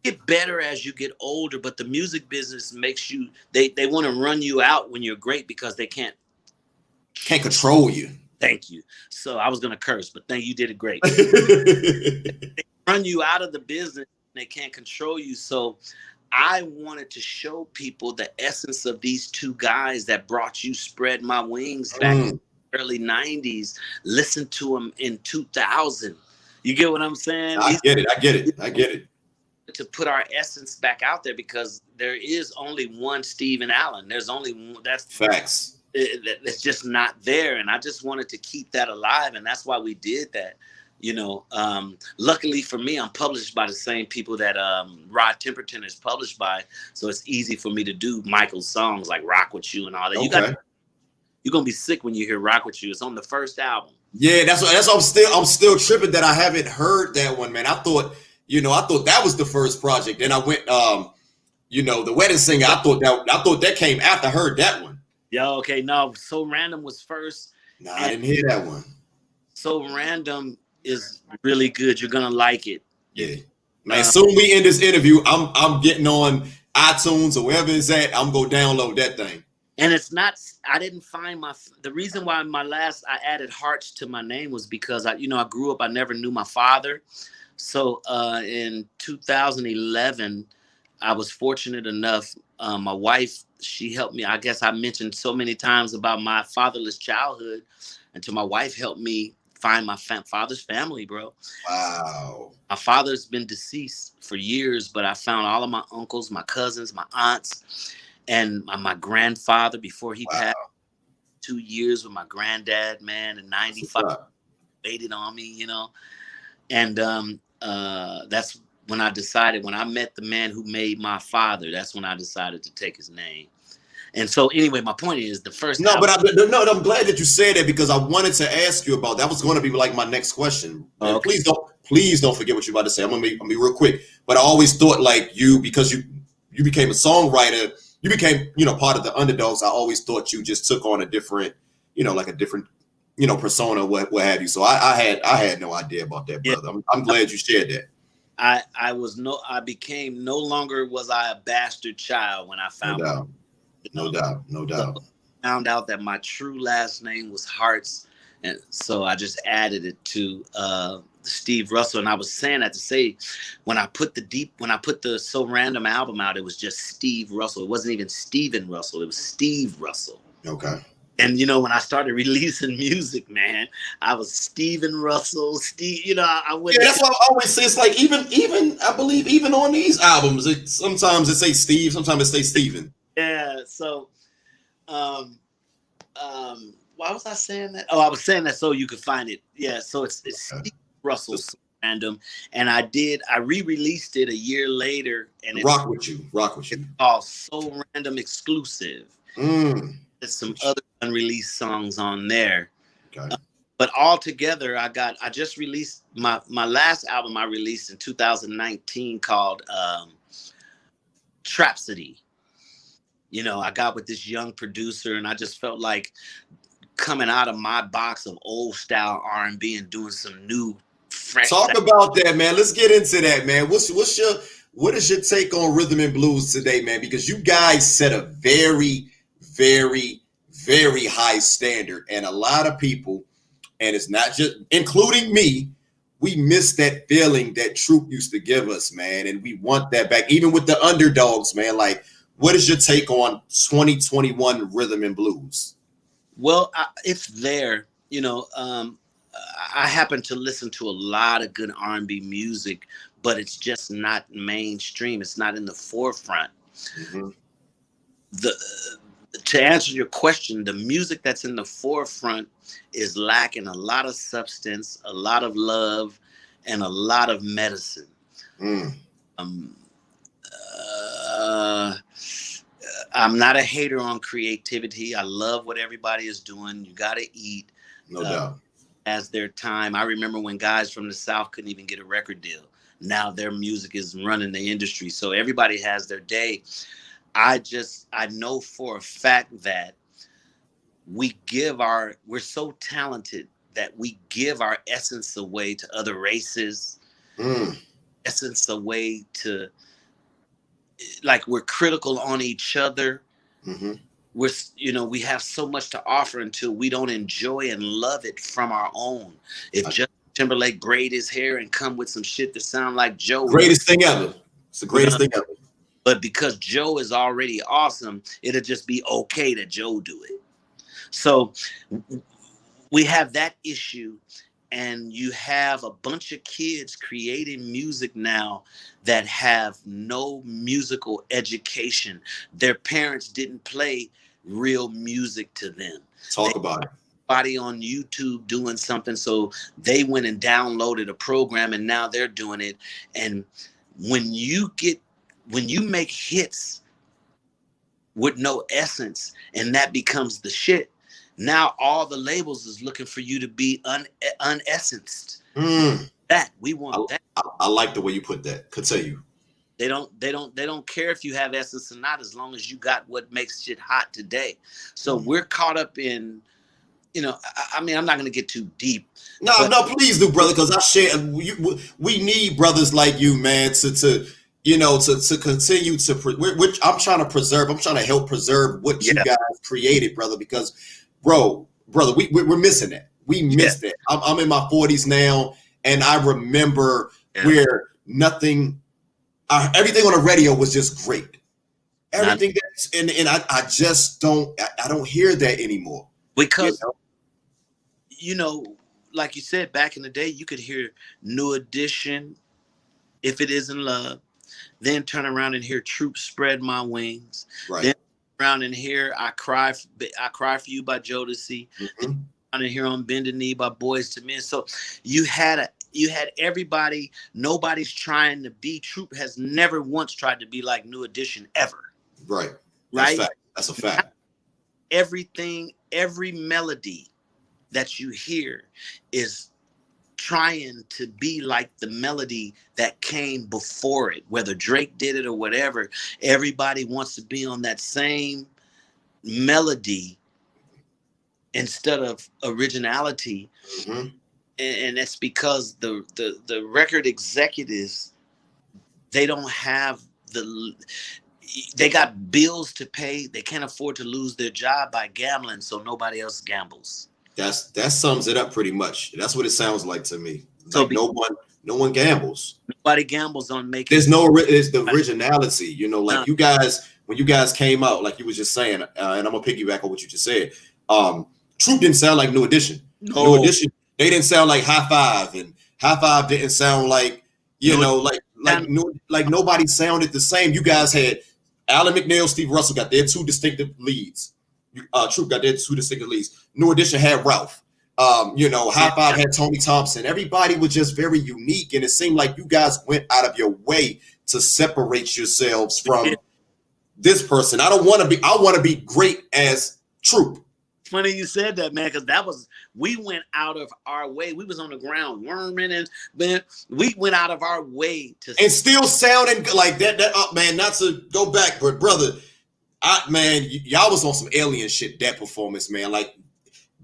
get better as you get older, but the music business makes you, they want to run you out when you're great because they can't control you. Thank you. So I was going to curse, but you did it great. run you out of the business. They can't control you. So I wanted to show people the essence of these two guys that brought you Spread My Wings back in the early 90s. Listen to them in 2000. You get what I'm saying? I get it. To put our essence back out there, because there is only one Steven Allen. There's only one. That's facts. It's just not there. And I just wanted to keep that alive. And that's why we did that. You know, luckily for me, I'm published by the same people that Rod Temperton is published by. So it's easy for me to do Michael's songs like Rock With You and all that. Okay. You're going to be sick when you hear Rock With You. It's on the first album. Yeah, that's what I'm still tripping that I haven't heard that one, man. I thought that was the first project. Then I went, The Wedding Singer. I thought that came after I heard that one. Yeah, okay. No, So Random was first. No, I didn't hear that one. So Random is really good. You're gonna like it. Yeah, man. Soon we end this interview, I'm getting on iTunes or wherever it's at. I'm gonna download that thing. And it's not. I didn't find the reason why I added Harts to my name was because I grew up. I never knew my father. So in 2011, I was fortunate enough. My wife, she helped me. I guess I mentioned so many times about my fatherless childhood, until my wife helped me find my father's family, bro. Wow. My father's been deceased for years, but I found all of my uncles, my cousins, my aunts, and my grandfather before he passed. 2 years with my granddad, man, in 95, waited on me, And that's when I decided, when I met the man who made my father, that's when I decided to take his name. And so anyway, my point is the first. No, but I'm glad that you said that, because I wanted to ask you about that. Was going to be like my next question. Oh, okay. Please don't forget what you're about to say. I'm gonna be real quick. But I always thought like because you became a songwriter, you became part of the Underdogs. I always thought you just took on a different, like a different, persona, what have you. So I had no idea about that, brother. Yeah. I'm glad you shared that. I became no longer was I a bastard child when I found out. No doubt. So found out that my true last name was Harts, and so I just added it to Steve Russell. And I was saying that to say, when I put the So Random album out, it was just Steve Russell. It wasn't even Steven Russell. It was Steve Russell. Okay. And when I started releasing music, man, I was Steven Russell, Steve. I went. Yeah, that's what I always say. It's like even I believe even on these albums, sometimes it say Steve, sometimes it say Steven. Yeah. So, why was I saying that? Oh, I was saying that so you could find it. Yeah. So it's Steve Russell Random, and I re-released it a year later, and Rock with you. It's called So Random Exclusive. There's some other unreleased songs on there. Okay. But all together, I just released my last album I released in 2019 called Trapsody. I got with this young producer, and I just felt like coming out of my box of old style R&B and doing some new, fresh. Talk about that, man. Let's get into that, man. What is your take on rhythm and blues today, man? Because you guys set a very, very, very high standard, and a lot of people, and it's not just including me, we miss that feeling that Troop used to give us, man, and we want that back. Even with the Underdogs, man. Like, what is your take on 2021 rhythm and blues? Well, it's there. I happen to listen to a lot of good R&B music, but it's just not mainstream. It's not in the forefront. Mm-hmm. To answer your question, the music that's in the forefront is lacking a lot of substance, a lot of love, and a lot of medicine. I'm not a hater on creativity. I love what everybody is doing. You got to eat. No doubt. As their time. I remember when guys from the South couldn't even get a record deal. Now their music is running the industry. So everybody has their day. I know for a fact that we're so talented that we give our essence away to other races, essence away to, like, we're critical on each other. Mm-hmm. We have so much to offer until we don't enjoy and love it from our own. If just Timberlake braid his hair and come with some shit that sound like Joe. Greatest thing ever. It's the greatest thing ever. But because Joe is already awesome, it'll just be okay that Joe do it. So we have that issue, and you have a bunch of kids creating music now that have no musical education. Their parents didn't play real music to them. Talk about it. Body on YouTube doing something, so they went and downloaded a program, and now they're doing it. And when you make hits with no essence, and that becomes the shit, now all the labels is looking for you to be unessenced. That we want. I like the way you put that. Continue. They don't care if you have essence or not, as long as you got what makes shit hot today. So we're caught up in, I mean, I'm not going to get too deep. No, please do, brother, because I share. We need brothers like you, man, to continue to. Which I'm trying to preserve. I'm trying to help preserve what you guys created, brother. Because, brother, we're missing that. We missed it. I'm in my 40s now, and I remember where everything on the radio was just great. Everything and I just don't hear that anymore. Because like you said, back in the day, you could hear New Edition, If It Isn't Love, then turn around and hear Troop Spread My Wings, right. Then turn around and hear I Cry For You by Jodeci, and hear On Bended Knee by Boys to Men. So you had everybody. Nobody's trying to be. Troop has never once tried to be like New Edition ever. Right. Right. That's a fact. Everything, every melody that you hear is trying to be like the melody that came before it, whether Drake did it or whatever. Everybody wants to be on that same melody instead of originality. And that's because the record executives, they don't have they got bills to pay. They can't afford to lose their job by gambling, so nobody else gambles. That sums it up pretty much. That's what it sounds like to me. Like no one gambles. Nobody gambles on making. There's the originality. Like you guys, when you guys came out, like you was just saying, and I'm gonna piggyback on what you just said. Troop didn't sound like New Edition. No. New Edition, they didn't sound like High Five, and High Five didn't sound like like nobody sounded the same. You guys had Alan McNeil, Steve Russell got their two distinctive leads. Troop got their two distinctive leads. New Edition had Ralph. High Five had Tony Thompson. Everybody was just very unique, and it seemed like you guys went out of your way to separate yourselves from this person. I want to be great as Troop. Funny you said that, man, because we went out of our way. We was on the ground worming, and man, we went out of our way and still sounding like that. Man, not to go back, but brother, y'all was on some alien shit. That performance, man, like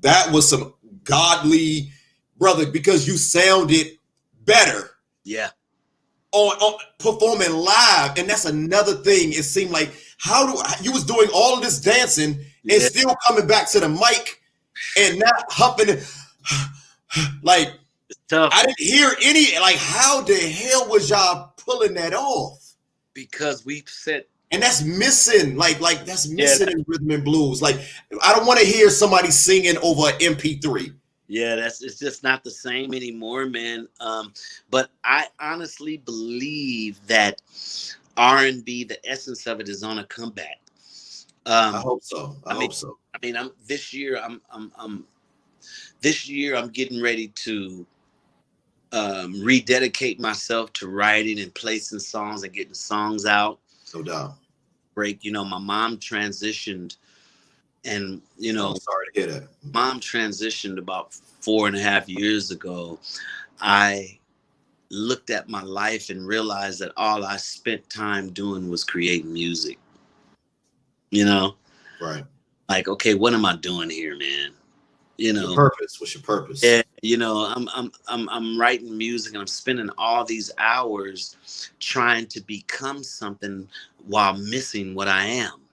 that was some godly, brother, because you sounded better. Yeah. On performing live, and that's another thing. It seemed like you was doing all of this dancing and still coming back to the mic and not humping like I didn't hear any. Like, how the hell was y'all pulling that off? Because we said, and that's missing. Like that's missing in rhythm and blues. Like, I don't want to hear somebody singing over an MP3. Yeah, it's just not the same anymore, man. But I honestly believe that R&B, the essence of it, is on a comeback. I hope so. I hope so. I mean, this year I'm getting ready to rededicate myself to writing and placing songs and getting songs out. No doubt. Break. My mom transitioned. And, I'm sorry to hear that. Mom transitioned about 4.5 years ago. I looked at my life and realized that all I spent time doing was creating music. Right. Like, okay, what am I doing here, man? Your purpose. What's your purpose? Yeah, I'm writing music, and I'm spending all these hours trying to become something while missing what I am.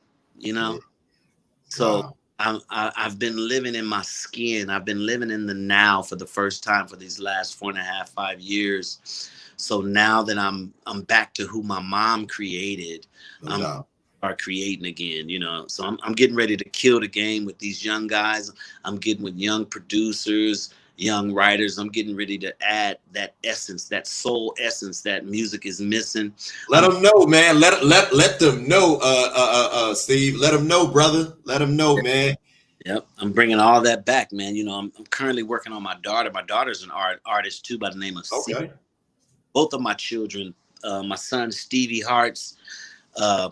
So I've been living in my skin. I've been living in the now for the first time for these last 4.5, 5 years. So now that I'm back to who my mom created, No I'm doubt. start creating again. So I'm getting ready to kill the game with these young guys. I'm getting with young producers, young writers. I'm getting ready to add that essence, that soul essence that music is missing. Let them know, man. Let them know, Steve. Let them know, brother. Let them know, man. Yep, I'm bringing all that back, man. I'm currently working on my daughter. My daughter's an artist too, by the name of C. Okay. Both of my children, my son Stevie Harts,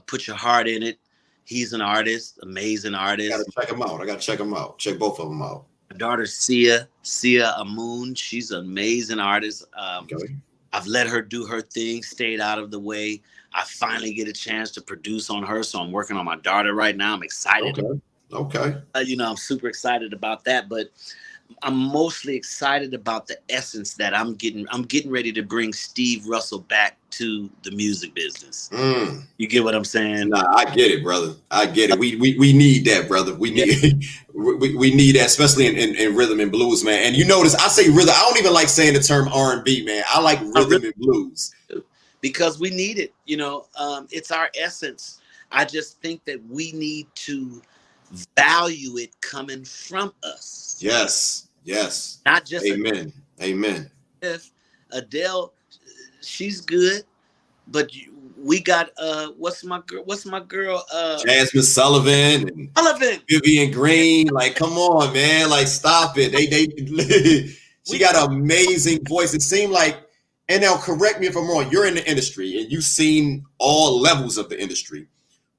put your heart in it. He's an artist, amazing artist. Gotta check them out. I gotta check them out. Check both of them out. My daughter Sia Amun, she's an amazing artist. Okay. I've let her do her thing, stayed out of the way. I finally get a chance to produce on her, so I'm working on my daughter right now. I'm excited. Okay. I'm super excited about that, but I'm mostly excited about the essence that I'm getting ready to bring Steve Russell back to the music business. You get what I'm saying? Nah, I get it, brother. I get it. We need that, brother. We need we need that, especially in rhythm and blues, man. And you notice I say rhythm. I don't even like saying the term R&B, man. I like rhythm and blues because we need it. It's our essence. I just think that we need to value it coming from us. Yes. Not just amen. If Adele, she's good, but we got what's my girl Jasmine Sullivan and Vivian Green. Like, come on, man. Like, stop it. They she got an amazing voice. It seemed like, and now correct me if I'm wrong, you're in the industry and you've seen all levels of the industry.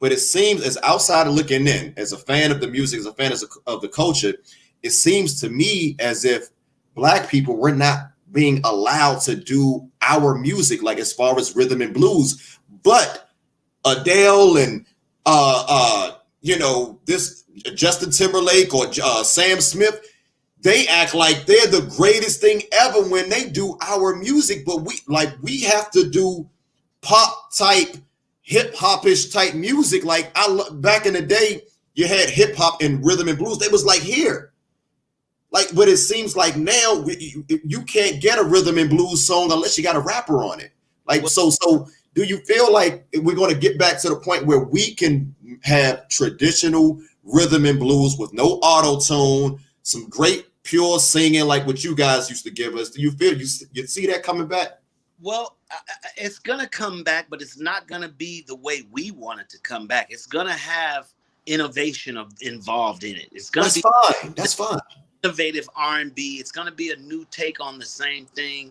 But it seems, as outsider looking in, as a fan of the music, as a fan of the culture, it seems to me as if Black people were not being allowed to do our music, like as far as rhythm and blues. But Adele and this Justin Timberlake or Sam Smith, they act like they're the greatest thing ever when they do our music. But we have to do pop type, hip hopish type music. Like back in the day, you had hip hop and rhythm and blues. They was like here. Like, but it seems like now you can't get a rhythm and blues song unless you got a rapper on it. Like, so do you feel like we're going to get back to the point where we can have traditional rhythm and blues with no auto tune, some great pure singing like what you guys used to give us? Do you feel you see that coming back? Well, it's going to come back, but it's not going to be the way we want it to come back. It's going to have innovation involved in it. It's going to be fine. That's fine. Innovative R&B. It's going to be a new take on the same thing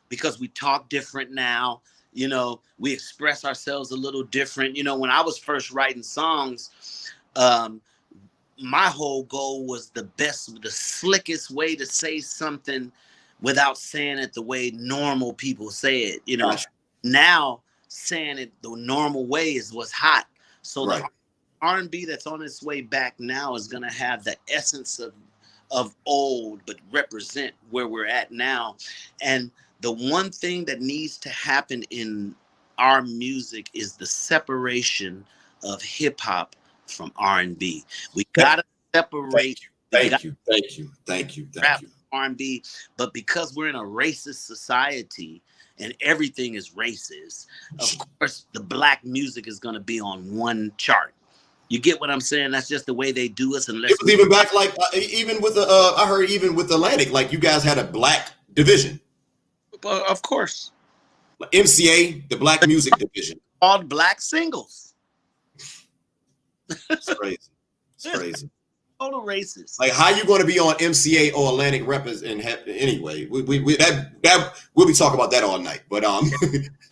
because we talk different now. We express ourselves a little different. When I was first writing songs, my whole goal was the slickest way to say something without saying it the way normal people say it. Gotcha. Now saying it the normal way is what's hot. So right. The R&B that's on its way back now is going to have the essence of old, but represent where we're at now. And the one thing that needs to happen in our music is the separation of hip hop from R&B. We got to separate. Thank you. R&B, but because we're in a racist society and everything is racist, of course, the Black music is going to be on one chart. You get what I'm saying? That's just the way they do us. Unless it was even back, like even with the I heard even with Atlantic, like you guys had a Black division. Of course, MCA, the Black music division, all Black singles. It's crazy. It's crazy. Total racist. Like, how you going to be on MCA or Atlantic Records and anyway? We'll be talking about that all night. But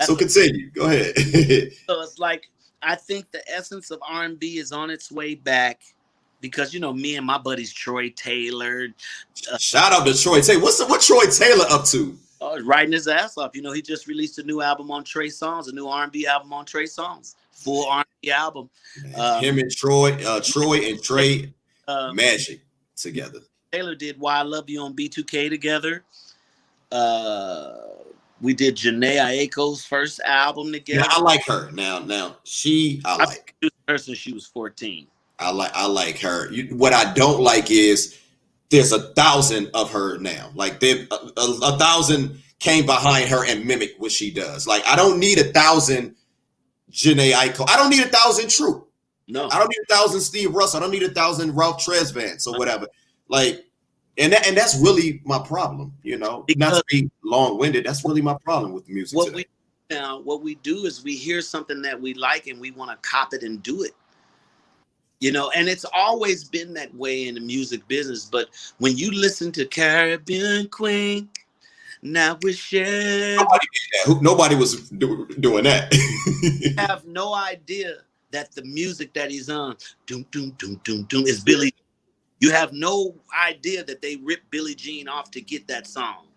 so continue. Go ahead. So it's like, I think the essence of R&B is on its way back because me and my buddies Troy Taylor. Shout out to Troy Taylor. What Troy Taylor up to? Writing his ass off. He just released a new album on Trey Songz, a new R&B album on Trey Songz, full R&B album. Him and Troy and Trey. Magic together. Taylor did Why I Love You on B2K together. We did Janae Aiko's first album together. Now, I like her. Now I like her since she was 14. I like her. What I don't like is there's 1,000 of her now. Like there, a thousand came behind her and mimicked what she does. Like I don't need 1,000 Janae Aiko. I don't need 1,000 True. No, I don't need 1,000 Steve Russell. I don't need 1,000 Ralph Tresvant or whatever. Like, and that's really my problem. You know, not to be long-winded. That's really my problem with the music today. What we do is we hear something that we like and we want to cop it and do it. You know, and it's always been that way in the music business. But when you listen to Caribbean Queen, now we're sharing. Nobody was doing that. You have no idea that the music that he's on, doom, doom, doom, doom, doom, is Billy. You have no idea that they ripped Billie Jean off to get that song.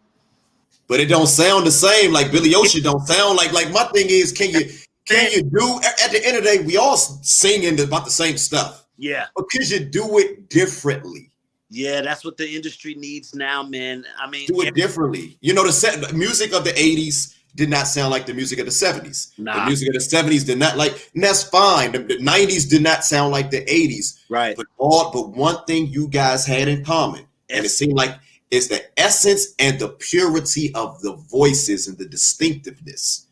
But it don't sound the same. Like Billy Ocean don't sound like my thing is, can you do, at the end of the day, we all singing about the same stuff. Yeah. But could you do it differently? Yeah, that's what the industry needs now, man. I mean, do it differently. You know, the music of the 80s did not sound like the music of the 70s. Nah. The music of the 70s did not and that's fine. The 90s did not sound like the 80s. Right. But one thing you guys had in common, and it seemed like it's the essence and the purity of the voices and the distinctiveness.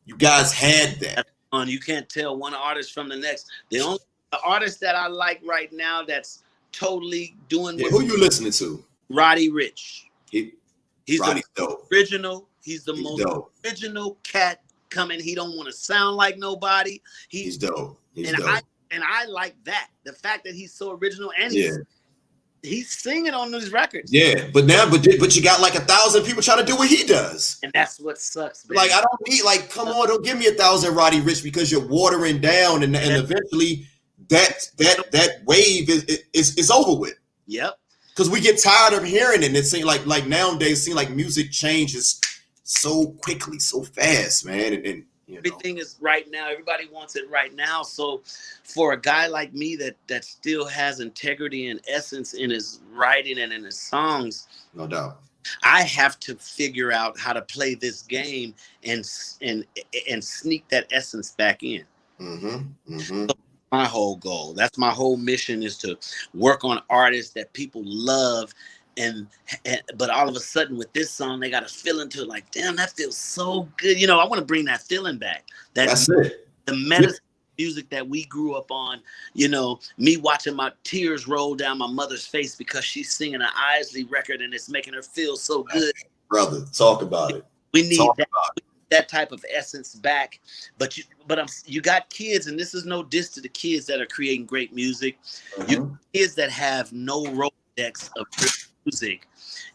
You guys had that. You can't tell one artist from the next. The only artist that I like right now that's totally doing who you listening to? Roddy Ricch. He's Roddy's dope. Original. He's the most dope. Original cat coming. He don't want to sound like nobody. He's dope. I like that. The fact that he's so original and he's singing on these records. Yeah, but you got like 1,000 people trying to do what he does, and that's what sucks, man. Like I don't need come on, don't give me 1,000 Roddy Ricch because you're watering down, and eventually that wave is over with. Yep. Because we get tired of hearing it. And it seems like nowadays, it seems like music changes so quickly, so fast, man. And everything is right now. Everybody wants it right now. So for a guy like me that still has integrity and essence in his writing and in his songs, no doubt, I have to figure out how to play this game and sneak that essence back in. So my whole goal, that's my whole mission, is to work on artists that people love. But all of a sudden with this song, they got a feeling to it, like, damn, that feels so good. You know, I want to bring that feeling back. That's it. The medicine music that we grew up on, you know, me watching my tears roll down my mother's face because she's singing an Isley record and it's making her feel so good. Brother, talk about it. We need that type of essence back. But you got kids, and this is no diss to the kids that are creating great music. You kids that have no Rolodex of music,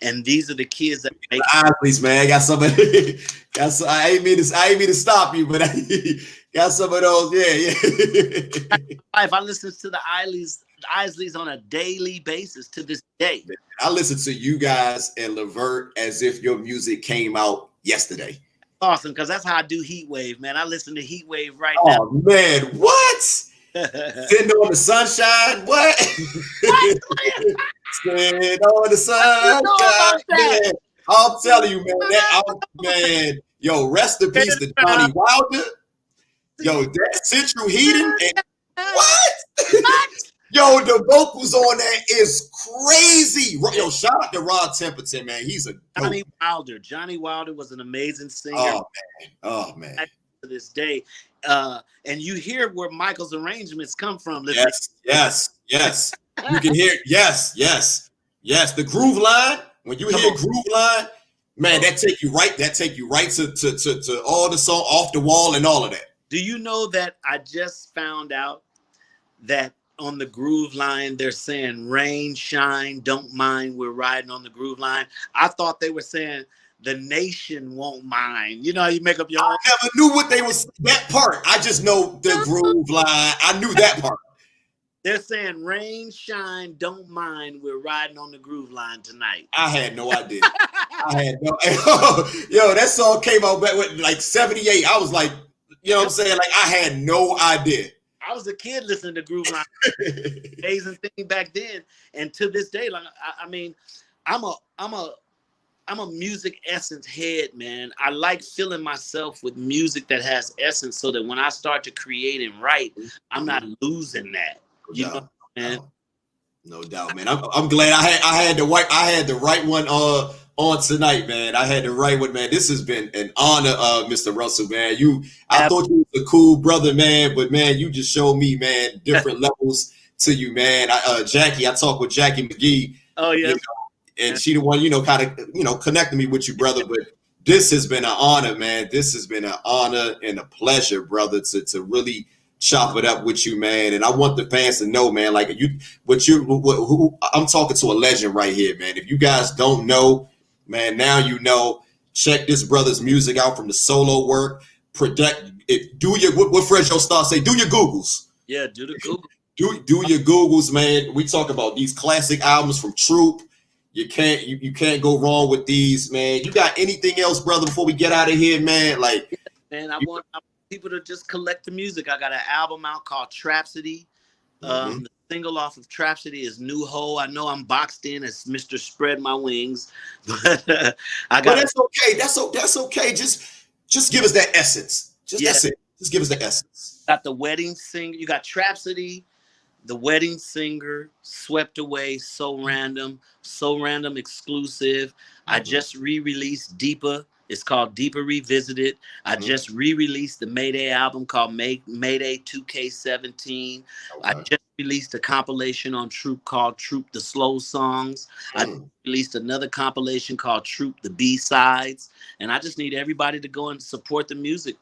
and these are the kids that make Isleys, man. I got some of I ain't mean to stop you, but I got some of those. Yeah. If I listen to the Isleys on a daily basis to this day. I listen to you guys and LeVert as if your music came out yesterday. Awesome, because that's how I do Heat Wave, man. I listen to Heat Wave right now. Oh man, what? Sitting on the sunshine? What? Sitting on the sunshine. Man, I'm telling you, man. Yo, rest in peace to Johnny Wilder. Yo, that Central Heating. What? Yo, the vocals on that is crazy. Yo, shout out to Rod Temperton, man. He's a dope. Johnny Wilder was an amazing singer. Oh man. To this day. And you hear where Michael's arrangements come from. Yes. You can hear, yes. The groove line. When you hear groove line, man, that take you right to all the song Off the Wall and all of that. Do you know that I just found out that on the groove line they're saying rain, shine, don't mind, we're riding on the groove line? I thought they were saying the nation won't mind. You know, you make up your own. I never knew what they was, that part. I just know the groove line. I knew that part. They're saying rain, shine, don't mind, we're riding on the groove line tonight. I had no idea. Yo, that song came out back with like 78. I was like, you know what I'm saying? Like, I had no idea. I was a kid listening to groove line. Amazing thing back then. And to this day, like, I mean, I'm a music essence head, man. I like filling myself with music that has essence so that when I start to create and write, I'm not losing that. You know, man. No doubt, man. I'm glad I had the right one on tonight, man. I had the right one, man. This has been an honor, Mr. Russell, man. I thought you was a cool brother, man, but man, you just showed me, man, different levels to you, man. Jackie, I talked with Jackie McGee. Oh yeah. You know, and she the one, kind of, connecting me with you, brother. But this has been an honor, man. This has been an honor and a pleasure, brother, to really chop it up with you, man. And I want the fans to know, man, like I'm talking to a legend right here, man. If you guys don't know, man, now you know. Check this brother's music out from the solo work. What Fred Joe Star say? Do your Googles. Yeah, do the Google. Do your Googles, man. We talk about these classic albums from Troop. You can't go wrong with these, man. You got anything else, brother, before we get out of here, man? Like, man, I want people to just collect the music. I got an album out called Trapsody. The single off of Trapsody is New Ho. I know I'm boxed in as Mr. Spread My Wings, but that's okay. That's okay. Just give us that essence. That's it. Just give us the essence. Got the Wedding Singer. You got Trapsody, The Wedding Singer, Swept Away, So Random exclusive. I just re-released Deeper. It's called Deeper Revisited. I just re-released the Mayday album called Mayday 2K17. I just released a compilation on Troop called Troop the Slow Songs. I released another compilation called Troop the B-Sides. And I just need everybody to go and support the music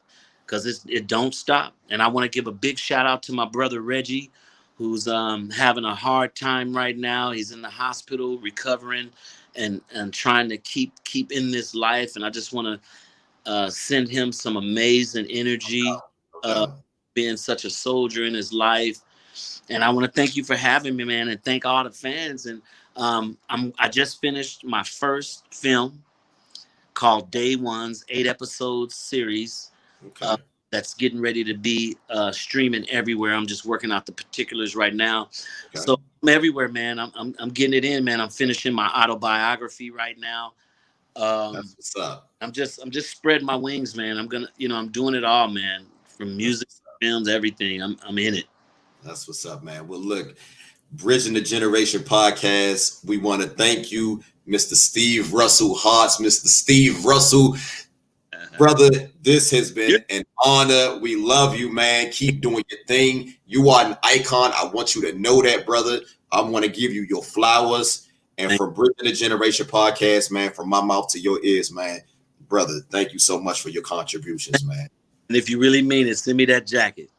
because it don't stop. And I want to give a big shout out to my brother Reggie, who's having a hard time right now. He's in the hospital recovering and trying to keep in this life. And I just want to send him some amazing energy, being such a soldier in his life. And I want to thank you for having me, man, and thank all the fans. And I just finished my first film called Day One's 8-episode series. That's getting ready to be streaming everywhere. I'm just working out the particulars right now. So I'm everywhere, man. I'm getting it in, man. I'm finishing my autobiography right now. That's what's up. I'm just spreading my wings, man. I'm gonna, I'm doing it all, man. From music, films, everything. I'm in it. That's what's up, man. Well, look, Bridging the Generation podcast. We want to thank you, Mr. Steve Russell Harts, Mr. Steve Russell. Brother, this has been an honor. We love you, man. Keep doing your thing. You are an icon. I want you to know that, brother. I want to give you your flowers. And from Bridging the Generation podcast, man, from my mouth to your ears, man, brother, thank you so much for your contributions, man. And if you really mean it, send me that jacket.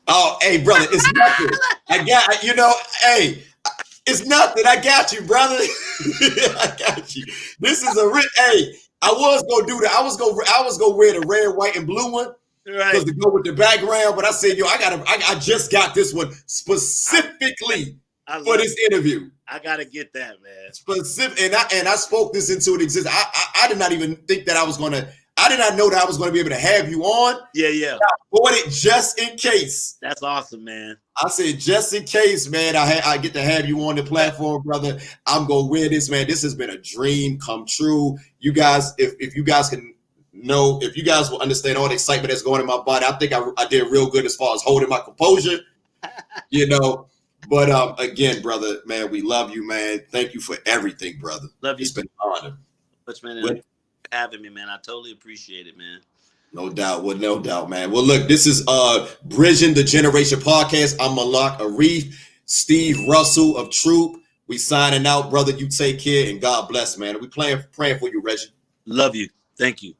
Oh, hey, brother, it's nothing. It's nothing. I got you, brother. I got you. This is I was gonna do that. I was gonna wear the red, white, and blue one because to go with the background. But I said, I just got this one specifically for this interview. I gotta get that, man. Specific, and I spoke this into existence. I did not even think that I did not know that I was going to be able to have you on. Yeah. I bought it just in case. That's awesome, man. I said, just in case, man, I get to have you on the platform, brother. I'm going to wear this, man. This has been a dream come true. You guys, if you guys can know, if you guys will understand all the excitement that's going in my body, I think I did real good as far as holding my composure, But again, brother, man, we love you, man. Thank you for everything, brother. Love you. It's been an honor. Much, man. Having me, man. I totally appreciate it, man. No doubt. Well, no doubt, man. Well, look, this is Bridging the Generation podcast. I'm Malak Arif, Steve Russell of Troop. We signing out, brother. You take care and God bless, man. We praying for you, Reggie. Love you. Thank you.